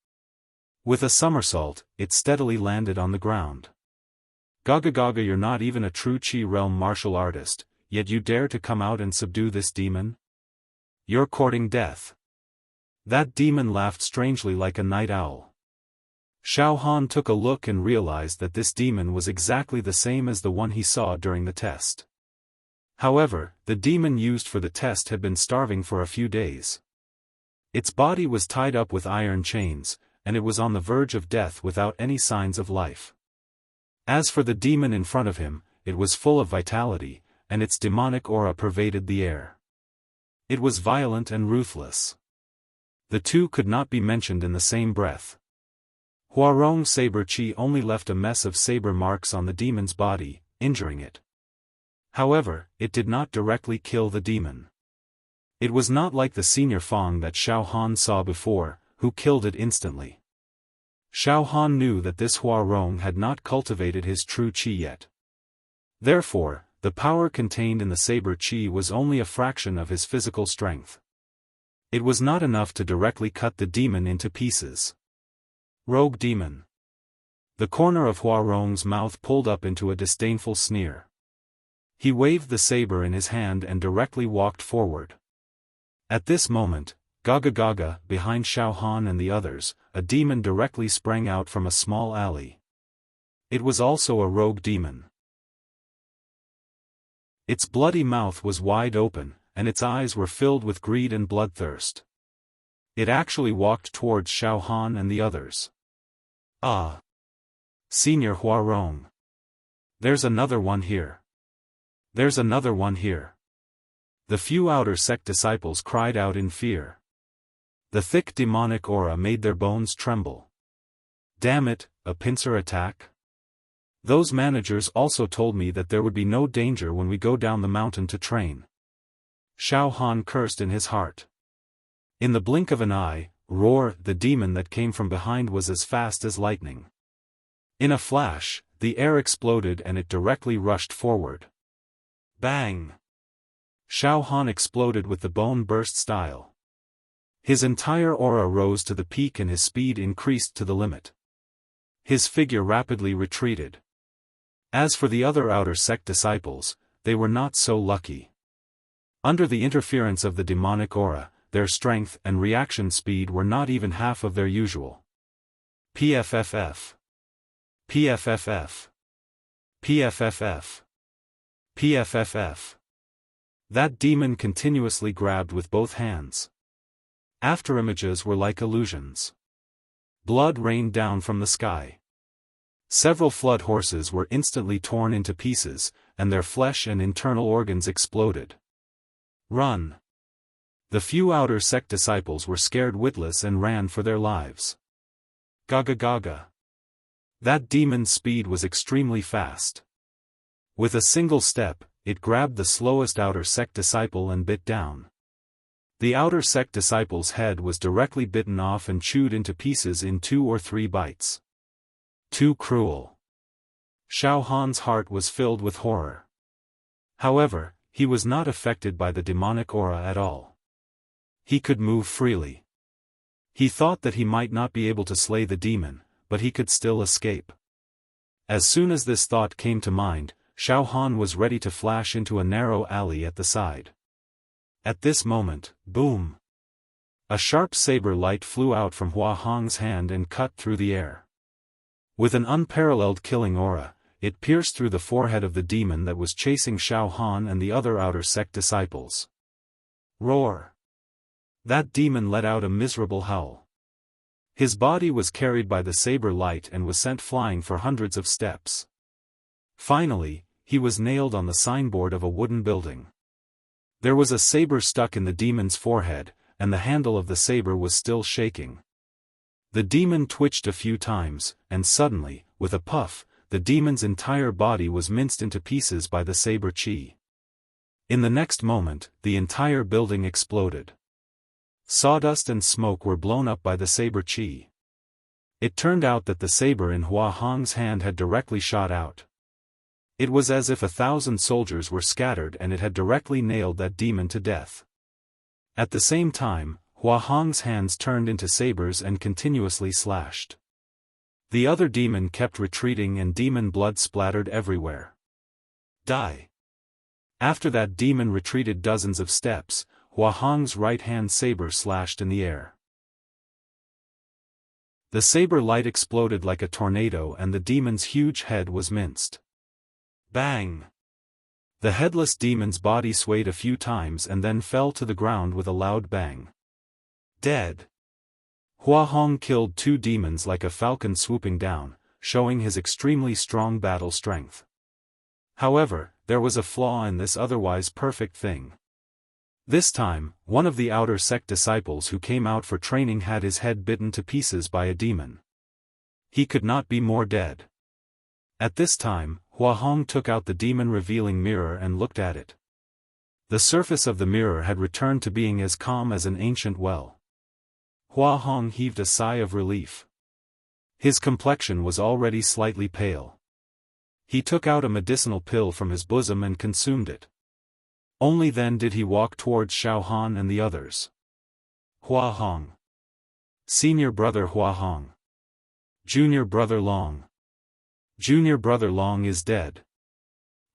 With a somersault, it steadily landed on the ground. Gaga Gaga, you're not even a true Qi realm martial artist, yet you dare to come out and subdue this demon? You're courting death. That demon laughed strangely like a night owl. Xiaofan took a look and realized that this demon was exactly the same as the one he saw during the test. However, the demon used for the test had been starving for a few days. Its body was tied up with iron chains, and it was on the verge of death without any signs of life. As for the demon in front of him, it was full of vitality, and its demonic aura pervaded the air. It was violent and ruthless. The two could not be mentioned in the same breath. Huarong's saber chi only left a mess of saber marks on the demon's body, injuring it. However, it did not directly kill the demon. It was not like the senior Fang that Xiaofan saw before, who killed it instantly. Xiaofan knew that this Huarong had not cultivated his true qi yet. Therefore, the power contained in the saber qi was only a fraction of his physical strength. It was not enough to directly cut the demon into pieces. Rogue demon. The corner of Huarong's mouth pulled up into a disdainful sneer. He waved the saber in his hand and directly walked forward. At this moment, Gaga Gaga, behind Xiaofan and the others, a demon directly sprang out from a small alley. It was also a rogue demon. Its bloody mouth was wide open, and its eyes were filled with greed and bloodthirst. It actually walked towards Xiaofan and the others. Ah! Senior Huarong. There's another one here. There's another one here. The few outer sect disciples cried out in fear. The thick demonic aura made their bones tremble. Damn it, a pincer attack? Those managers also told me that there would be no danger when we go down the mountain to train. Xiaofan cursed in his heart. In the blink of an eye, Roar, the demon that came from behind, was as fast as lightning. In a flash, the air exploded and it directly rushed forward. Bang! Xiaofan exploded with the bone burst style. His entire aura rose to the peak and his speed increased to the limit. His figure rapidly retreated. As for the other outer sect disciples, they were not so lucky. Under the interference of the demonic aura, their strength and reaction speed were not even half of their usual. PFFF. PFFF. PFFF. PFFF. That demon continuously grabbed with both hands. Afterimages were like illusions. Blood rained down from the sky. Several flood horses were instantly torn into pieces, and their flesh and internal organs exploded. Run! The few outer sect disciples were scared witless and ran for their lives. Gaga Gaga. That demon's speed was extremely fast. With a single step, it grabbed the slowest outer sect disciple and bit down. The outer sect disciple's head was directly bitten off and chewed into pieces in 2 or 3 bites. Too cruel. Xiaofan's heart was filled with horror. However, he was not affected by the demonic aura at all. He could move freely. He thought that he might not be able to slay the demon, but he could still escape. As soon as this thought came to mind, Xiaofan was ready to flash into a narrow alley at the side. At this moment, boom! A sharp saber light flew out from Hua Hong's hand and cut through the air. With an unparalleled killing aura, it pierced through the forehead of the demon that was chasing Xiaofan and the other outer sect disciples. Roar! That demon let out a miserable howl. His body was carried by the saber light and was sent flying for hundreds of steps. Finally, he was nailed on the signboard of a wooden building. There was a saber stuck in the demon's forehead, and the handle of the saber was still shaking. The demon twitched a few times, and suddenly, with a puff, the demon's entire body was minced into pieces by the saber chi. In the next moment, the entire building exploded. Sawdust and smoke were blown up by the saber chi. It turned out that the saber in Hua Hong's hand had directly shot out. It was as if 1,000 soldiers were scattered and it had directly nailed that demon to death. At the same time, Hua Hong's hands turned into sabers and continuously slashed. The other demon kept retreating and demon blood splattered everywhere. Die! After that demon retreated dozens of steps, Hua Hong's right-hand saber slashed in the air. The saber light exploded like a tornado and the demon's huge head was minced. Bang! The headless demon's body swayed a few times and then fell to the ground with a loud bang. Dead. Hua Hong killed 2 demons like a falcon swooping down, showing his extremely strong battle strength. However, there was a flaw in this otherwise perfect thing. This time, one of the outer sect disciples who came out for training had his head bitten to pieces by a demon. He could not be more dead. At this time, Hua Hong took out the demon-revealing mirror and looked at it. The surface of the mirror had returned to being as calm as an ancient well. Hua Hong heaved a sigh of relief. His complexion was already slightly pale. He took out a medicinal pill from his bosom and consumed it. Only then did he walk towards Xiaofan and the others. Hua Hong. Senior brother Hua Hong. Junior brother Long. Junior brother Long is dead.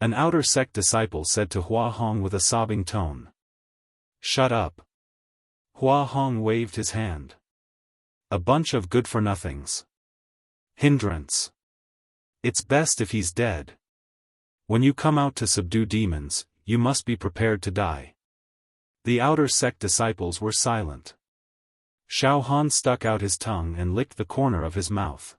An outer sect disciple said to Hua Hong with a sobbing tone. Shut up. Hua Hong waved his hand. A bunch of good-for-nothings. Hindrance. It's best if he's dead. When you come out to subdue demons, you must be prepared to die. The outer sect disciples were silent. Xiaofan stuck out his tongue and licked the corner of his mouth.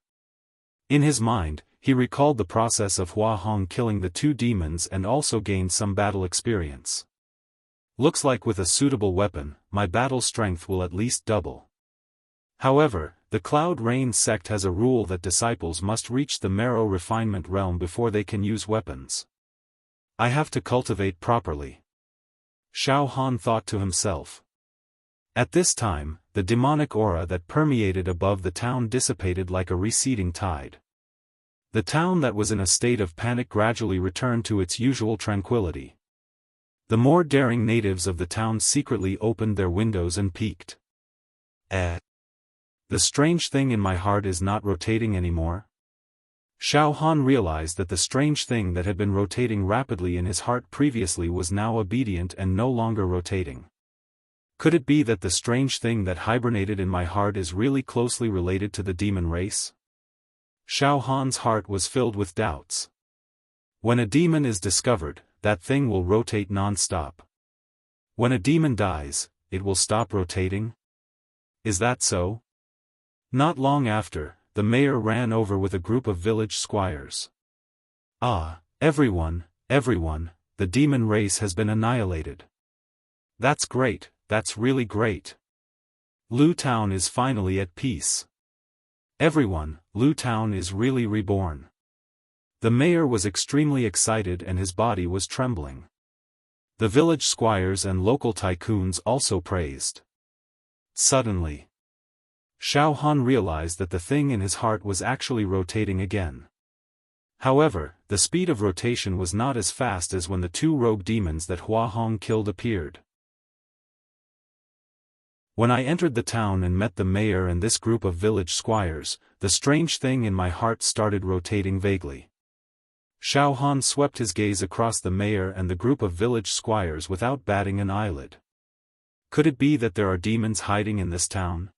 In his mind, he recalled the process of Hua Hong killing the 2 demons and also gained some battle experience. Looks like with a suitable weapon, my battle strength will at least double. However, the Cloud Rain sect has a rule that disciples must reach the marrow refinement realm before they can use weapons. I have to cultivate properly. Xiaofan thought to himself. At this time, the demonic aura that permeated above the town dissipated like a receding tide. The town that was in a state of panic gradually returned to its usual tranquility. The more daring natives of the town secretly opened their windows and peeked. The strange thing in my heart is not rotating anymore. Xiaofan realized that the strange thing that had been rotating rapidly in his heart previously was now obedient and no longer rotating. Could it be that the strange thing that hibernated in my heart is really closely related to the demon race? Xiaofan's heart was filled with doubts. When a demon is discovered, that thing will rotate non-stop. When a demon dies, it will stop rotating? Is that so? Not long after, the mayor ran over with a group of village squires. Ah, everyone, the demon race has been annihilated. That's great, that's really great. Lu Town is finally at peace. Everyone, Lu Town is really reborn. The mayor was extremely excited and his body was trembling. The village squires and local tycoons also praised. Suddenly, Xiaofan realized that the thing in his heart was actually rotating again. However, the speed of rotation was not as fast as when the 2 rogue demons that Hua Hong killed appeared. When I entered the town and met the mayor and this group of village squires, the strange thing in my heart started rotating vaguely. Xiaofan swept his gaze across the mayor and the group of village squires without batting an eyelid. Could it be that there are demons hiding in this town?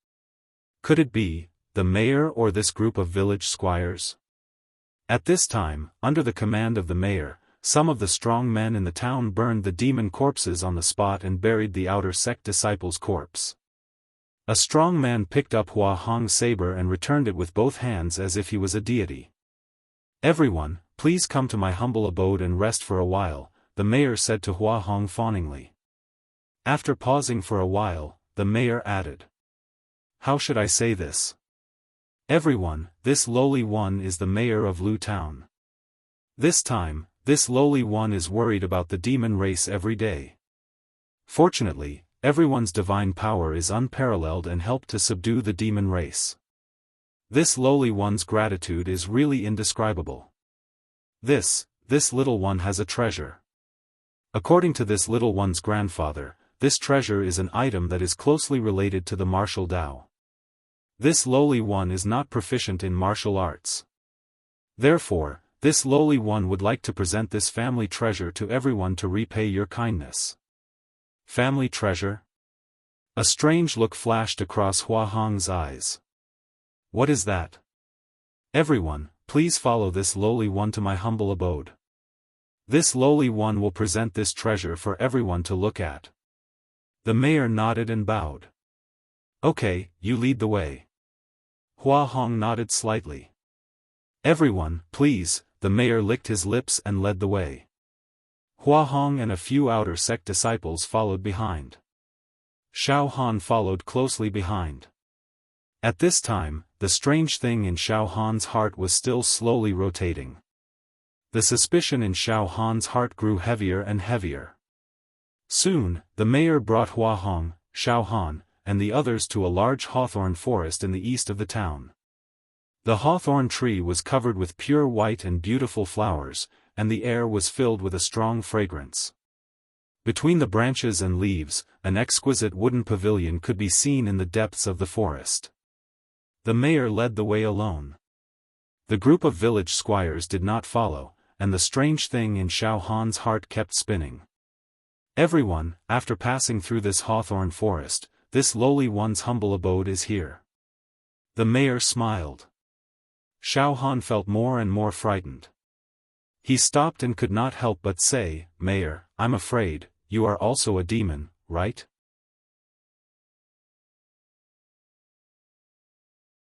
Could it be the mayor or this group of village squires? At this time, under the command of the mayor, some of the strong men in the town burned the demon corpses on the spot and buried the outer sect disciple's corpse. A strong man picked up Hua Hong's saber and returned it with both hands as if he was a deity. Everyone, please come to my humble abode and rest for a while, the mayor said to Hua Hong fawningly. After pausing for a while, the mayor added. How should I say this? Everyone, this lowly one is the mayor of Lu Town. This time, this lowly one is worried about the demon race every day. Fortunately, everyone's divine power is unparalleled and helped to subdue the demon race. This lowly one's gratitude is really indescribable. This little one has a treasure. According to this little one's grandfather, this treasure is an item that is closely related to the martial Tao. This lowly one is not proficient in martial arts. Therefore, this lowly one would like to present this family treasure to everyone to repay your kindness. Family treasure? A strange look flashed across Hua Hong's eyes. What is that? Everyone, please follow this lowly one to my humble abode. This lowly one will present this treasure for everyone to look at. The mayor nodded and bowed. Okay, you lead the way. Hua Hong nodded slightly. Everyone, please, the mayor licked his lips and led the way. Hua Hong and a few outer sect disciples followed behind. Xiaofan followed closely behind. At this time, the strange thing in Xiaofan's heart was still slowly rotating. The suspicion in Xiaofan's heart grew heavier and heavier. Soon, the mayor brought Hua Hong, Xiaofan, and the others to a large hawthorn forest in the east of the town. The hawthorn tree was covered with pure white and beautiful flowers, and the air was filled with a strong fragrance. Between the branches and leaves, an exquisite wooden pavilion could be seen in the depths of the forest. The mayor led the way alone. The group of village squires did not follow, and the strange thing in Xiaofan's heart kept spinning. Everyone, after passing through this hawthorn forest, this lowly one's humble abode is here. The mayor smiled. Xiaofan felt more and more frightened. He stopped and could not help but say, "Mayor, I'm afraid, you are also a demon, right?"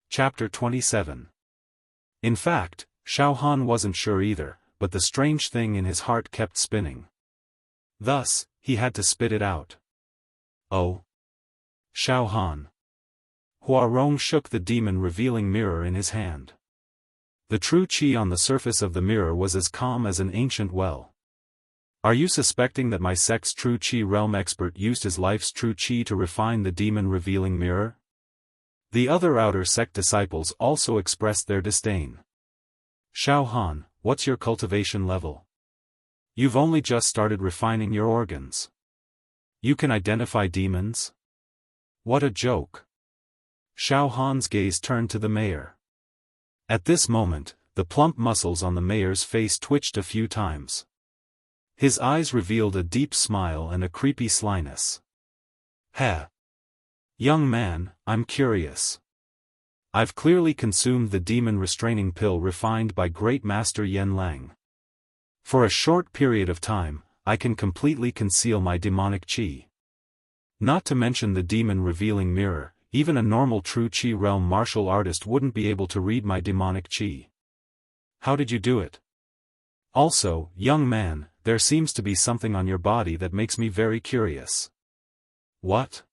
Chapter 27. In fact, Xiaofan wasn't sure either, but the strange thing in his heart kept spinning. Thus, he had to spit it out. "Oh. Xiaofan." Huarong shook the demon-revealing mirror in his hand. The true qi on the surface of the mirror was as calm as an ancient well. "Are you suspecting that my sect's true qi realm expert used his life's true qi to refine the demon-revealing mirror?" The other outer sect disciples also expressed their disdain. "Xiaofan, what's your cultivation level? You've only just started refining your organs. You can identify demons? What a joke." Xiaofan's gaze turned to the mayor. At this moment, the plump muscles on the mayor's face twitched a few times. His eyes revealed a deep smile and a creepy slyness. "Heh. Young man, I'm curious. I've clearly consumed the demon-restraining pill refined by Great Master Yen Lang. For a short period of time, I can completely conceal my demonic qi. Not to mention the demon-revealing mirror, even a normal true qi realm martial artist wouldn't be able to read my demonic qi. How did you do it? Also, young man, there seems to be something on your body that makes me very curious." "What?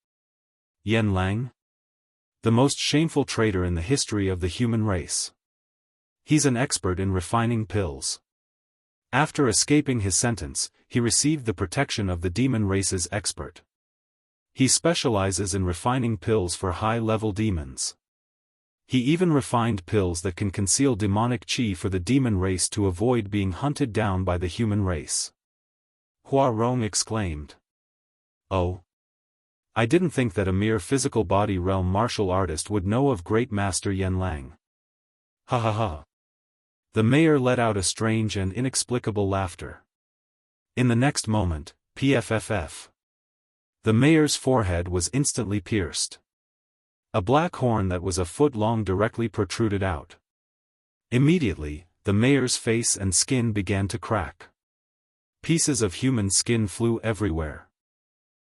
Yen Lang? The most shameful traitor in the history of the human race. He's an expert in refining pills. After escaping his sentence, he received the protection of the demon race's expert. He specializes in refining pills for high-level demons. He even refined pills that can conceal demonic qi for the demon race to avoid being hunted down by the human race." Huarong exclaimed. "Oh. I didn't think that a mere physical body realm martial artist would know of Great Master Yen Lang. Ha ha ha." The mayor let out a strange and inexplicable laughter. In the next moment, pfff. The mayor's forehead was instantly pierced. A black horn that was a foot long directly protruded out. Immediately, the mayor's face and skin began to crack. Pieces of human skin flew everywhere.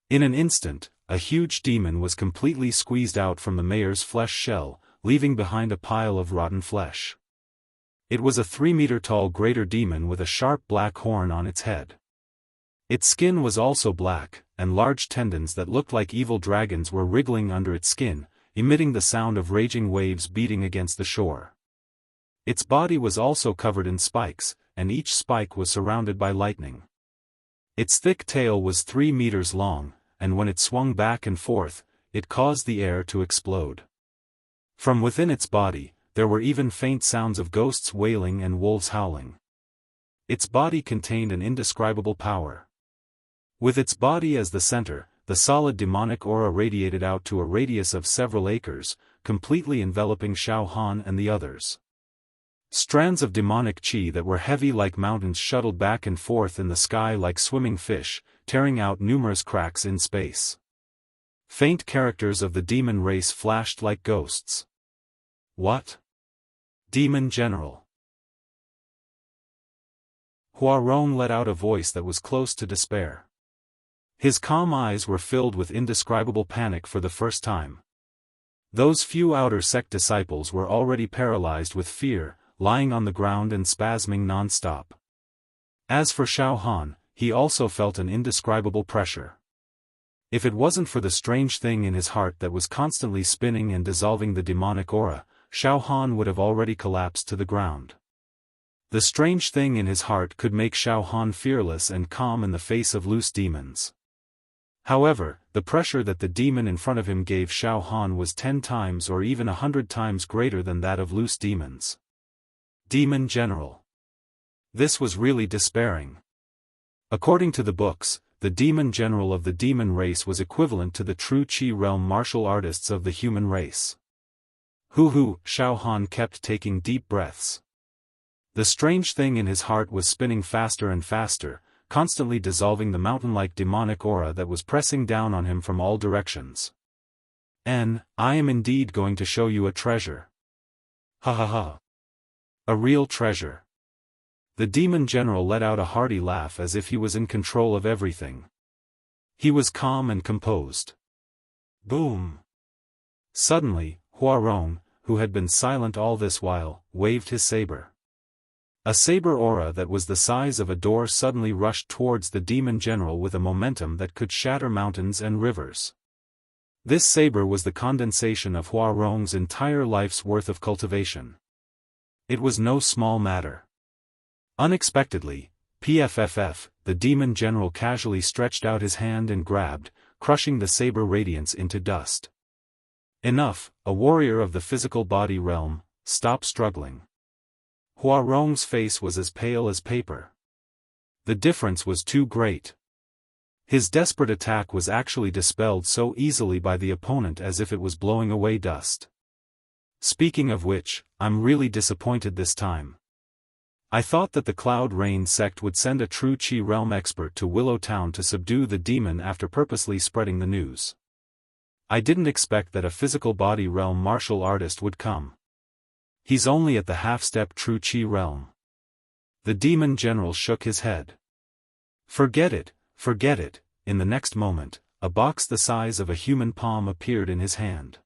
In an instant, a huge demon was completely squeezed out from the mayor's flesh shell, leaving behind a pile of rotten flesh. It was a 3-meter-tall greater demon with a sharp black horn on its head. Its skin was also black, and large tendons that looked like evil dragons were wriggling under its skin, emitting the sound of raging waves beating against the shore. Its body was also covered in spikes, and each spike was surrounded by lightning. Its thick tail was 3 meters long, and when it swung back and forth, it caused the air to explode. From within its body, there were even faint sounds of ghosts wailing and wolves howling. Its body contained an indescribable power. With its body as the center, the solid demonic aura radiated out to a radius of several acres, completely enveloping Xiaofan and the others. Strands of demonic qi that were heavy like mountains shuttled back and forth in the sky like swimming fish, tearing out numerous cracks in space. Faint characters of the demon race flashed like ghosts. "What? Demon General?" Huarong let out a voice that was close to despair. His calm eyes were filled with indescribable panic for the first time. Those few outer sect disciples were already paralyzed with fear, lying on the ground and spasming non-stop. As for Xiaofan, he also felt an indescribable pressure. If it wasn't for the strange thing in his heart that was constantly spinning and dissolving the demonic aura, Xiaofan would have already collapsed to the ground. The strange thing in his heart could make Xiaofan fearless and calm in the face of loose demons. However, the pressure that the demon in front of him gave Xiaofan was 10 times or even 100 times greater than that of loose demons. Demon General. This was really despairing. According to the books, the Demon General of the demon race was equivalent to the true Qi realm martial artists of the human race. Hu, Xiaofan kept taking deep breaths. The strange thing in his heart was spinning faster and faster, constantly dissolving the mountain-like demonic aura that was pressing down on him from all directions. I am indeed going to show you a treasure. Ha ha ha. A real treasure. The demon general let out a hearty laugh as if he was in control of everything. He was calm and composed. Boom. Suddenly, Huarong, who had been silent all this while, waved his saber. A saber aura that was the size of a door suddenly rushed towards the demon general with a momentum that could shatter mountains and rivers. This saber was the condensation of Huarong's entire life's worth of cultivation. It was no small matter. Unexpectedly, PFFF, the demon general casually stretched out his hand and grabbed, crushing the saber radiance into dust. Enough, a warrior of the physical body realm, stop struggling. Huarong's face was as pale as paper. The difference was too great. His desperate attack was actually dispelled so easily by the opponent as if it was blowing away dust. Speaking of which, I'm really disappointed this time. I thought that the Cloud Rain sect would send a true Qi realm expert to Willow Town to subdue the demon after purposely spreading the news. I didn't expect that a physical body realm martial artist would come. He's only at the half-step true Qi realm. The demon general shook his head. Forget it, forget it. In the next moment, a box the size of a human palm appeared in his hand.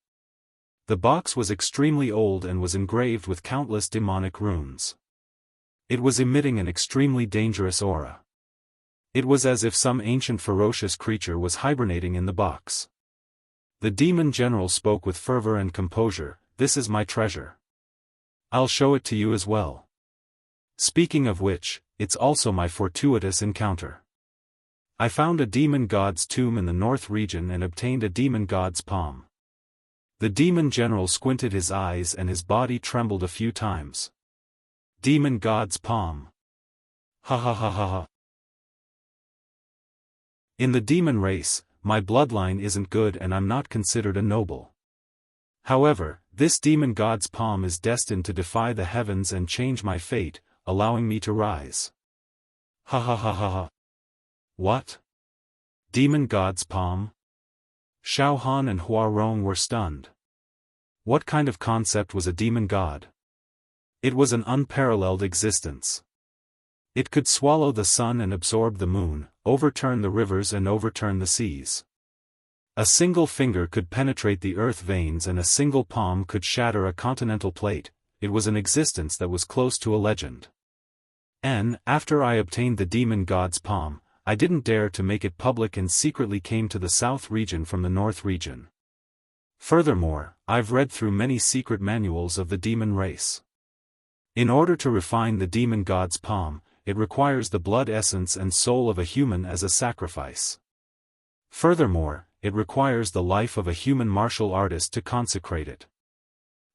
The box was extremely old and was engraved with countless demonic runes. It was emitting an extremely dangerous aura. It was as if some ancient ferocious creature was hibernating in the box. The demon general spoke with fervor and composure, "This is my treasure. I'll show it to you as well. Speaking of which, it's also my fortuitous encounter. I found a demon god's tomb in the north region and obtained a demon god's palm." The demon general squinted his eyes and his body trembled a few times. Demon god's palm. Ha ha ha ha ha. In the demon race, my bloodline isn't good and I'm not considered a noble. However, this demon god's palm is destined to defy the heavens and change my fate, allowing me to rise. Ha ha ha ha ha. What? Demon god's palm? Xiaofan and Huarong were stunned. What kind of concept was a demon god? It was an unparalleled existence. It could swallow the sun and absorb the moon, overturn the rivers and overturn the seas. A single finger could penetrate the earth veins and a single palm could shatter a continental plate. It was an existence that was close to a legend. And, after I obtained the demon god's palm, I didn't dare to make it public and secretly came to the south region from the north region. Furthermore, I've read through many secret manuals of the demon race. In order to refine the demon god's palm, it requires the blood essence and soul of a human as a sacrifice. Furthermore, it requires the life of a human martial artist to consecrate it.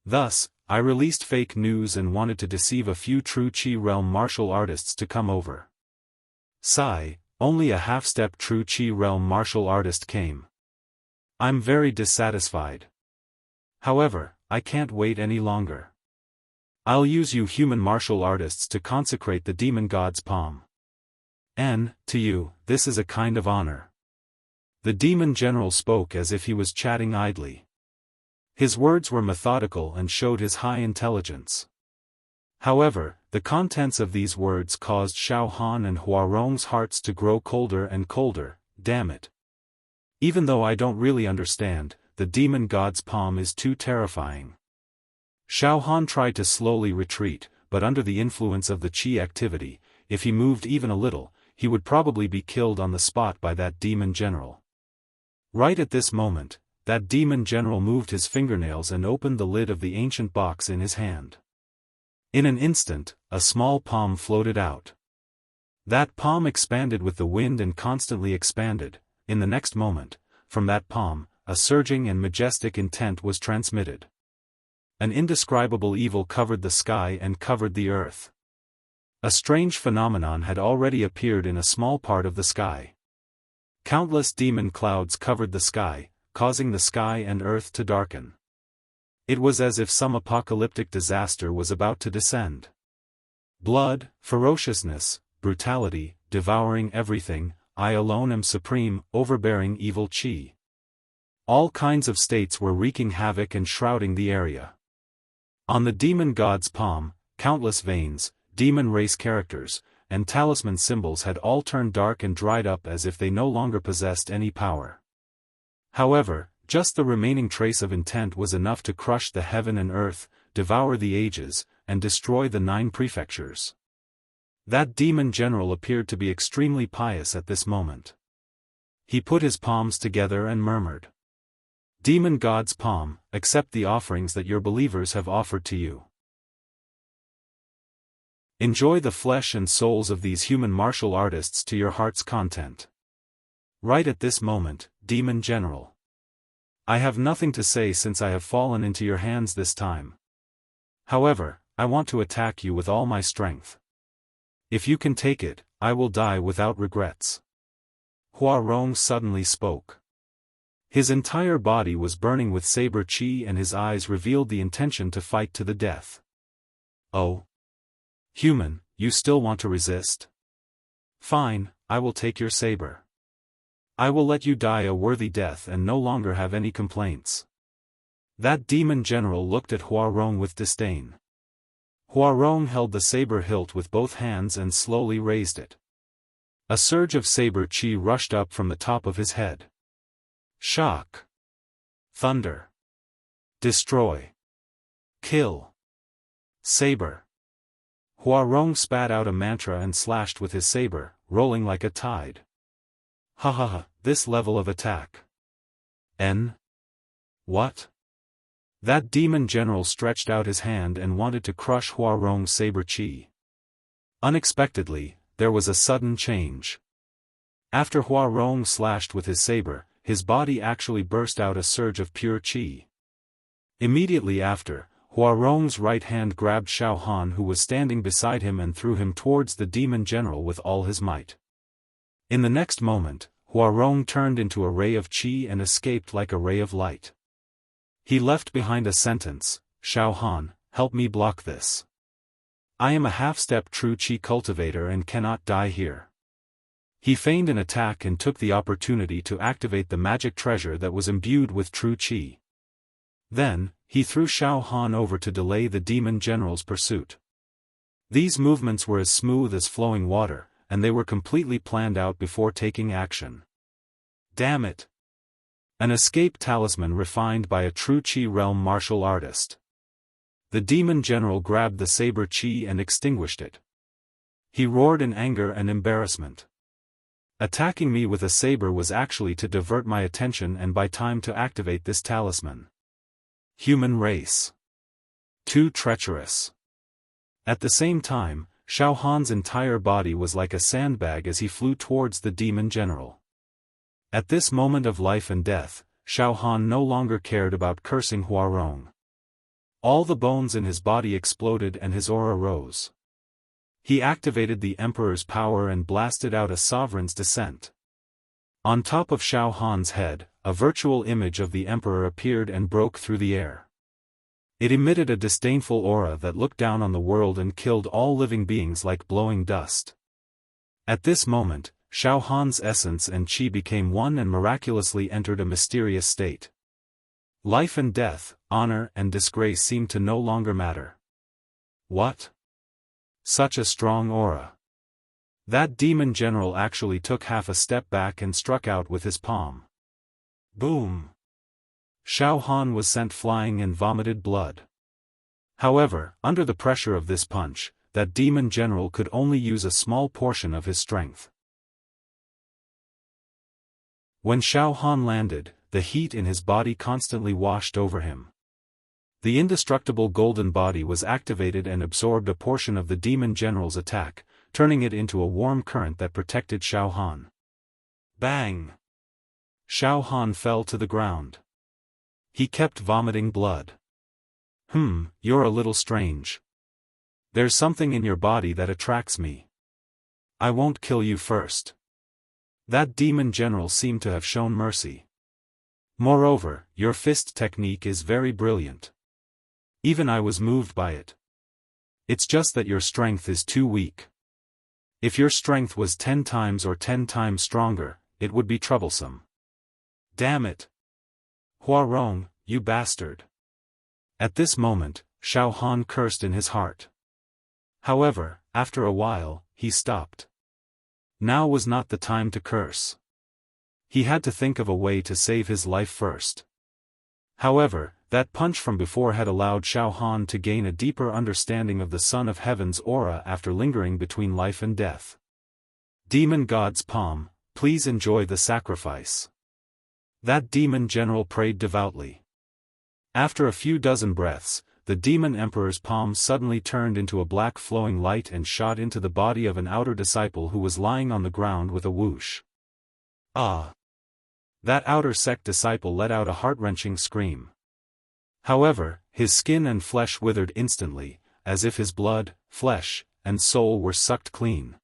Thus, I released fake news and wanted to deceive a few true Qi realm martial artists to come over. Sigh, only a half-step true Qi realm martial artist came. I'm very dissatisfied. However, I can't wait any longer. I'll use you human martial artists to consecrate the demon god's palm. And, to you, this is a kind of honor. The demon general spoke as if he was chatting idly. His words were methodical and showed his high intelligence. However, the contents of these words caused Xiaofan and Huarong's hearts to grow colder and colder. Damn it. Even though I don't really understand, the demon god's palm is too terrifying. Xiaofan tried to slowly retreat, but under the influence of the Qi activity, if he moved even a little, he would probably be killed on the spot by that demon general. Right at this moment, that demon general moved his fingernails and opened the lid of the ancient box in his hand. In an instant, a small palm floated out. That palm expanded with the wind and constantly expanded. In the next moment, from that palm, a surging and majestic intent was transmitted. An indescribable evil covered the sky and covered the earth. A strange phenomenon had already appeared in a small part of the sky. Countless demon clouds covered the sky, causing the sky and earth to darken. It was as if some apocalyptic disaster was about to descend. Blood, ferociousness, brutality, devouring everything, I alone am supreme, overbearing evil chi. All kinds of states were wreaking havoc and shrouding the area. On the demon god's palm, countless veins, demon race characters, and talisman symbols had all turned dark and dried up as if they no longer possessed any power. However, just the remaining trace of intent was enough to crush the heaven and earth, devour the ages, and destroy the 9 prefectures. That demon general appeared to be extremely pious at this moment. He put his palms together and murmured, "Demon god's palm, accept the offerings that your believers have offered to you. Enjoy the flesh and souls of these human martial artists to your heart's content. Right at this moment, Demon General. I have nothing to say since I have fallen into your hands this time. However, I want to attack you with all my strength. If you can take it, I will die without regrets." Hua Rong suddenly spoke. His entire body was burning with saber chi and his eyes revealed the intention to fight to the death. "Oh. Human, you still want to resist? Fine, I will take your saber. I will let you die a worthy death and no longer have any complaints." That demon general looked at Hua Rong with disdain. Hua Rong held the saber hilt with both hands and slowly raised it. A surge of saber chi rushed up from the top of his head. Shock. Thunder. Destroy. Kill. Saber. Hua Rong spat out a mantra and slashed with his saber, rolling like a tide. Ha ha ha, this level of attack. What? That demon general stretched out his hand and wanted to crush Hua Rong's saber chi. Unexpectedly, there was a sudden change. After Hua Rong slashed with his saber, his body actually burst out a surge of pure chi. Immediately after, Hua Rong's right hand grabbed Xiaofan who was standing beside him and threw him towards the demon general with all his might. In the next moment, Hua Rong turned into a ray of chi and escaped like a ray of light. He left behind a sentence, "Xiaofan, help me block this. I am a half-step true chi cultivator and cannot die here." He feigned an attack and took the opportunity to activate the magic treasure that was imbued with true chi. Then, he threw Xiaofan over to delay the demon general's pursuit. These movements were as smooth as flowing water, and they were completely planned out before taking action. Damn it! An escape talisman refined by a true chi realm martial artist. The demon general grabbed the saber chi and extinguished it. He roared in anger and embarrassment. Attacking me with a saber was actually to divert my attention and buy time to activate this talisman. Human race. Too treacherous. At the same time, Xiaohan's entire body was like a sandbag as he flew towards the demon general. At this moment of life and death, Xiaofan no longer cared about cursing Hua Rong. All the bones in his body exploded and his aura rose. He activated the Emperor's power and blasted out a sovereign's descent. On top of Xiaohan's head, a virtual image of the Emperor appeared and broke through the air. It emitted a disdainful aura that looked down on the world and killed all living beings like blowing dust. At this moment, Xiaohan's essence and chi became one and miraculously entered a mysterious state. Life and death, honor and disgrace seemed to no longer matter. What? Such a strong aura. That demon general actually took half a step back and struck out with his palm. Boom! Xiaofan was sent flying and vomited blood. However, under the pressure of this punch, that demon general could only use a small portion of his strength. When Xiaofan landed, the heat in his body constantly washed over him. The indestructible golden body was activated and absorbed a portion of the demon general's attack, turning it into a warm current that protected Xiaofan. Bang! Xiaofan fell to the ground. He kept vomiting blood. You're a little strange. There's something in your body that attracts me. I won't kill you first. That demon general seemed to have shown mercy. Moreover, your fist technique is very brilliant. Even I was moved by it. It's just that your strength is too weak. If your strength was 10 times or 10 times stronger, it would be troublesome. Damn it! Huarong, you bastard! At this moment, Xiaofan cursed in his heart. However, after a while, he stopped. Now was not the time to curse. He had to think of a way to save his life first. However, that punch from before had allowed Xiaofan to gain a deeper understanding of the Son of Heaven's aura after lingering between life and death. Demon God's palm, please enjoy the sacrifice. That demon general prayed devoutly. After a few dozen breaths, the demon emperor's palm suddenly turned into a black flowing light and shot into the body of an outer disciple who was lying on the ground with a whoosh. Ah! That outer sect disciple let out a heart-wrenching scream. However, his skin and flesh withered instantly, as if his blood, flesh, and soul were sucked clean.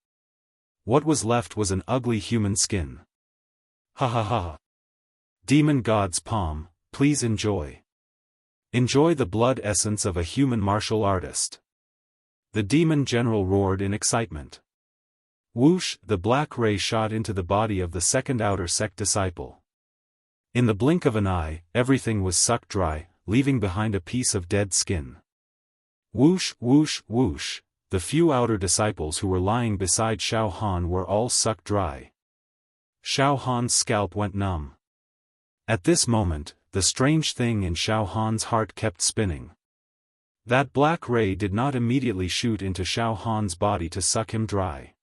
What was left was an ugly human skin. Ha ha ha! Demon God's palm, please enjoy. Enjoy the blood essence of a human martial artist. The demon general roared in excitement. Whoosh! The black ray shot into the body of the second outer sect disciple. In the blink of an eye, everything was sucked dry, leaving behind a piece of dead skin. Whoosh, whoosh, whoosh! The few outer disciples who were lying beside Xiaofan were all sucked dry. Xiaofan's scalp went numb. At this moment, the strange thing in Xiaofan's heart kept spinning. That black ray did not immediately shoot into Xiaofan's body to suck him dry.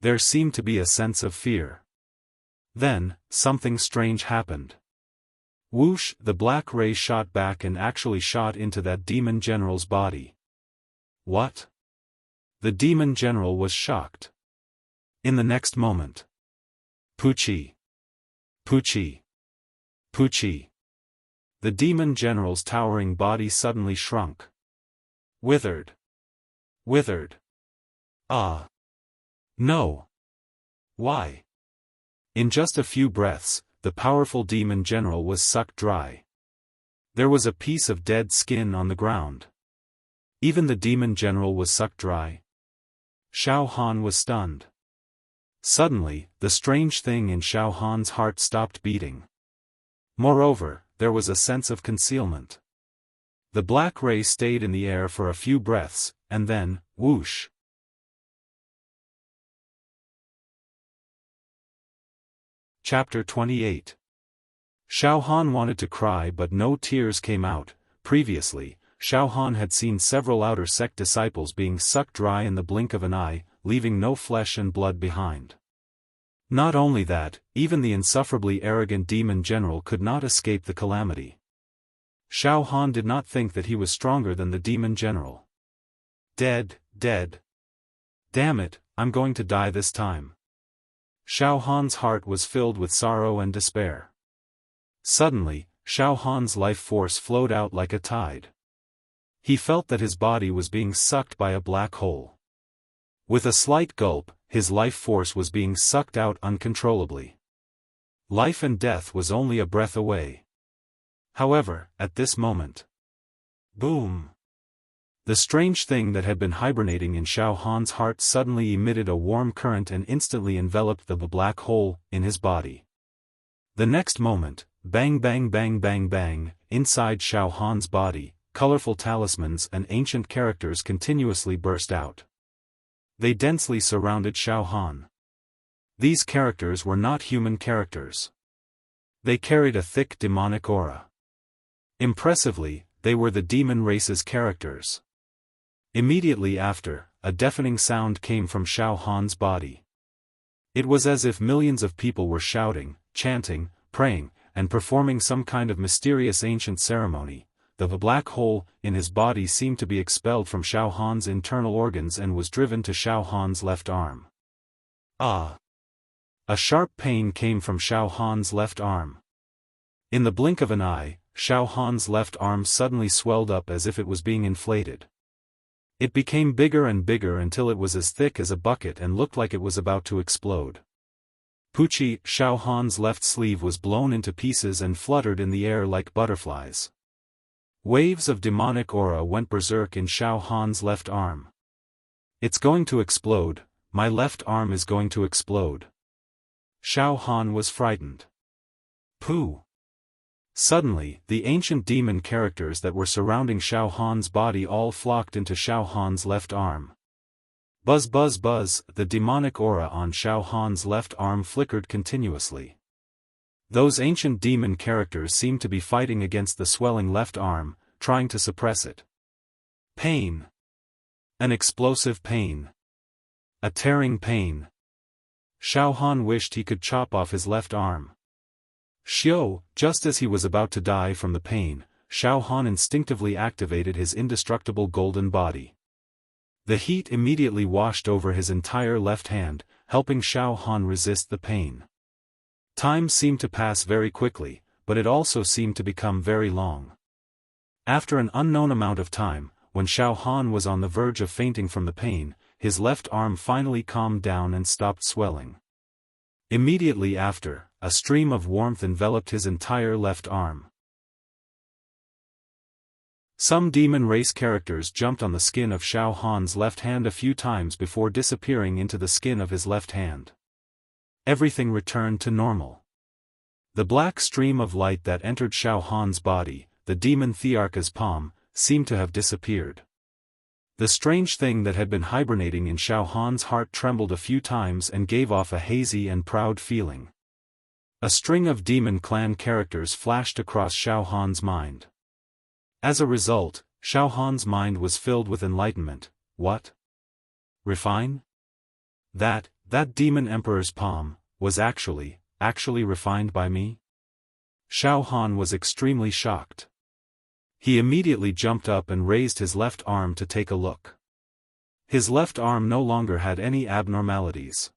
There seemed to be a sense of fear. Then, something strange happened. Whoosh! The black ray shot back and actually shot into that demon general's body. What? The demon general was shocked. In the next moment. Pucci! Pucci! Pucci! The demon general's towering body suddenly shrunk. Withered. Withered. Ah! No! Why? In just a few breaths, the powerful demon general was sucked dry. There was a piece of dead skin on the ground. Even the demon general was sucked dry. Xiaofan was stunned. Suddenly, the strange thing in Xiaofan's heart stopped beating. Moreover, there was a sense of concealment. The black ray stayed in the air for a few breaths, and then, whoosh! Chapter 28. Xiaofan wanted to cry but no tears came out. Previously, Xiaofan had seen several outer sect disciples being sucked dry in the blink of an eye, leaving no flesh and blood behind. Not only that, even the insufferably arrogant demon general could not escape the calamity. Xiaofan did not think that he was stronger than the demon general. Dead, dead. Damn it, I'm going to die this time. Xiaofan's heart was filled with sorrow and despair. Suddenly, Xiaofan's life force flowed out like a tide. He felt that his body was being sucked by a black hole. With a slight gulp, his life force was being sucked out uncontrollably. Life and death was only a breath away. However, at this moment, boom! The strange thing that had been hibernating in Xiaofan's heart suddenly emitted a warm current and instantly enveloped the black hole in his body. The next moment, bang bang bang bang bang, inside Xiaofan's body, colorful talismans and ancient characters continuously burst out. They densely surrounded Xiaofan. These characters were not human characters. They carried a thick demonic aura. Impressively, they were the demon race's characters. Immediately after, a deafening sound came from Xiaofan's body. It was as if millions of people were shouting, chanting, praying, and performing some kind of mysterious ancient ceremony. The black hole in his body seemed to be expelled from Xiaofan's internal organs and was driven to Xiaofan's left arm. Ah! A sharp pain came from Xiaofan's left arm. In the blink of an eye, Xiaofan's left arm suddenly swelled up as if it was being inflated. It became bigger and bigger until it was as thick as a bucket and looked like it was about to explode. Pucci, Xiaofan's left sleeve was blown into pieces and fluttered in the air like butterflies. Waves of demonic aura went berserk in Xiaofan's left arm. It's going to explode, my left arm is going to explode. Xiaofan was frightened. Pooh! Suddenly, the ancient demon characters that were surrounding Xiaofan's body all flocked into Xiaofan's left arm. Buzz buzz buzz, the demonic aura on Xiaofan's left arm flickered continuously. Those ancient demon characters seemed to be fighting against the swelling left arm, trying to suppress it. Pain. An explosive pain. A tearing pain. Xiaofan wished he could chop off his left arm. Just as he was about to die from the pain, Xiaofan instinctively activated his indestructible golden body. The heat immediately washed over his entire left hand, helping Xiaofan resist the pain. Time seemed to pass very quickly, but it also seemed to become very long. After an unknown amount of time, when Xiaofan was on the verge of fainting from the pain, his left arm finally calmed down and stopped swelling. Immediately after, a stream of warmth enveloped his entire left arm. Some demon race characters jumped on the skin of Xiaofan's left hand a few times before disappearing into the skin of his left hand. Everything returned to normal. The black stream of light that entered Xiaofan's body, the demon Thearka's palm, seemed to have disappeared. The strange thing that had been hibernating in Xiaofan's heart trembled a few times and gave off a hazy and proud feeling. A string of demon clan characters flashed across Xiaofan's mind. As a result, Xiaofan's mind was filled with enlightenment. What? Refine? That demon emperor's palm, was actually refined by me? Xiaofan was extremely shocked. He immediately jumped up and raised his left arm to take a look. His left arm no longer had any abnormalities.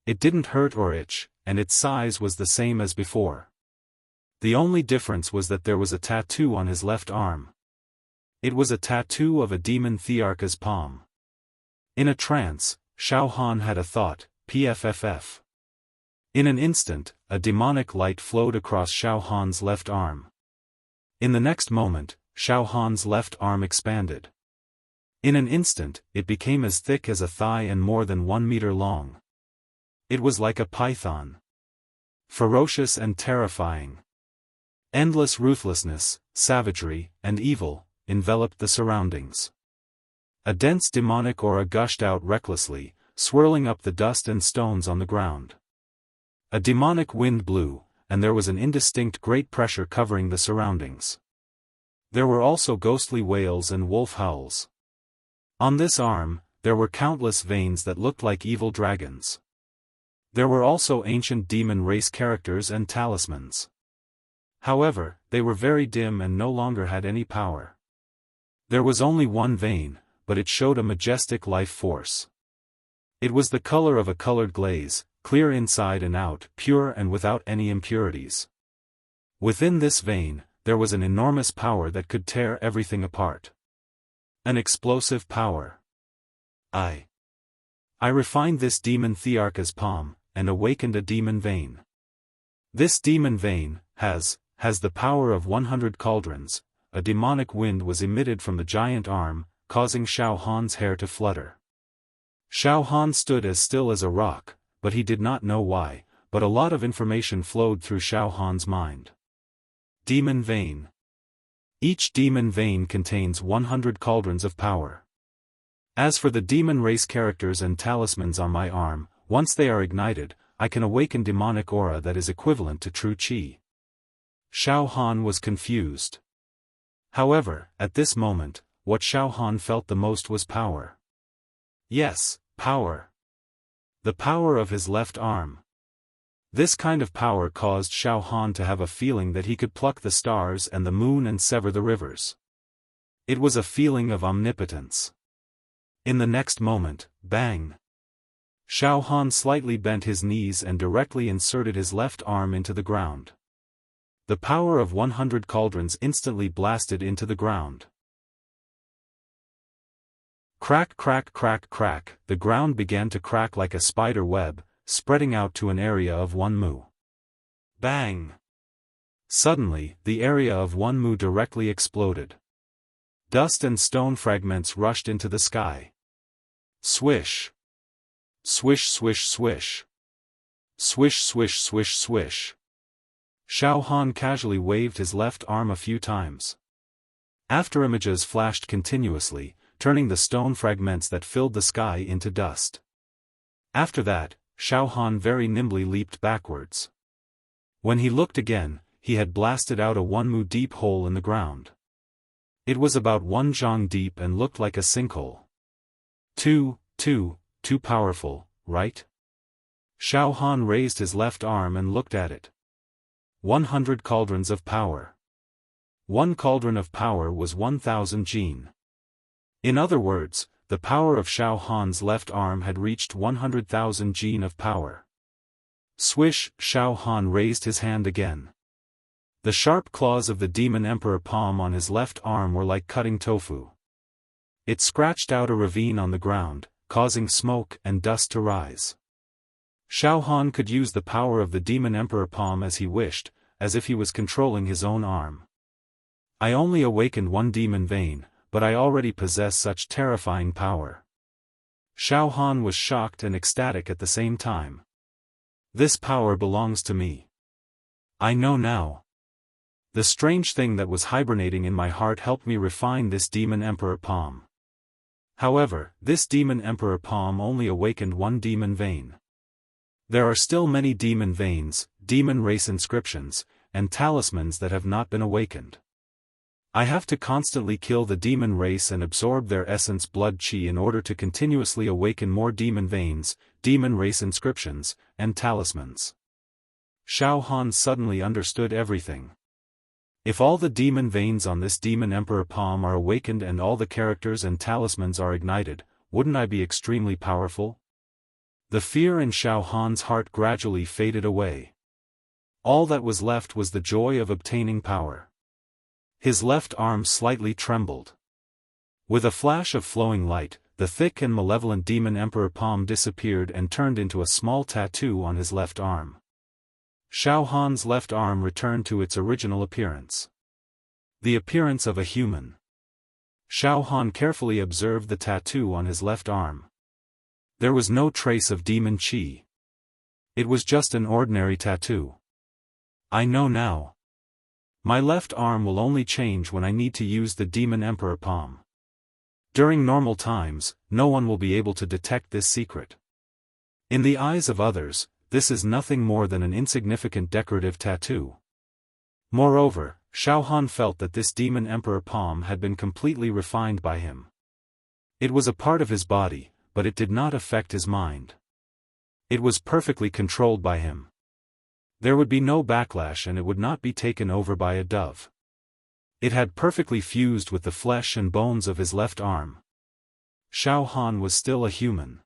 It didn't hurt or itch, and its size was the same as before. The only difference was that there was a tattoo on his left arm. It was a tattoo of a demon Thearka's palm. In a trance, Xiaofan had a thought, PFFF. In an instant, a demonic light flowed across Xiaofan's left arm. In the next moment, Xiaofan's left arm expanded. In an instant, it became as thick as a thigh and more than 1 meter long. It was like a python. Ferocious and terrifying. Endless ruthlessness, savagery, and evil enveloped the surroundings. A dense demonic aura gushed out recklessly, swirling up the dust and stones on the ground. A demonic wind blew, and there was an indistinct great pressure covering the surroundings. There were also ghostly wails and wolf howls. On this arm, there were countless veins that looked like evil dragons. There were also ancient demon race characters and talismans. However, they were very dim and no longer had any power. There was only one vein, but it showed a majestic life force. It was the color of a colored glaze, clear inside and out, pure and without any impurities. Within this vein, there was an enormous power that could tear everything apart. An explosive power. I refined this demon Thearka's palm, and awakened a demon vein. This demon vein has the power of 100 cauldrons. A demonic wind was emitted from the giant arm, causing Xiaofan's hair to flutter. Xiaofan stood as still as a rock, but he did not know why, but a lot of information flowed through Xiaofan's mind. Demon vein. Each demon vein contains 100 cauldrons of power. As for the demon race characters and talismans on my arm, once they are ignited, I can awaken demonic aura that is equivalent to true qi. Xiaofan was confused. However, at this moment, what Xiaofan felt the most was power. Yes, power. The power of his left arm. This kind of power caused Xiaofan to have a feeling that he could pluck the stars and the moon and sever the rivers. It was a feeling of omnipotence. In the next moment, bang! Xiaofan slightly bent his knees and directly inserted his left arm into the ground. The power of 100 cauldrons instantly blasted into the ground. Crack crack crack crack, the ground began to crack like a spider web, spreading out to an area of 1 mu. Bang! Suddenly, the area of 1 mu directly exploded. Dust and stone fragments rushed into the sky. Swish! Swish swish swish! Swish swish swish swish! Xiaofan casually waved his left arm a few times. After images flashed continuously, turning the stone fragments that filled the sky into dust. After that, Xiaofan very nimbly leaped backwards. When he looked again, he had blasted out a 1 mu deep hole in the ground. It was about 1 zhang deep and looked like a sinkhole. Too powerful, right? Xiaofan raised his left arm and looked at it. 100 cauldrons of power. 1 cauldron of power was 1,000 jin. In other words, the power of Xiaofan's left arm had reached 100,000 jin of power. Swish! Xiaofan raised his hand again. The sharp claws of the demon emperor palm on his left arm were like cutting tofu. It scratched out a ravine on the ground, causing smoke and dust to rise. Xiaofan could use the power of the demon emperor palm as he wished, as if he was controlling his own arm. I only awakened 1 demon vein, but I already possess such terrifying power. Xiaofan was shocked and ecstatic at the same time. This power belongs to me. I know now. The strange thing that was hibernating in my heart helped me refine this demon emperor palm. However, this demon emperor palm only awakened 1 demon vein. There are still many demon veins, demon race inscriptions, and talismans that have not been awakened. I have to constantly kill the demon race and absorb their essence blood qi in order to continuously awaken more demon veins, demon race inscriptions, and talismans. Xiaofan suddenly understood everything. If all the demon veins on this demon emperor palm are awakened and all the characters and talismans are ignited, wouldn't I be extremely powerful? The fear in Xiaofan's heart gradually faded away. All that was left was the joy of obtaining power. His left arm slightly trembled. With a flash of flowing light, the thick and malevolent demon emperor palm disappeared and turned into a small tattoo on his left arm. Xiaofan's left arm returned to its original appearance. The appearance of a human. Xiaofan carefully observed the tattoo on his left arm. There was no trace of demon qi. It was just an ordinary tattoo. I know now. My left arm will only change when I need to use the demon emperor palm. During normal times, no one will be able to detect this secret. In the eyes of others, this is nothing more than an insignificant decorative tattoo. Moreover, Xiaofan felt that this demon emperor palm had been completely refined by him. It was a part of his body, but it did not affect his mind. It was perfectly controlled by him. There would be no backlash and it would not be taken over by a dove. It had perfectly fused with the flesh and bones of his left arm. Xiaofan was still a human.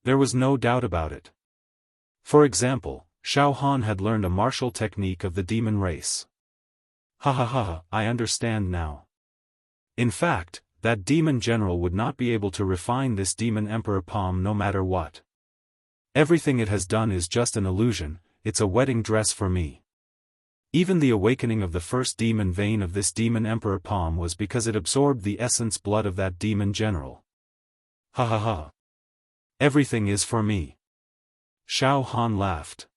There was no doubt about it. For example, Xiaofan had learned a martial technique of the demon race. I understand now. In fact, that demon general would not be able to refine this demon emperor palm no matter what. Everything it has done is just an illusion, it's a wedding dress for me. Even the awakening of the first demon vein of this demon emperor palm was because it absorbed the essence blood of that demon general. Everything is for me. Xiaofan laughed.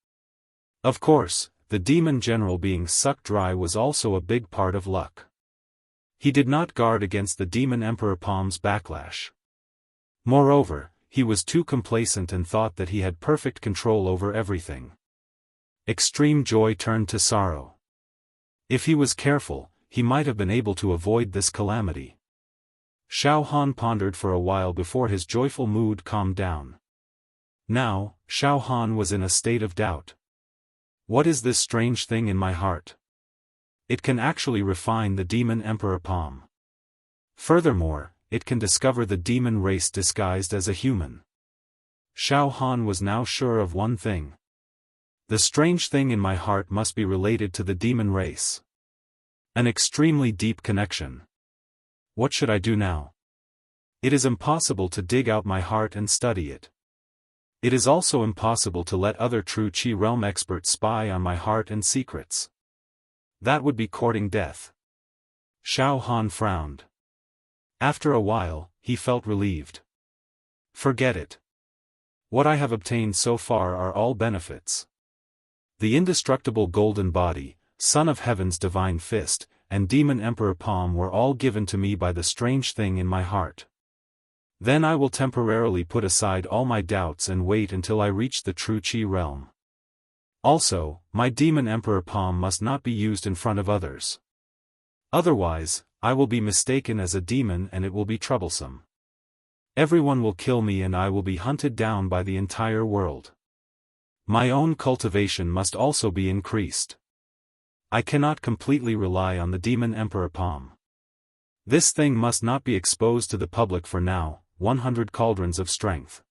Of course, the demon general being sucked dry was also a big part of luck. He did not guard against the demon emperor palm's backlash. Moreover, he was too complacent and thought that he had perfect control over everything. Extreme joy turned to sorrow. If he was careful, he might have been able to avoid this calamity. Xiaofan pondered for a while before his joyful mood calmed down. Now, Xiaofan was in a state of doubt. What is this strange thing in my heart? It can actually refine the demon emperor palm. Furthermore, it can discover the demon race disguised as a human. Xiaofan was now sure of one thing. The strange thing in my heart must be related to the demon race. An extremely deep connection. What should I do now? It is impossible to dig out my heart and study it. It is also impossible to let other true Qi realm experts spy on my heart and secrets. That would be courting death. Xiaofan frowned. After a while, he felt relieved. Forget it. What I have obtained so far are all benefits. The indestructible golden body, son of heaven's divine fist, and demon emperor palm were all given to me by the strange thing in my heart. Then I will temporarily put aside all my doubts and wait until I reach the true Qi realm. Also, my demon emperor palm must not be used in front of others. Otherwise, I will be mistaken as a demon and it will be troublesome. Everyone will kill me and I will be hunted down by the entire world. My own cultivation must also be increased. I cannot completely rely on the demon emperor palm. This thing must not be exposed to the public for now. 100 cauldrons of strength.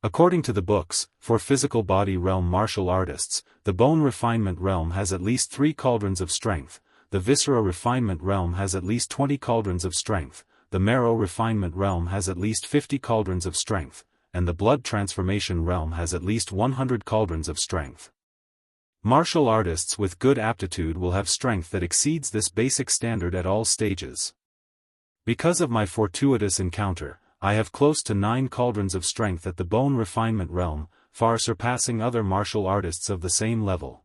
According to the books, for physical body realm martial artists, the bone refinement realm has at least 3 cauldrons of strength, the viscera refinement realm has at least 20 cauldrons of strength, the marrow refinement realm has at least 50 cauldrons of strength, and the blood transformation realm has at least 100 cauldrons of strength. Martial artists with good aptitude will have strength that exceeds this basic standard at all stages. Because of my fortuitous encounter, I have close to 9 cauldrons of strength at the bone refinement realm, far surpassing other martial artists of the same level.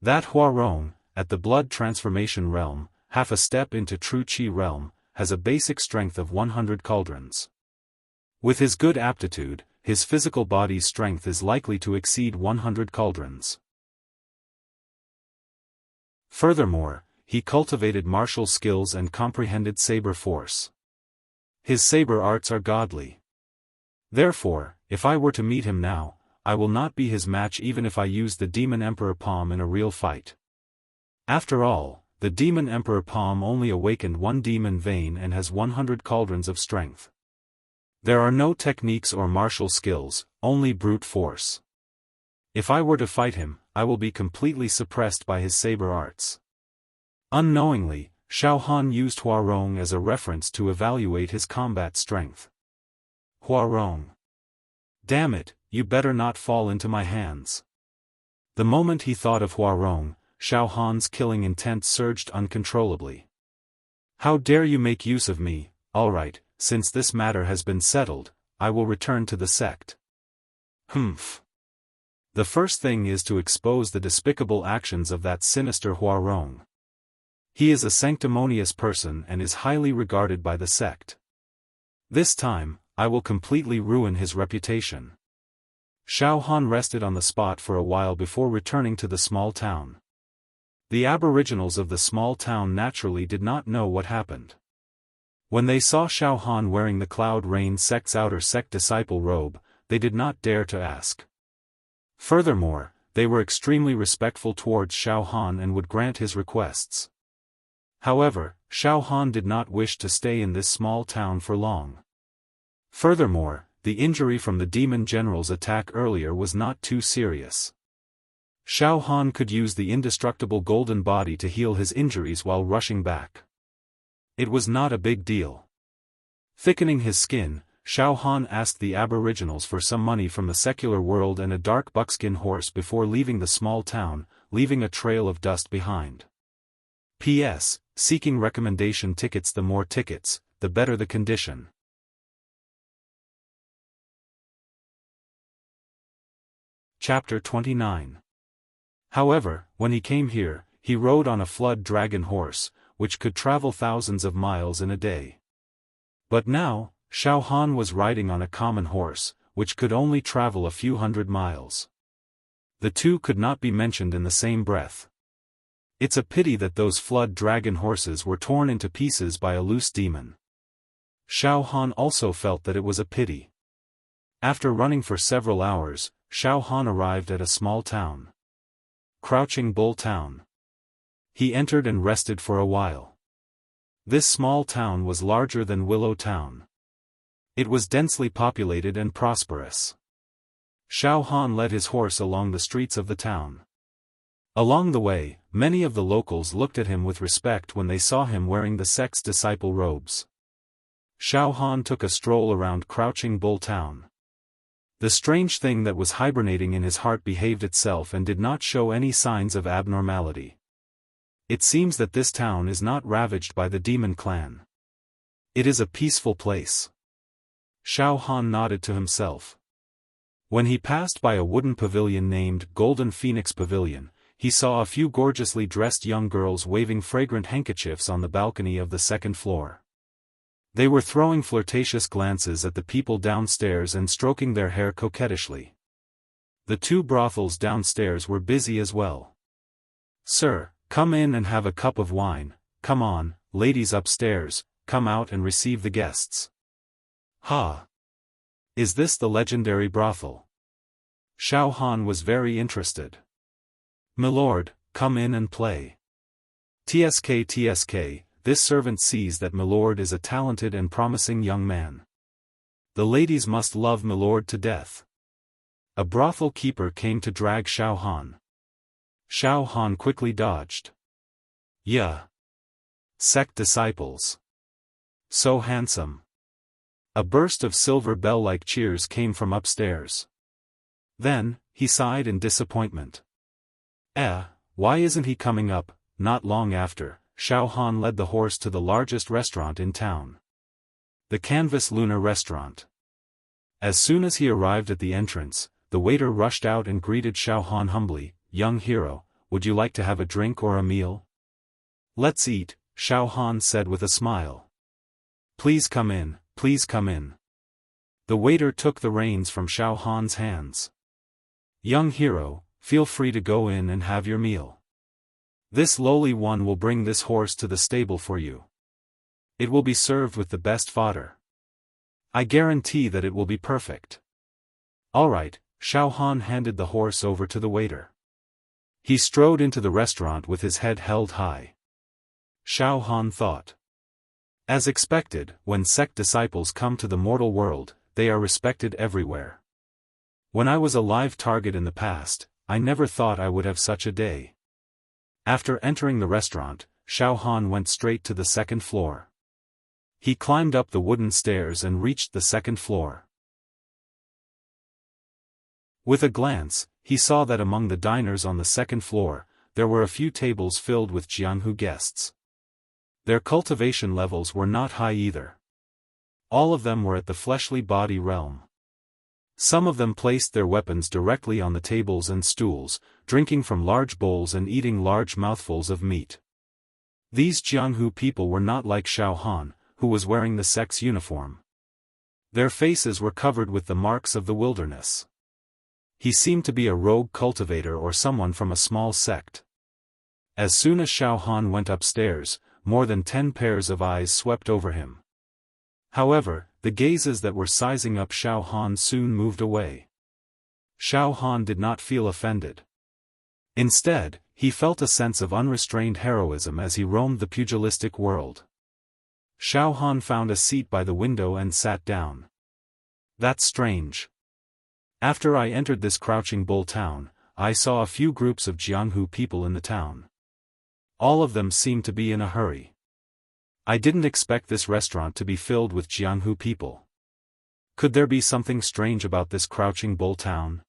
That Huarong, at the blood transformation realm, half a step into true Qi realm, has a basic strength of 100 cauldrons. With his good aptitude, his physical body's strength is likely to exceed 100 cauldrons. Furthermore, he cultivated martial skills and comprehended saber force. His saber arts are godly. Therefore, if I were to meet him now, I will not be his match even if I use the demon emperor palm in a real fight. After all, the demon emperor palm only awakened one demon vein and has 100 cauldrons of strength. There are no techniques or martial skills, only brute force. If I were to fight him, I will be completely suppressed by his saber arts. Unknowingly, Xiaofan used Huarong as a reference to evaluate his combat strength. Huarong. Damn it, you better not fall into my hands. The moment he thought of Huarong, Xiaofan's killing intent surged uncontrollably. How dare you make use of me? Alright, since this matter has been settled, I will return to the sect. Humph. The first thing is to expose the despicable actions of that sinister Huarong. He is a sanctimonious person and is highly regarded by the sect. This time, I will completely ruin his reputation. Xiaofan rested on the spot for a while before returning to the small town. The aboriginals of the small town naturally did not know what happened. When they saw Xiaofan wearing the Cloud Rain sect's outer sect disciple robe, they did not dare to ask. Furthermore, they were extremely respectful towards Xiaofan and would grant his requests. However, Xiaofan did not wish to stay in this small town for long. Furthermore, the injury from the demon general's attack earlier was not too serious. Xiaofan could use the indestructible golden body to heal his injuries while rushing back. It was not a big deal. Thickening his skin, Xiaofan asked the aboriginals for some money from the secular world and a dark buckskin horse before leaving the small town, leaving a trail of dust behind. P.S. Seeking recommendation tickets. The more tickets, the better the condition. Chapter 29. However, when he came here, he rode on a flood dragon horse, which could travel thousands of miles in a day. But now, Xiaofan was riding on a common horse, which could only travel a few hundred miles. The two could not be mentioned in the same breath. It's a pity that those flood dragon horses were torn into pieces by a loose demon. Xiaofan also felt that it was a pity. After running for several hours, Xiaofan arrived at a small town. Crouching Bull Town. He entered and rested for a while. This small town was larger than Willow Town. It was densely populated and prosperous. Xiaofan led his horse along the streets of the town. Along the way, many of the locals looked at him with respect when they saw him wearing the sect's disciple robes. Xiaofan took a stroll around Crouching Bull Town. The strange thing that was hibernating in his heart behaved itself and did not show any signs of abnormality. It seems that this town is not ravaged by the demon clan. It is a peaceful place. Xiaofan nodded to himself. When he passed by a wooden pavilion named Golden Phoenix Pavilion, he saw a few gorgeously dressed young girls waving fragrant handkerchiefs on the balcony of the second floor. They were throwing flirtatious glances at the people downstairs and stroking their hair coquettishly. The two brothels downstairs were busy as well. "Sir, come in and have a cup of wine. Come on, ladies upstairs, come out and receive the guests." "Ha! Is this the legendary brothel?" Xiaofan was very interested. "Milord, come in and play." "Tsk, this servant sees that Milord is a talented and promising young man. The ladies must love Milord to death." A brothel keeper came to drag Xiaofan. Xiaofan quickly dodged. "Yeah. Sect disciples. So handsome." A burst of silver bell-like cheers came from upstairs. Then, he sighed in disappointment. Why isn't he coming up?" Not long after, Xiaofan led the horse to the largest restaurant in town. The Canvas Lunar Restaurant. As soon as he arrived at the entrance, the waiter rushed out and greeted Xiaofan humbly. "Young hero, would you like to have a drink or a meal?" "Let's eat," Xiaofan said with a smile. Please come in." The waiter took the reins from Xiaofan's hands. "Young hero, feel free to go in and have your meal. This lowly one will bring this horse to the stable for you. It will be served with the best fodder. I guarantee that it will be perfect." "All right," Xiaofan handed the horse over to the waiter. He strode into the restaurant with his head held high. Xiaofan thought. As expected, when sect disciples come to the mortal world, they are respected everywhere. When I was a live target in the past, I never thought I would have such a day. After entering the restaurant, Xiaofan went straight to the second floor. He climbed up the wooden stairs and reached the second floor. With a glance, he saw that among the diners on the second floor, there were a few tables filled with Jianghu guests. Their cultivation levels were not high either. All of them were at the fleshly body realm. Some of them placed their weapons directly on the tables and stools, drinking from large bowls and eating large mouthfuls of meat. These Jianghu people were not like Xiaofan, who was wearing the sect's uniform. Their faces were covered with the marks of the wilderness. He seemed to be a rogue cultivator or someone from a small sect. As soon as Xiaofan went upstairs, more than 10 pairs of eyes swept over him. However, the gazes that were sizing up Xiaofan soon moved away. Xiaofan did not feel offended. Instead, he felt a sense of unrestrained heroism as he roamed the pugilistic world. Xiaofan found a seat by the window and sat down. "That's strange. After I entered this Crouching Bull town, I saw a few groups of Jianghu people in the town. All of them seemed to be in a hurry. I didn't expect this restaurant to be filled with Jianghu people. Could there be something strange about this Crouching Bull town?"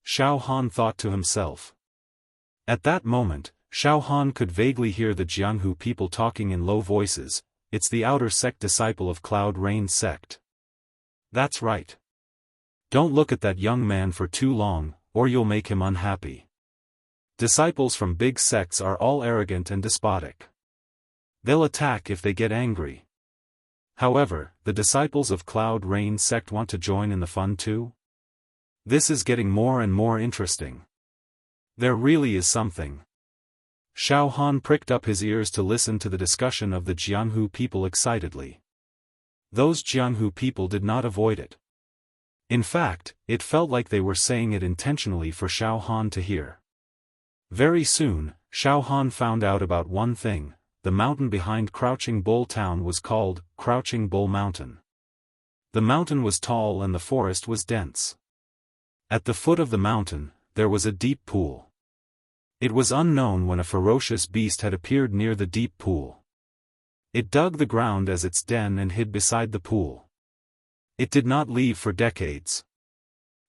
Xiaofan thought to himself. At that moment, Xiaofan could vaguely hear the Jianghu people talking in low voices. "It's the outer sect disciple of Cloud Rain sect. That's right. Don't look at that young man for too long, or you'll make him unhappy. Disciples from big sects are all arrogant and despotic. They'll attack if they get angry. However, the disciples of Cloud Rain sect want to join in the fun too? This is getting more and more interesting. There really is something." Xiaofan pricked up his ears to listen to the discussion of the Jianghu people excitedly. Those Jianghu people did not avoid it. In fact, it felt like they were saying it intentionally for Xiaofan to hear. Very soon, Xiaofan found out about one thing: the mountain behind Crouching Bull Town was called Crouching Bull Mountain. The mountain was tall and the forest was dense. At the foot of the mountain, there was a deep pool. It was unknown when a ferocious beast had appeared near the deep pool. It dug the ground as its den and hid beside the pool. It did not leave for decades.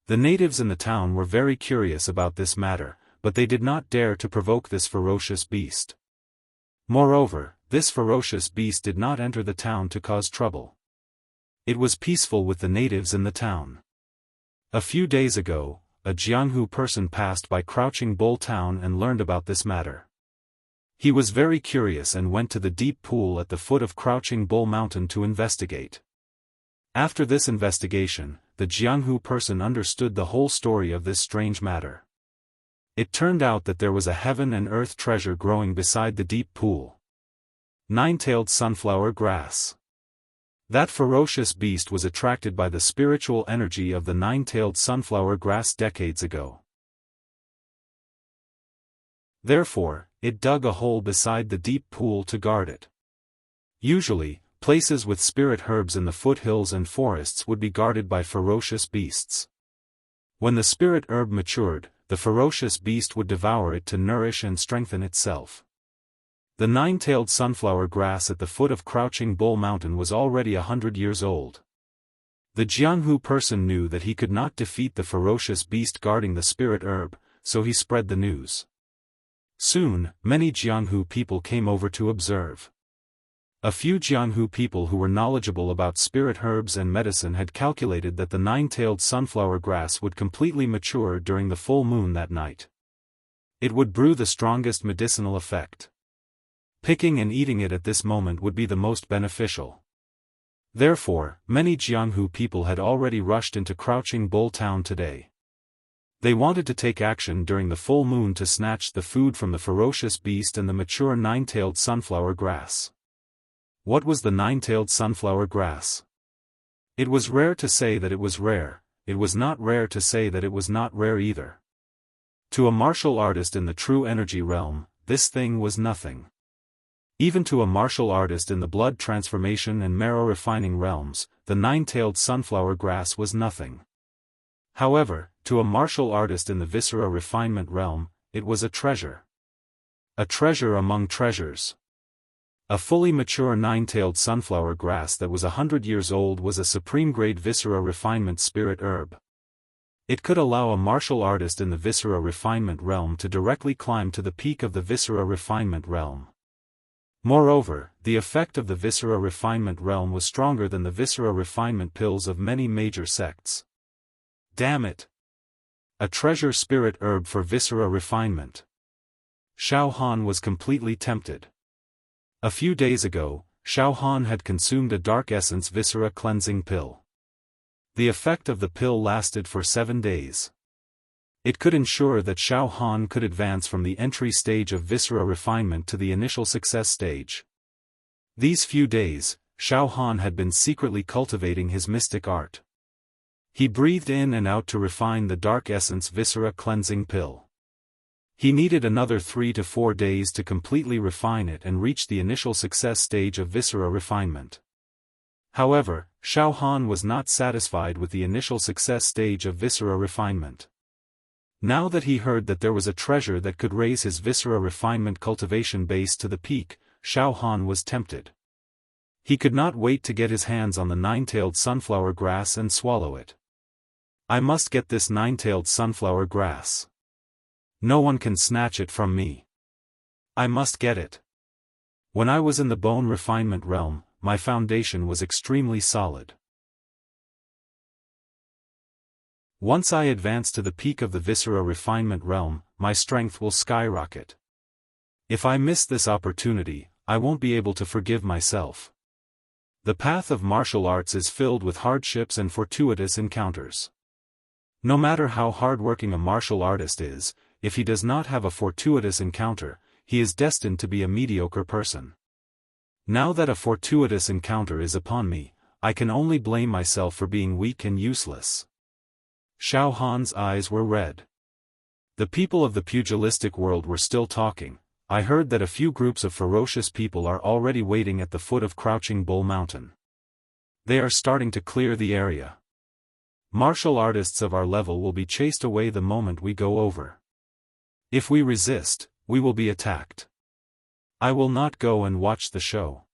The natives in the town were very curious about this matter, but they did not dare to provoke this ferocious beast. Moreover, this ferocious beast did not enter the town to cause trouble. It was peaceful with the natives in the town. A few days ago, a Jianghu person passed by Crouching Bull Town and learned about this matter. He was very curious and went to the deep pool at the foot of Crouching Bull Mountain to investigate. After this investigation, the Jianghu person understood the whole story of this strange matter. It turned out that there was a heaven and earth treasure growing beside the deep pool. Nine-tailed sunflower grass. That ferocious beast was attracted by the spiritual energy of the nine-tailed sunflower grass decades ago. Therefore, it dug a hole beside the deep pool to guard it. Usually, places with spirit herbs in the foothills and forests would be guarded by ferocious beasts. When the spirit herb matured, the ferocious beast would devour it to nourish and strengthen itself. The nine-tailed sunflower grass at the foot of Crouching Bull Mountain was already 100 years old. The Jianghu person knew that he could not defeat the ferocious beast guarding the spirit herb, so he spread the news. Soon, many Jianghu people came over to observe. A few Jianghu people who were knowledgeable about spirit herbs and medicine had calculated that the nine-tailed sunflower grass would completely mature during the full moon that night. It would brew the strongest medicinal effect. Picking and eating it at this moment would be the most beneficial. Therefore, many Jianghu people had already rushed into Crouching Bull Town today. They wanted to take action during the full moon to snatch the food from the ferocious beast and the mature nine-tailed sunflower grass. What was the nine-tailed sunflower grass? It was rare to say that it was rare, it was not rare to say that it was not rare either. To a martial artist in the true energy realm, this thing was nothing. Even to a martial artist in the blood transformation and marrow refining realms, the nine-tailed sunflower grass was nothing. However, to a martial artist in the viscera refinement realm, it was a treasure. A treasure among treasures. A fully mature nine-tailed sunflower grass that was 100 years old was a supreme-grade viscera refinement spirit herb. It could allow a martial artist in the viscera refinement realm to directly climb to the peak of the viscera refinement realm. Moreover, the effect of the viscera refinement realm was stronger than the viscera refinement pills of many major sects. Damn it! A treasure spirit herb for viscera refinement. Xiaofan was completely tempted. A few days ago, Xiaofan had consumed a dark essence viscera cleansing pill. The effect of the pill lasted for 7 days. It could ensure that Xiaofan could advance from the entry stage of viscera refinement to the initial success stage. These few days, Xiaofan had been secretly cultivating his mystic art. He breathed in and out to refine the dark essence viscera cleansing pill. He needed another 3 to 4 days to completely refine it and reach the initial success stage of viscera refinement. However, Xiaofan was not satisfied with the initial success stage of viscera refinement. Now that he heard that there was a treasure that could raise his viscera refinement cultivation base to the peak, Xiaofan was tempted. He could not wait to get his hands on the nine-tailed sunflower grass and swallow it. I must get this nine-tailed sunflower grass. No one can snatch it from me. I must get it. When I was in the bone refinement realm, my foundation was extremely solid. Once I advance to the peak of the viscera refinement realm, my strength will skyrocket. If I miss this opportunity, I won't be able to forgive myself. The path of martial arts is filled with hardships and fortuitous encounters. No matter how hardworking a martial artist is, if he does not have a fortuitous encounter, he is destined to be a mediocre person. Now that a fortuitous encounter is upon me, I can only blame myself for being weak and useless. Xiaofan's eyes were red. The people of the pugilistic world were still talking. I heard that a few groups of ferocious people are already waiting at the foot of Crouching Bull Mountain. They are starting to clear the area. Martial artists of our level will be chased away the moment we go over. If we resist, we will be attacked. I will not go and watch the show.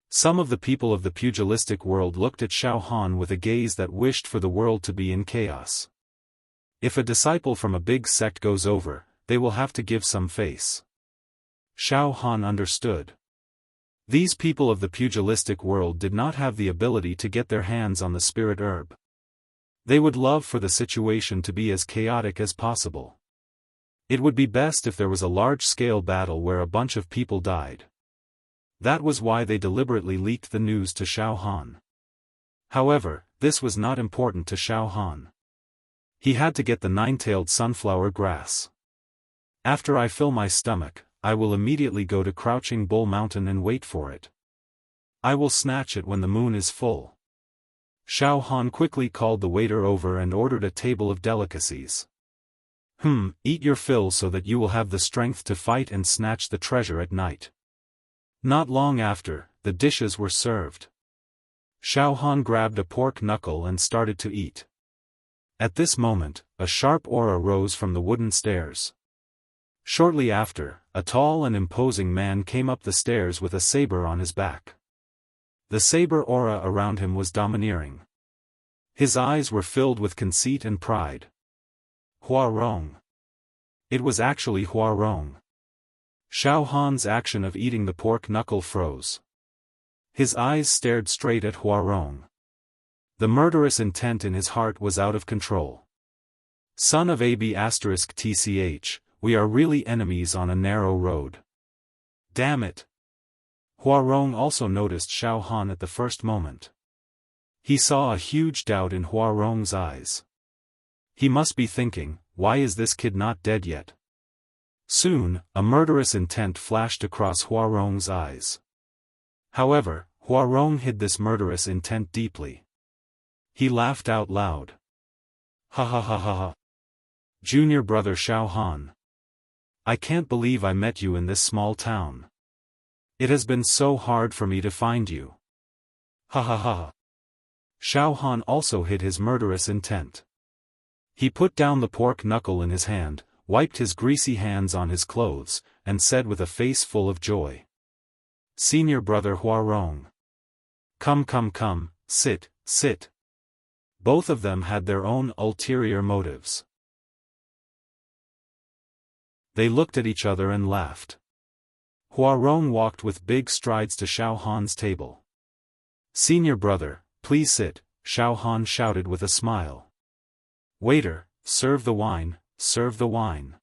Some of the people of the pugilistic world looked at Xiaofan with a gaze that wished for the world to be in chaos. If a disciple from a big sect goes over, they will have to give some face. Xiaofan understood. These people of the pugilistic world did not have the ability to get their hands on the spirit herb. They would love for the situation to be as chaotic as possible. It would be best if there was a large-scale battle where a bunch of people died. That was why they deliberately leaked the news to Xiaofan. However, this was not important to Xiaofan. He had to get the nine-tailed sunflower grass. After I fill my stomach, I will immediately go to Crouching Bull Mountain and wait for it. I will snatch it when the moon is full. Xiaofan quickly called the waiter over and ordered a table of delicacies. Eat your fill so that you will have the strength to fight and snatch the treasure at night. Not long after, the dishes were served. Xiaofan grabbed a pork knuckle and started to eat. At this moment, a sharp aura rose from the wooden stairs. Shortly after, a tall and imposing man came up the stairs with a saber on his back. The saber aura around him was domineering. His eyes were filled with conceit and pride. Hua Rong. It was actually Hua Rong. Xiaofan's action of eating the pork knuckle froze. His eyes stared straight at Hua Rong. The murderous intent in his heart was out of control. Son of AB*TCH, we are really enemies on a narrow road. Damn it! Hua Rong also noticed Xiaofan at the first moment. He saw a huge doubt in Hua Rong's eyes. He must be thinking, why is this kid not dead yet? Soon, a murderous intent flashed across Hua Rong's eyes. However, Hua Rong hid this murderous intent deeply. He laughed out loud. Ha ha ha ha ha. Junior brother Xiaofan. I can't believe I met you in this small town. It has been so hard for me to find you. Ha ha ha. Xiaofan also hid his murderous intent. He put down the pork knuckle in his hand, wiped his greasy hands on his clothes, and said with a face full of joy. Senior brother Hua Rong. Come, sit, sit. Both of them had their own ulterior motives. They looked at each other and laughed. Hua Rong walked with big strides to Xiaofan's table. Senior brother, please sit, Xiaofan shouted with a smile. Waiter, serve the wine, serve the wine.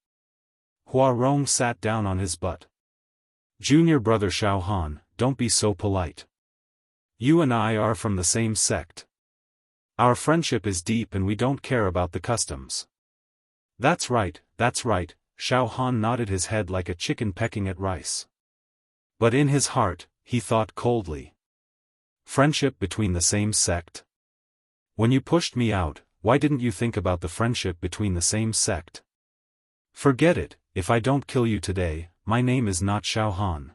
Hua Rong sat down on his butt. Junior brother Xiaofan, don't be so polite. You and I are from the same sect. Our friendship is deep and we don't care about the customs. That's right, Xiaofan nodded his head like a chicken pecking at rice. But in his heart, he thought coldly. Friendship between the same sect? When you pushed me out, why didn't you think about the friendship between the same sect? Forget it, if I don't kill you today, my name is not Xiaofan.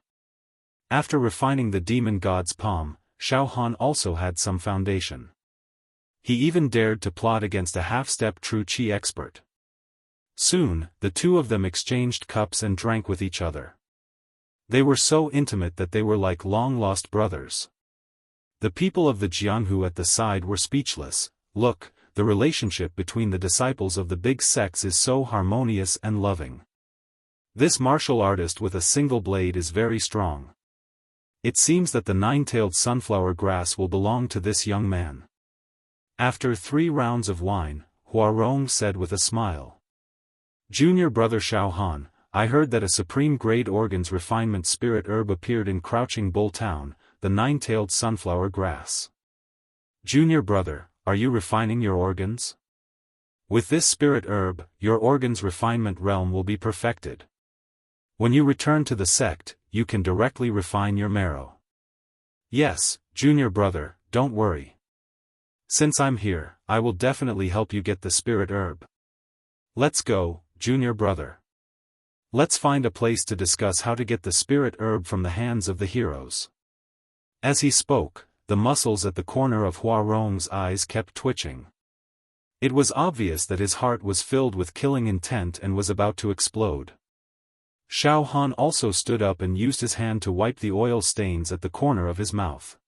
After refining the demon god's palm, Xiaofan also had some foundation. He even dared to plot against a half-step true qi expert. Soon, the two of them exchanged cups and drank with each other. They were so intimate that they were like long-lost brothers. The people of the Jianghu at the side were speechless. Look, the relationship between the disciples of the big sects is so harmonious and loving. This martial artist with a single blade is very strong. It seems that the nine-tailed sunflower grass will belong to this young man. After 3 rounds of wine, Hua Rong said with a smile. Junior brother Xiaofan, I heard that a supreme-grade organs refinement spirit herb appeared in Crouching Bull Town, the nine-tailed sunflower grass. Junior brother, are you refining your organs? With this spirit herb, your organs refinement realm will be perfected. When you return to the sect, you can directly refine your marrow. Yes, junior brother, don't worry. Since I'm here, I will definitely help you get the spirit herb. Let's go, junior brother. Let's find a place to discuss how to get the spirit herb from the hands of the heroes. As he spoke, the muscles at the corner of Hua Rong's eyes kept twitching. It was obvious that his heart was filled with killing intent and was about to explode. Xiaofan also stood up and used his hand to wipe the oil stains at the corner of his mouth.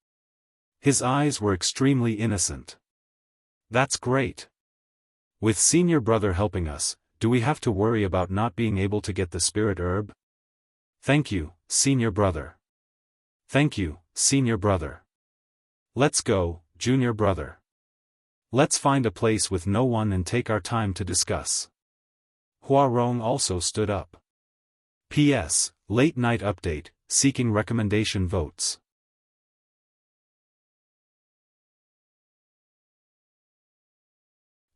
His eyes were extremely innocent. That's great. With senior brother helping us, do we have to worry about not being able to get the spirit herb? Thank you, senior brother. Thank you, senior brother. Let's go, junior brother. Let's find a place with no one and take our time to discuss. Huarong also stood up. P.S. Late night update, seeking recommendation votes.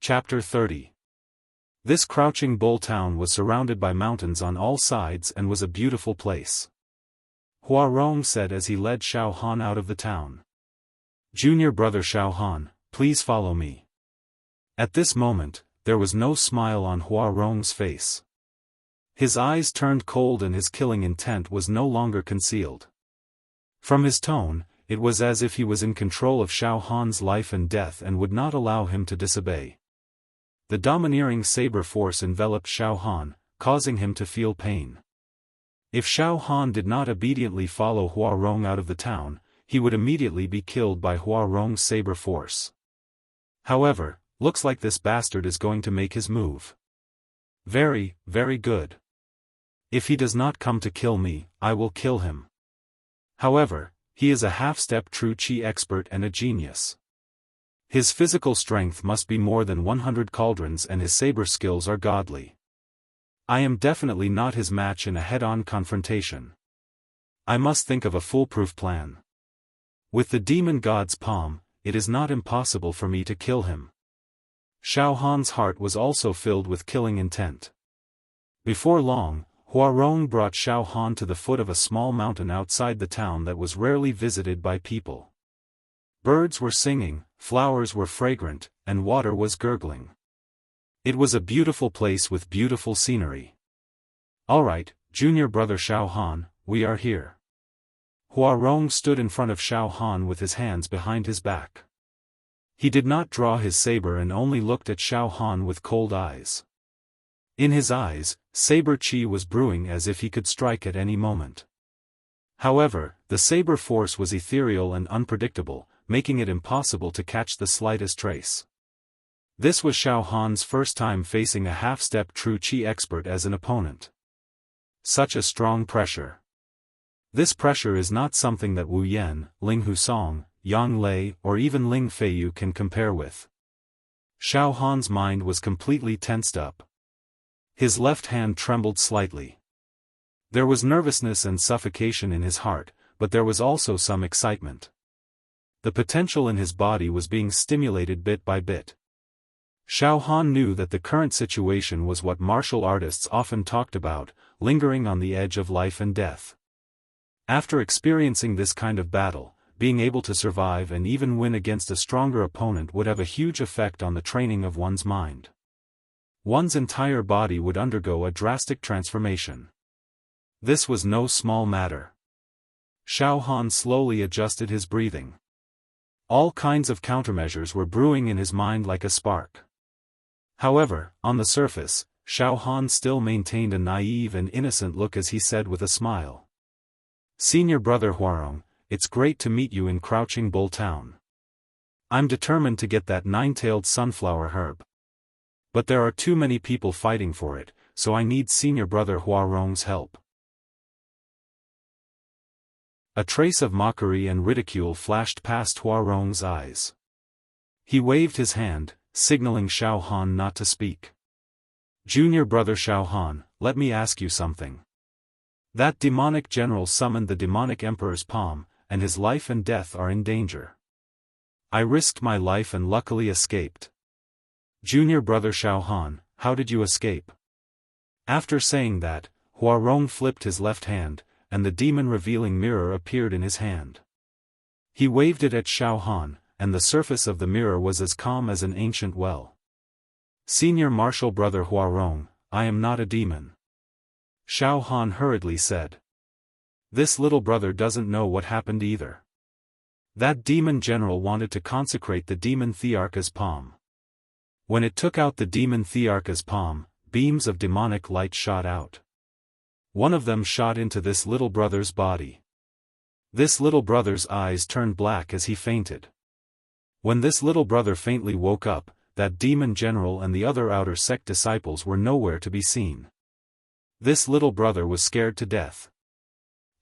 Chapter 30. This crouching bull town was surrounded by mountains on all sides and was a beautiful place. Huarong said as he led Xiaofan out of the town. Junior brother Xiaofan, please follow me. At this moment, there was no smile on Huarong's face. His eyes turned cold and his killing intent was no longer concealed. From his tone, it was as if he was in control of Xiaofan's life and death and would not allow him to disobey. The domineering saber force enveloped Xiaofan, causing him to feel pain. If Xiaofan did not obediently follow Huarong out of the town, he would immediately be killed by Huarong's saber force. However, looks like this bastard is going to make his move. Very, very good. If he does not come to kill me, I will kill him. However, he is a half-step true chi expert and a genius. His physical strength must be more than 100 cauldrons and his saber skills are godly. I am definitely not his match in a head-on confrontation. I must think of a foolproof plan. With the demon god's palm, it is not impossible for me to kill him. Xiaofan's heart was also filled with killing intent. Before long, Huarong brought Xiaofan to the foot of a small mountain outside the town that was rarely visited by people. Birds were singing, flowers were fragrant, and water was gurgling. It was a beautiful place with beautiful scenery. Alright, junior brother Xiaofan, we are here. Huarong stood in front of Xiaofan with his hands behind his back. He did not draw his saber and only looked at Xiaofan with cold eyes. In his eyes, saber chi was brewing as if he could strike at any moment. However, the saber force was ethereal and unpredictable, making it impossible to catch the slightest trace. This was Xiaofan's first time facing a half-step true chi expert as an opponent. Such a strong pressure. This pressure is not something that Wu Yan, Ling Husong, Yang Lei or even Ling Feiyu can compare with. Xiaofan's mind was completely tensed up. His left hand trembled slightly. There was nervousness and suffocation in his heart, but there was also some excitement. The potential in his body was being stimulated bit by bit. Xiaofan knew that the current situation was what martial artists often talked about, lingering on the edge of life and death. After experiencing this kind of battle, being able to survive and even win against a stronger opponent would have a huge effect on the training of one's mind. One's entire body would undergo a drastic transformation. This was no small matter. Xiaofan slowly adjusted his breathing. All kinds of countermeasures were brewing in his mind like a spark. However, on the surface, Xiaofan still maintained a naive and innocent look as he said with a smile. Senior brother Huarong, it's great to meet you in Crouching Bull Town. I'm determined to get that nine-tailed sunflower herb. But there are too many people fighting for it, so I need senior brother Huarong's help. A trace of mockery and ridicule flashed past Huarong's eyes. He waved his hand, signaling Xiaofan not to speak. Junior brother Xiaofan, let me ask you something. That demonic general summoned the demonic emperor's palm, and his life and death are in danger. I risked my life and luckily escaped. Junior brother Xiaofan, how did you escape? After saying that, Huarong flipped his left hand, and the demon-revealing mirror appeared in his hand. He waved it at Xiaofan, and the surface of the mirror was as calm as an ancient well. Senior martial brother Huarong, I am not a demon. Xiaofan hurriedly said. This little brother doesn't know what happened either. That demon general wanted to consecrate the demon Thearcha's palm. When it took out the demon Thearcha's palm, beams of demonic light shot out. One of them shot into this little brother's body. This little brother's eyes turned black as he fainted. When this little brother faintly woke up, that demon general and the other outer sect disciples were nowhere to be seen. This little brother was scared to death.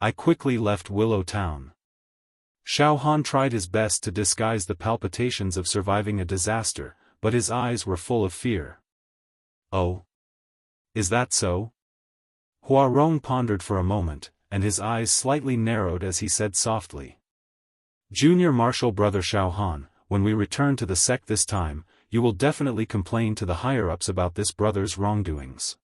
I quickly left Willow Town. Xiaofan tried his best to disguise the palpitations of surviving a disaster, but his eyes were full of fear. Oh? Is that so? Huarong pondered for a moment, and his eyes slightly narrowed as he said softly. Junior Martial Brother Xiaofan, when we return to the sect this time, you will definitely complain to the higher-ups about this brother's wrongdoings.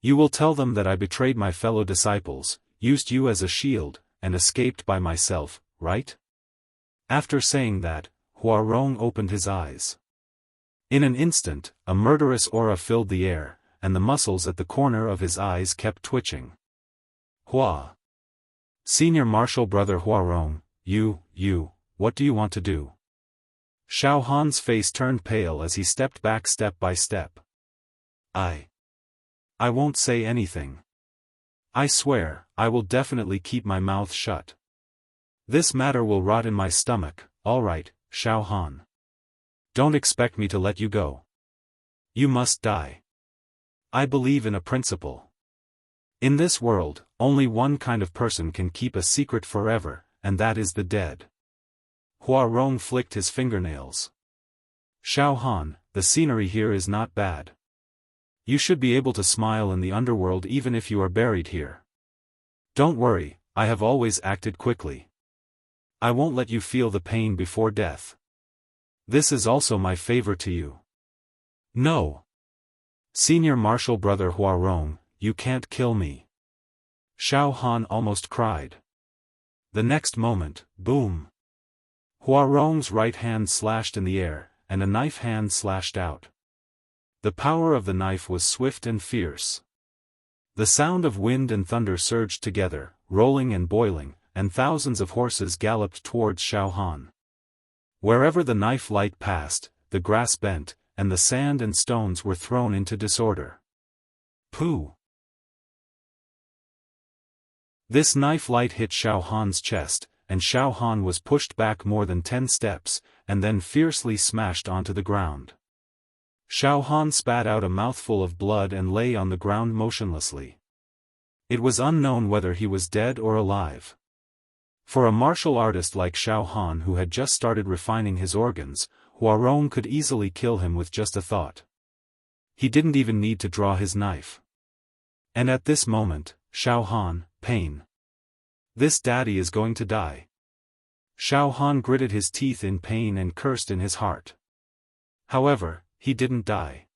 You will tell them that I betrayed my fellow disciples, used you as a shield, and escaped by myself, right? After saying that, Huarong opened his eyes. In an instant, a murderous aura filled the air, and the muscles at the corner of his eyes kept twitching. Hua! Senior Martial Brother Huarong, what do you want to do? Xiaohan's face turned pale as he stepped back step by step. I won't say anything. I swear, I will definitely keep my mouth shut. This matter will rot in my stomach, alright, Xiaofan. Don't expect me to let you go. You must die. I believe in a principle. In this world, only one kind of person can keep a secret forever, and that is the dead. Huarong flicked his fingernails. Xiaofan, the scenery here is not bad. You should be able to smile in the underworld even if you are buried here. Don't worry, I have always acted quickly. I won't let you feel the pain before death. This is also my favor to you. No. Senior Martial Brother Huarong, you can't kill me. Xiaofan almost cried. The next moment, boom. Huarong's right hand slashed in the air, and a knife hand slashed out. The power of the knife was swift and fierce. The sound of wind and thunder surged together, rolling and boiling, and thousands of horses galloped towards Xiaofan. Wherever the knife light passed, the grass bent, and the sand and stones were thrown into disorder. Pooh! This knife light hit Xiaohan's chest, and Xiaofan was pushed back more than 10 steps, and then fiercely smashed onto the ground. Xiaofan spat out a mouthful of blood and lay on the ground motionlessly. It was unknown whether he was dead or alive. For a martial artist like Xiaofan who had just started refining his organs, Huarong could easily kill him with just a thought. He didn't even need to draw his knife. And at this moment, Xiaofan, pain. This daddy is going to die. Xiaofan gritted his teeth in pain and cursed in his heart. However, he didn't die.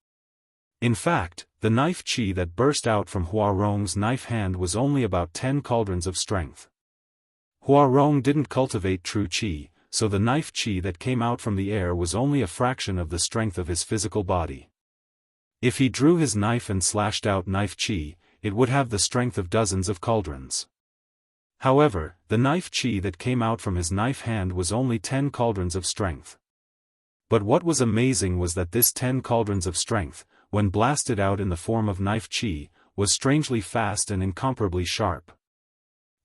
In fact, the knife chi that burst out from Huarong's knife hand was only about 10 cauldrons of strength. Huarong didn't cultivate true chi, so the knife chi that came out from the air was only a fraction of the strength of his physical body. If he drew his knife and slashed out knife chi, it would have the strength of dozens of cauldrons. However, the knife chi that came out from his knife hand was only 10 cauldrons of strength. But what was amazing was that this 10 cauldrons of strength, when blasted out in the form of knife chi, was strangely fast and incomparably sharp.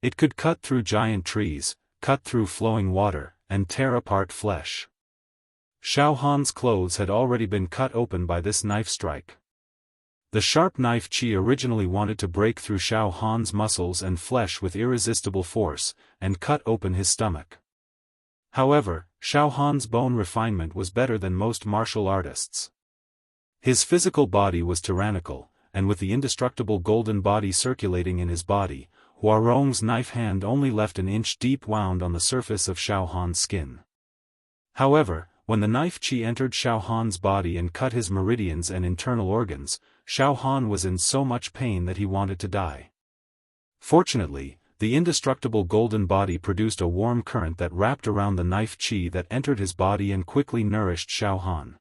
It could cut through giant trees, cut through flowing water, and tear apart flesh. Xiaohan's clothes had already been cut open by this knife strike. The sharp knife chi originally wanted to break through Xiaohan's muscles and flesh with irresistible force, and cut open his stomach. However, Xiaohan's bone refinement was better than most martial artists. His physical body was tyrannical, and with the indestructible golden body circulating in his body, Huarong's knife hand only left an inch-deep wound on the surface of Xiaohan's skin. However, when the knife chi entered Xiaohan's body and cut his meridians and internal organs, Xiaofan was in so much pain that he wanted to die. Fortunately, the indestructible golden body produced a warm current that wrapped around the knife chi that entered his body and quickly nourished Xiaofan.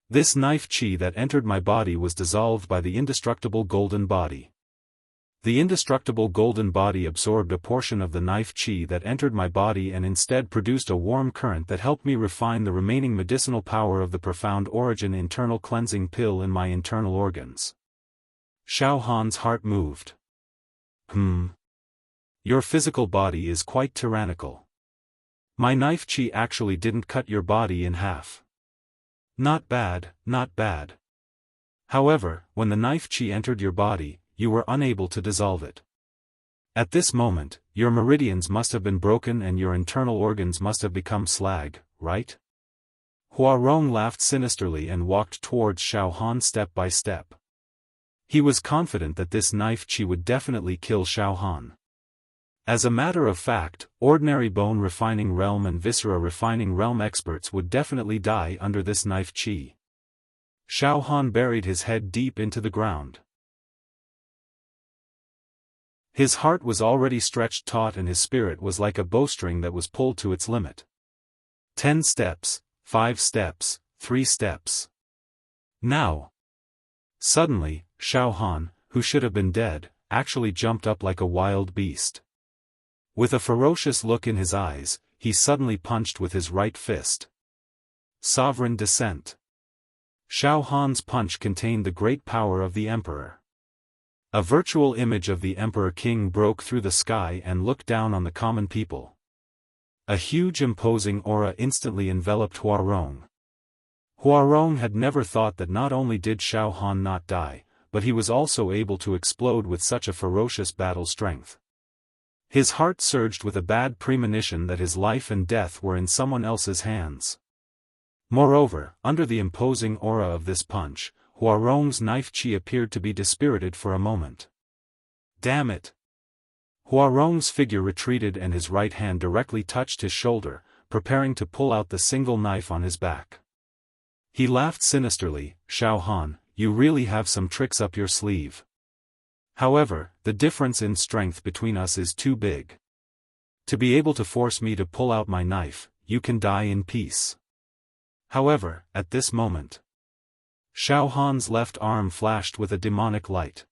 This knife chi that entered my body was dissolved by the indestructible golden body. The indestructible golden body absorbed a portion of the knife chi that entered my body and instead produced a warm current that helped me refine the remaining medicinal power of the profound origin internal cleansing pill in my internal organs. Xiaohan's heart moved. Your physical body is quite tyrannical. My knife chi actually didn't cut your body in half. Not bad, not bad. However, when the knife chi entered your body, you were unable to dissolve it. At this moment, your meridians must have been broken and your internal organs must have become slag, right? Huarong laughed sinisterly and walked towards Xiaofan step by step. He was confident that this knife chi would definitely kill Xiaofan. As a matter of fact, ordinary bone refining realm and viscera refining realm experts would definitely die under this knife chi. Xiaofan buried his head deep into the ground. His heart was already stretched taut and his spirit was like a bowstring that was pulled to its limit. 10 steps, 5 steps, 3 steps. Now. Suddenly, Xiaofan, who should have been dead, actually jumped up like a wild beast. With a ferocious look in his eyes, he suddenly punched with his right fist. Sovereign Descent. Xiaofan's punch contained the great power of the Emperor. A virtual image of the Emperor King broke through the sky and looked down on the common people. A huge imposing aura instantly enveloped Huarong. Huarong had never thought that not only did Xiaofan not die, but he was also able to explode with such a ferocious battle strength. His heart surged with a bad premonition that his life and death were in someone else's hands. Moreover, under the imposing aura of this punch, Huarong's knife chi appeared to be dispirited for a moment. Damn it! Huarong's figure retreated and his right hand directly touched his shoulder, preparing to pull out the single knife on his back. He laughed sinisterly, Xiaofan, you really have some tricks up your sleeve. However, the difference in strength between us is too big. To be able to force me to pull out my knife, you can die in peace. However, at this moment, Xiaofan's left arm flashed with a demonic light.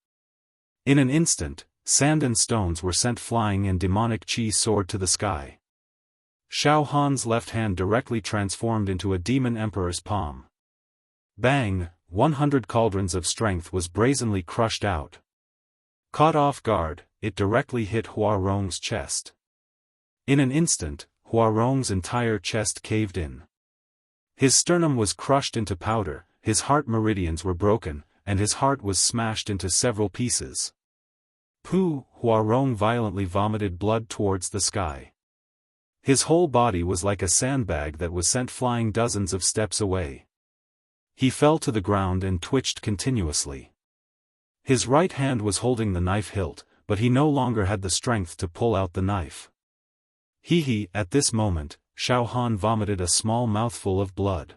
In an instant, sand and stones were sent flying and demonic chi soared to the sky. Xiaofan's left hand directly transformed into a demon emperor's palm. Bang! 100 cauldrons of strength was brazenly crushed out. Caught off guard, it directly hit Huarong's chest. In an instant, Huarong's entire chest caved in. His sternum was crushed into powder, his heart meridians were broken, and his heart was smashed into several pieces. Pooh! Huarong violently vomited blood towards the sky. His whole body was like a sandbag that was sent flying dozens of steps away. He fell to the ground and twitched continuously. His right hand was holding the knife hilt, but he no longer had the strength to pull out the knife. At this moment, Xiaofan vomited a small mouthful of blood.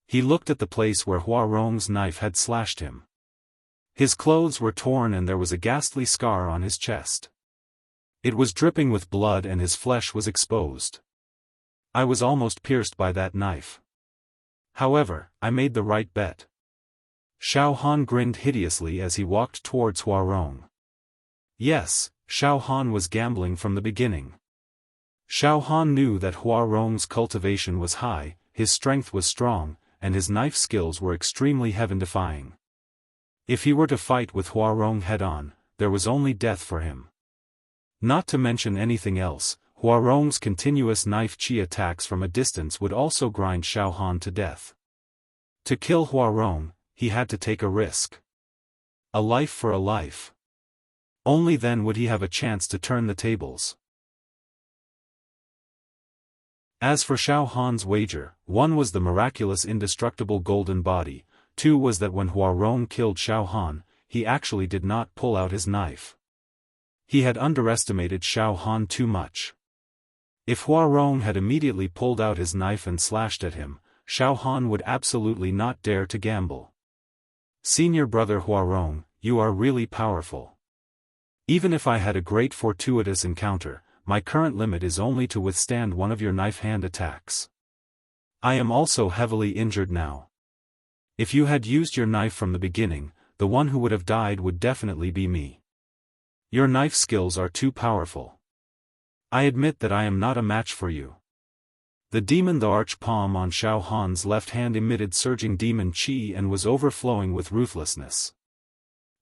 He looked at the place where Huarong's knife had slashed him. His clothes were torn and there was a ghastly scar on his chest. It was dripping with blood and his flesh was exposed. I was almost pierced by that knife. However, I made the right bet. Xiaofan grinned hideously as he walked towards Huarong. Yes, Xiaofan was gambling from the beginning. Xiaofan knew that Huarong's cultivation was high, his strength was strong, and his knife skills were extremely heaven-defying. If he were to fight with Huarong head-on, there was only death for him. Not to mention anything else, Huarong's continuous knife chi attacks from a distance would also grind Xiaofan to death. To kill Huarong, he had to take a risk. A life for a life. Only then would he have a chance to turn the tables. As for Xiaofan's wager, 1 was the miraculous indestructible golden body, 2 was that when Huarong killed Xiaofan, he actually did not pull out his knife. He had underestimated Xiaofan too much. If Huarong had immediately pulled out his knife and slashed at him, Xiaofan would absolutely not dare to gamble. Senior brother Huarong, you are really powerful. Even if I had a great fortuitous encounter, my current limit is only to withstand one of your knife hand attacks. I am also heavily injured now. If you had used your knife from the beginning, the one who would have died would definitely be me. Your knife skills are too powerful. I admit that I am not a match for you. The demon the arch palm on Xiaofan's left hand emitted surging demon chi and was overflowing with ruthlessness.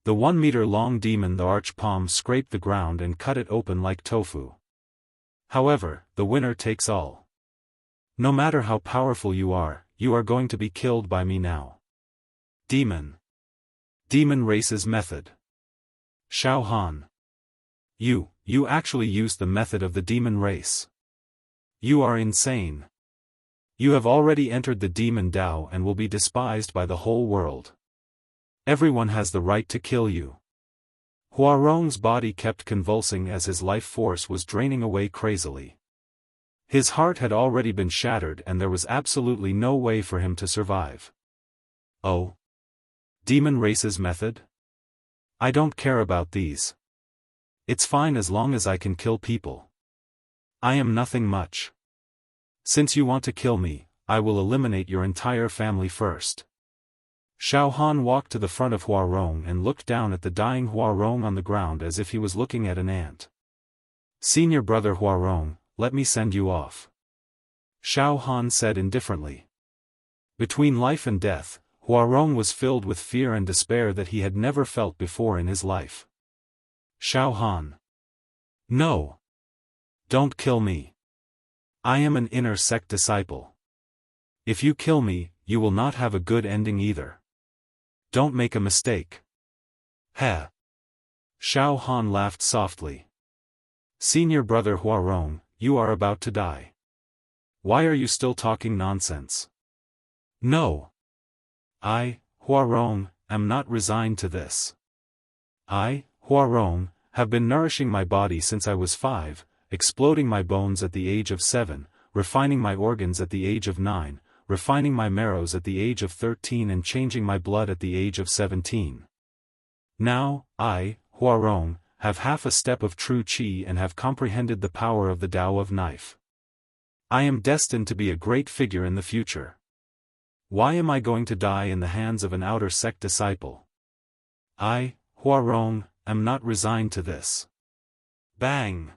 The 1-meter-long demon the arch palm scraped the ground and cut it open like tofu. However, the winner takes all. No matter how powerful you are going to be killed by me now. Demon. Demon race's method. Xiaofan. You actually used the method of the demon race. You are insane. You have already entered the demon Dao and will be despised by the whole world. Everyone has the right to kill you. Huarong's body kept convulsing as his life force was draining away crazily. His heart had already been shattered and there was absolutely no way for him to survive. Oh? Demon race's method? I don't care about these. It's fine as long as I can kill people. I am nothing much. Since you want to kill me, I will eliminate your entire family first. Xiaofan walked to the front of Huarong and looked down at the dying Huarong on the ground as if he was looking at an ant. Senior brother Huarong, let me send you off. Xiaofan said indifferently. Between life and death, Huarong was filled with fear and despair that he had never felt before in his life. Xiaofan. No. Don't kill me. I am an inner sect disciple. If you kill me, you will not have a good ending either. Don't make a mistake. Heh. Xiaofan laughed softly. Senior brother Huarong, you are about to die. Why are you still talking nonsense? No. I, Huarong, am not resigned to this. I, Huarong, have been nourishing my body since I was 5, exploding my bones at the age of 7, refining my organs at the age of 9, refining my marrows at the age of 13 and changing my blood at the age of 17. Now, I, Huarong, have half a step of true qi and have comprehended the power of the Tao of Knife. I am destined to be a great figure in the future. Why am I going to die in the hands of an outer sect disciple? I, Huarong, am not resigned to this. Bang!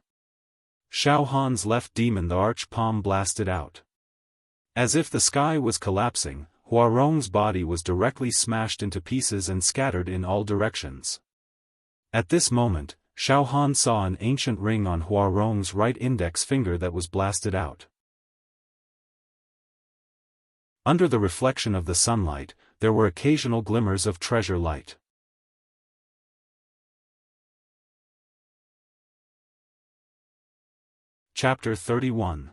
Xiaohan's left demon the arch palm blasted out. As if the sky was collapsing, Huarong's body was directly smashed into pieces and scattered in all directions. At this moment, Xiaofan saw an ancient ring on Huarong's right index finger that was blasted out. Under the reflection of the sunlight, there were occasional glimmers of treasure light. Chapter 31.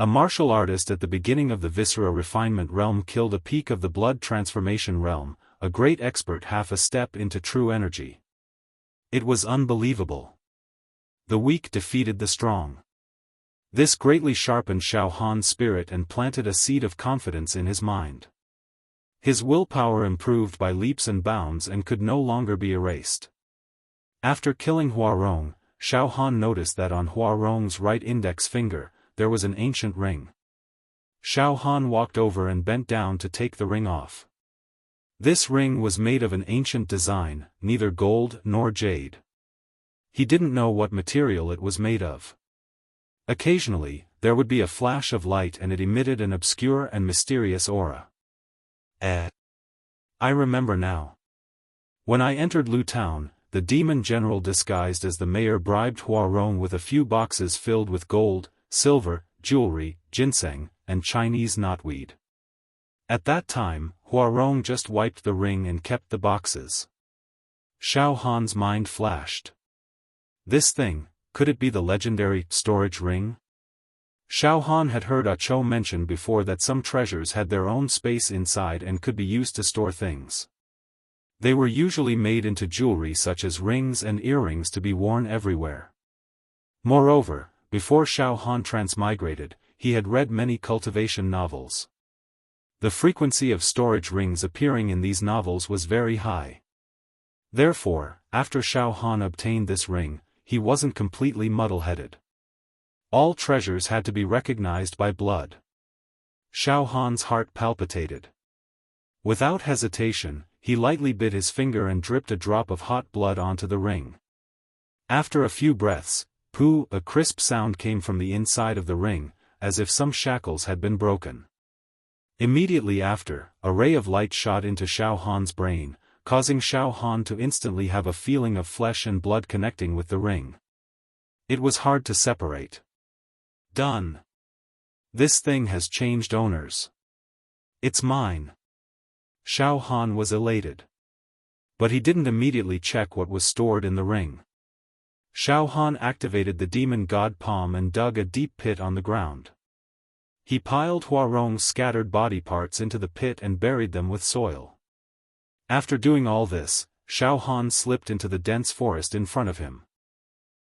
A martial artist at the beginning of the Viscera refinement realm killed a peak of the blood transformation realm, a great expert half a step into true energy. It was unbelievable. The weak defeated the strong. This greatly sharpened Xiaohan's spirit and planted a seed of confidence in his mind. His willpower improved by leaps and bounds and could no longer be erased. After killing Huarong, Xiaofan noticed that on Huarong's right index finger, there was an ancient ring. Xiaofan walked over and bent down to take the ring off. This ring was made of an ancient design, neither gold nor jade. He didn't know what material it was made of. Occasionally, there would be a flash of light and it emitted an obscure and mysterious aura. I remember now. When I entered Lu Town, the demon general disguised as the mayor bribed Huarong with a few boxes filled with gold, silver, jewelry, ginseng, and Chinese knotweed. At that time, Huarong just wiped the ring and kept the boxes. Xiaohan's mind flashed. This thing, could it be the legendary storage ring? Xiaofan had heard Cho mention before that some treasures had their own space inside and could be used to store things. They were usually made into jewelry such as rings and earrings to be worn everywhere. Moreover, before Xiaofan transmigrated, he had read many cultivation novels. The frequency of storage rings appearing in these novels was very high. Therefore, after Xiaofan obtained this ring, he wasn't completely muddle-headed. All treasures had to be recognized by blood. Xiaohan's heart palpitated. Without hesitation, he lightly bit his finger and dripped a drop of hot blood onto the ring. After a few breaths, a crisp sound came from the inside of the ring, as if some shackles had been broken. Immediately after, a ray of light shot into Xiaohan's brain, causing Xiaofan to instantly have a feeling of flesh and blood connecting with the ring. It was hard to separate. Done. This thing has changed owners. It's mine. Xiaofan was elated. But he didn't immediately check what was stored in the ring. Xiaofan activated the demon god palm and dug a deep pit on the ground. He piled Huarong's scattered body parts into the pit and buried them with soil. After doing all this, Xiaofan slipped into the dense forest in front of him.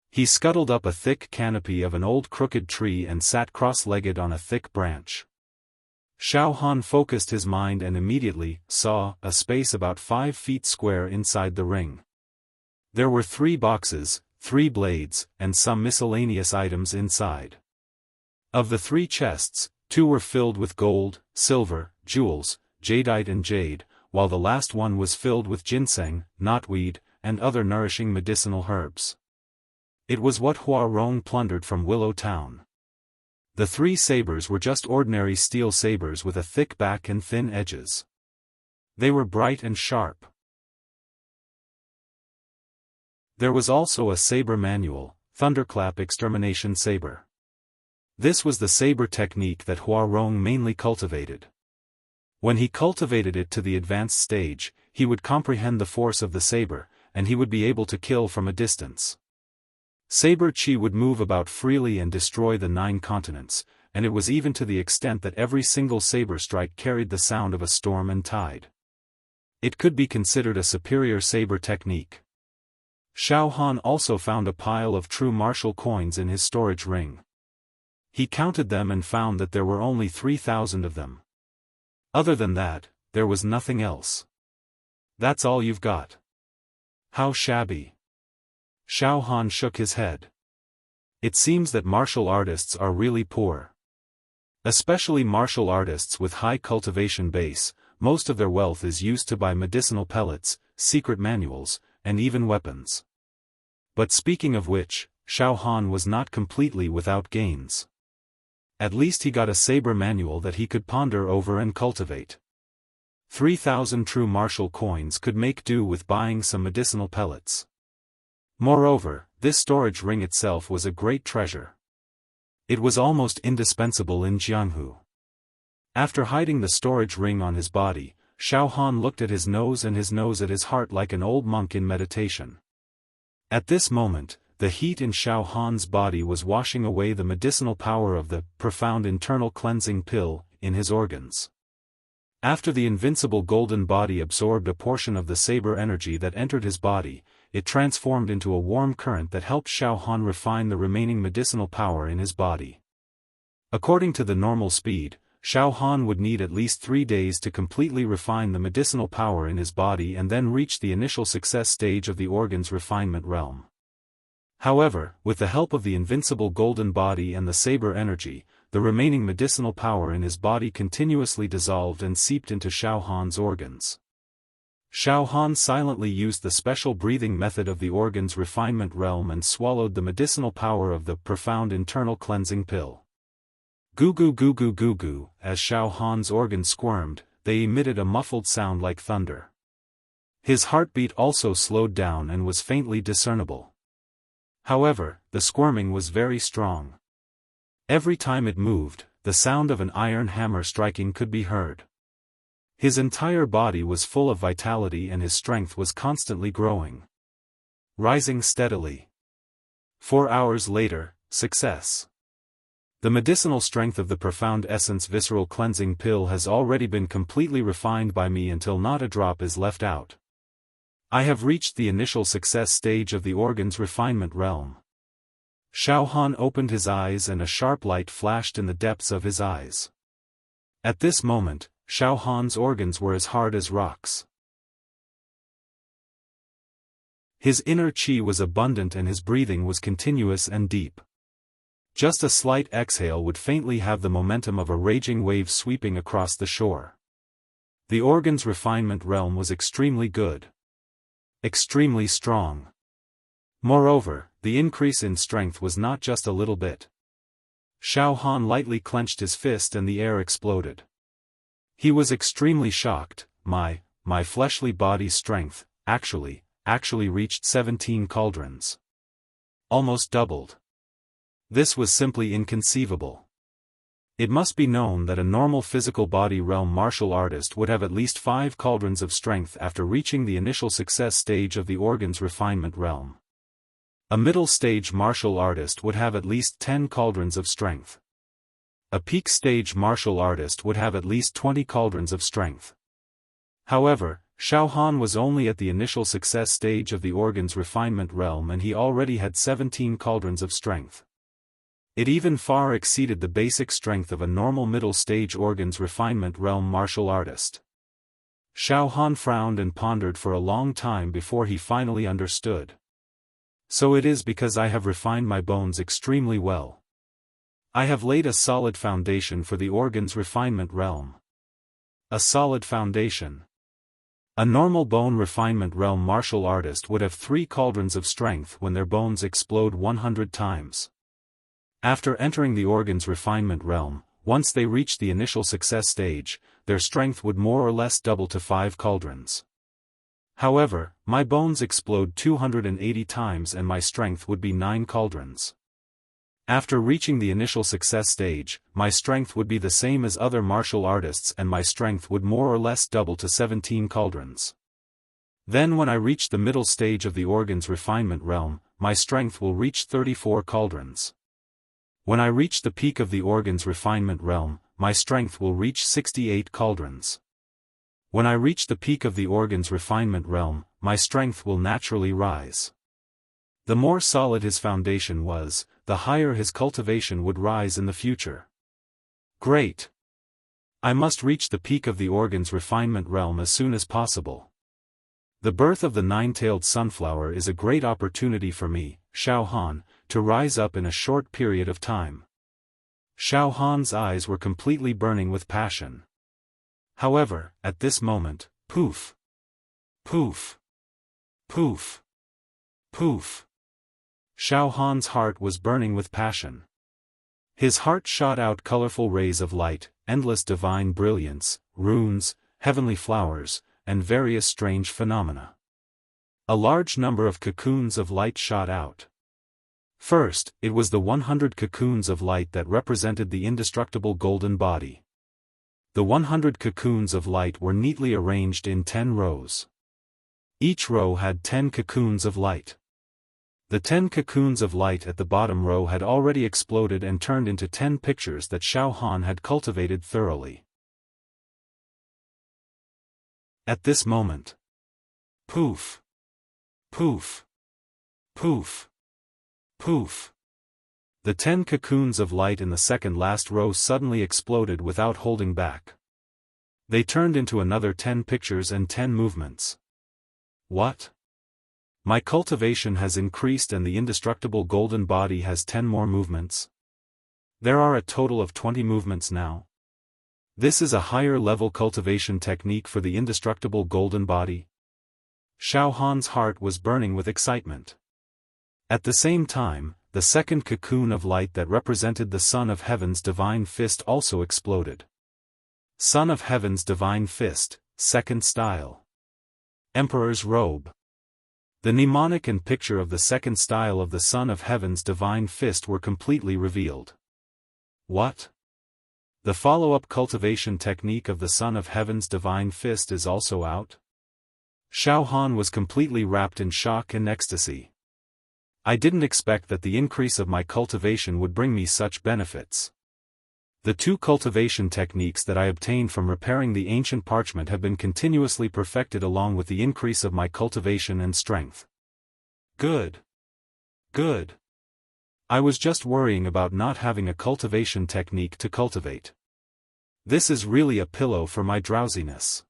He scuttled up a thick canopy of an old crooked tree and sat cross-legged on a thick branch. Xiaofan focused his mind and immediately saw a space about 5 feet square inside the ring. There were 3 boxes, 3 blades, and some miscellaneous items inside. Of the 3 chests, 2 were filled with gold, silver, jewels, jadeite and jade, while the last one was filled with ginseng, knotweed, and other nourishing medicinal herbs. It was what Huarong plundered from Willow Town. The 3 sabers were just ordinary steel sabers with a thick back and thin edges. They were bright and sharp. There was also a saber manual, Thunderclap Extermination Saber. This was the saber technique that Huarong mainly cultivated. When he cultivated it to the advanced stage, he would comprehend the force of the saber, and he would be able to kill from a distance. Saber chi would move about freely and destroy the 9 continents, and it was even to the extent that every single saber strike carried the sound of a storm and tide. It could be considered a superior saber technique. Xiaofan also found a pile of true martial coins in his storage ring. He counted them and found that there were only 3,000 of them. Other than that, there was nothing else. That's all you've got? How shabby. Xiaofan shook his head. It seems that martial artists are really poor. Especially martial artists with high cultivation base, most of their wealth is used to buy medicinal pellets, secret manuals, and even weapons. But speaking of which, Xiaofan was not completely without gains. At least he got a saber manual that he could ponder over and cultivate. 3,000 true martial coins could make do with buying some medicinal pellets. Moreover, this storage ring itself was a great treasure. It was almost indispensable in Jianghu. After hiding the storage ring on his body, Xiaofan looked at his nose and his nose at his heart like an old monk in meditation. At this moment, the heat in Xiaofan's body was washing away the medicinal power of the profound internal cleansing pill in his organs. After the invincible golden body absorbed a portion of the saber energy that entered his body, it transformed into a warm current that helped Xiaofan refine the remaining medicinal power in his body. According to the normal speed, Xiaofan would need at least 3 days to completely refine the medicinal power in his body and then reach the initial success stage of the organ's refinement realm. However, with the help of the invincible golden body and the saber energy, the remaining medicinal power in his body continuously dissolved and seeped into Xiaofan's organs. Xiaofan silently used the special breathing method of the organ's refinement realm and swallowed the medicinal power of the profound internal cleansing pill. Goo goo goo goo goo goo, as Xiaofan's organs squirmed, they emitted a muffled sound like thunder. His heartbeat also slowed down and was faintly discernible. However, the squirming was very strong. Every time it moved, the sound of an iron hammer striking could be heard. His entire body was full of vitality and his strength was constantly growing. Rising steadily. 4 hours later, success. The medicinal strength of the profound essence visceral cleansing pill has already been completely refined by me until not a drop is left out. I have reached the initial success stage of the organ's refinement realm. Xiaofan opened his eyes and a sharp light flashed in the depths of his eyes. At this moment, Xiaofan's organs were as hard as rocks. His inner qi was abundant and his breathing was continuous and deep. Just a slight exhale would faintly have the momentum of a raging wave sweeping across the shore. The organ's refinement realm was extremely good. Extremely strong. Moreover, the increase in strength was not just a little bit. Xiaofan lightly clenched his fist and the air exploded. He was extremely shocked. My fleshly body's strength, actually reached 17 cauldrons. Almost doubled. This was simply inconceivable. It must be known that a normal physical body realm martial artist would have at least 5 cauldrons of strength after reaching the initial success stage of the organ's refinement realm. A middle stage martial artist would have at least 10 cauldrons of strength. A peak stage martial artist would have at least 20 cauldrons of strength. However, Xiaofan was only at the initial success stage of the organ's refinement realm and he already had 17 cauldrons of strength. It even far exceeded the basic strength of a normal middle stage organ's refinement realm martial artist. Xiaofan frowned and pondered for a long time before he finally understood. So it is because I have refined my bones extremely well. I have laid a solid foundation for the organ's refinement realm. A solid foundation. A normal bone refinement realm martial artist would have 3 cauldrons of strength when their bones explode 100 times. After entering the organ's refinement realm, once they reach the initial success stage, their strength would more or less double to 5 cauldrons. However, my bones explode 280 times and my strength would be 9 cauldrons. After reaching the initial success stage, my strength would be the same as other martial artists and my strength would more or less double to 17 cauldrons. Then when I reach the middle stage of the organ's refinement realm, my strength will reach 34 cauldrons. When I reach the peak of the organ's refinement realm, my strength will reach 68 cauldrons. When I reach the peak of the organ's refinement realm, my strength will naturally rise. The more solid his foundation was, the higher his cultivation would rise in the future. Great! I must reach the peak of the organ's refinement realm as soon as possible. The birth of the 9-tailed sunflower is a great opportunity for me, Xiaofan, to rise up in a short period of time. Xiaofan's eyes were completely burning with passion. However, at this moment, poof! Poof! Poof! Poof! Xiaofan's heart was burning with passion. His heart shot out colorful rays of light, endless divine brilliance, runes, heavenly flowers, and various strange phenomena. A large number of cocoons of light shot out. First, it was the 100 cocoons of light that represented the indestructible golden body. The 100 cocoons of light were neatly arranged in 10 rows. Each row had 10 cocoons of light. The 10 cocoons of light at the bottom row had already exploded and turned into 10 pictures that Xiaofan had cultivated thoroughly. At this moment, poof! Poof! Poof! Poof! The 10 cocoons of light in the second last row suddenly exploded without holding back. They turned into another 10 pictures and 10 movements. What? My cultivation has increased and the indestructible golden body has 10 more movements. There are a total of 20 movements now. This is a higher level cultivation technique for the indestructible golden body. Xiaofan's heart was burning with excitement. At the same time, the second cocoon of light that represented the Son of Heaven's divine fist also exploded. Son of Heaven's divine fist, second style. Emperor's robe. The mnemonic and picture of the second style of the Son of Heaven's divine fist were completely revealed. What? The follow-up cultivation technique of the Son of Heaven's divine fist is also out? Xiaofan was completely wrapped in shock and ecstasy. I didn't expect that the increase of my cultivation would bring me such benefits. The 2 cultivation techniques that I obtained from repairing the ancient parchment have been continuously perfected along with the increase of my cultivation and strength. Good. Good. I was just worrying about not having a cultivation technique to cultivate. This is really a pillow for my drowsiness.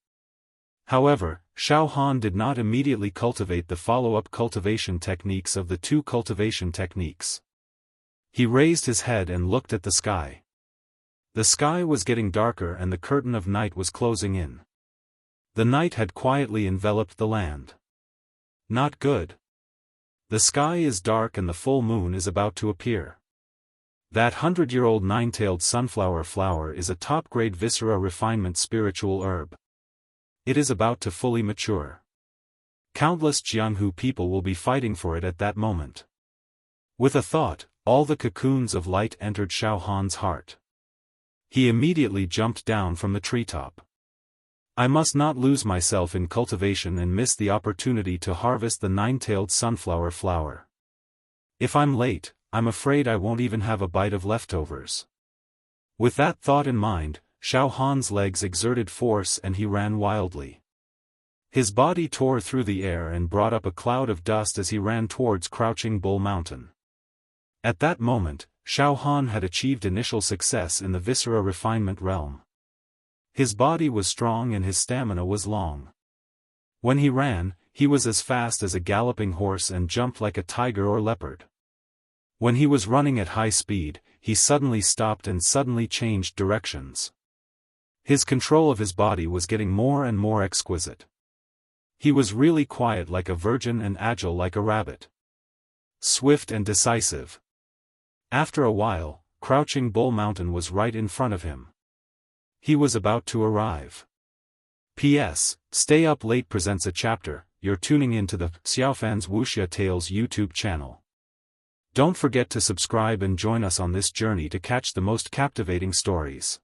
However, Xiaofan did not immediately cultivate the follow-up cultivation techniques of the 2 cultivation techniques. He raised his head and looked at the sky. The sky was getting darker and the curtain of night was closing in. The night had quietly enveloped the land. Not good. The sky is dark and the full moon is about to appear. That 100-year-old 9-tailed sunflower flower is a top-grade viscera refinement spiritual herb. It is about to fully mature. Countless Jianghu people will be fighting for it at that moment. With a thought, all the cocoons of light entered Xiaofan's heart. He immediately jumped down from the treetop. I must not lose myself in cultivation and miss the opportunity to harvest the nine-tailed sunflower flower. If I'm late, I'm afraid I won't even have a bite of leftovers. With that thought in mind, Xiaofan's legs exerted force and he ran wildly. His body tore through the air and brought up a cloud of dust as he ran towards Crouching Bull Mountain. At that moment, Xiaofan had achieved initial success in the viscera refinement realm. His body was strong and his stamina was long. When he ran, he was as fast as a galloping horse and jumped like a tiger or leopard. When he was running at high speed, he suddenly stopped and suddenly changed directions. His control of his body was getting more and more exquisite. He was really quiet like a virgin and agile like a rabbit. Swift and decisive. After a while, Crouching Bull Mountain was right in front of him. He was about to arrive. P.S. Stay Up Late presents a chapter. You're tuning into the Xiaofan's Wuxia Tales YouTube channel. Don't forget to subscribe and join us on this journey to catch the most captivating stories.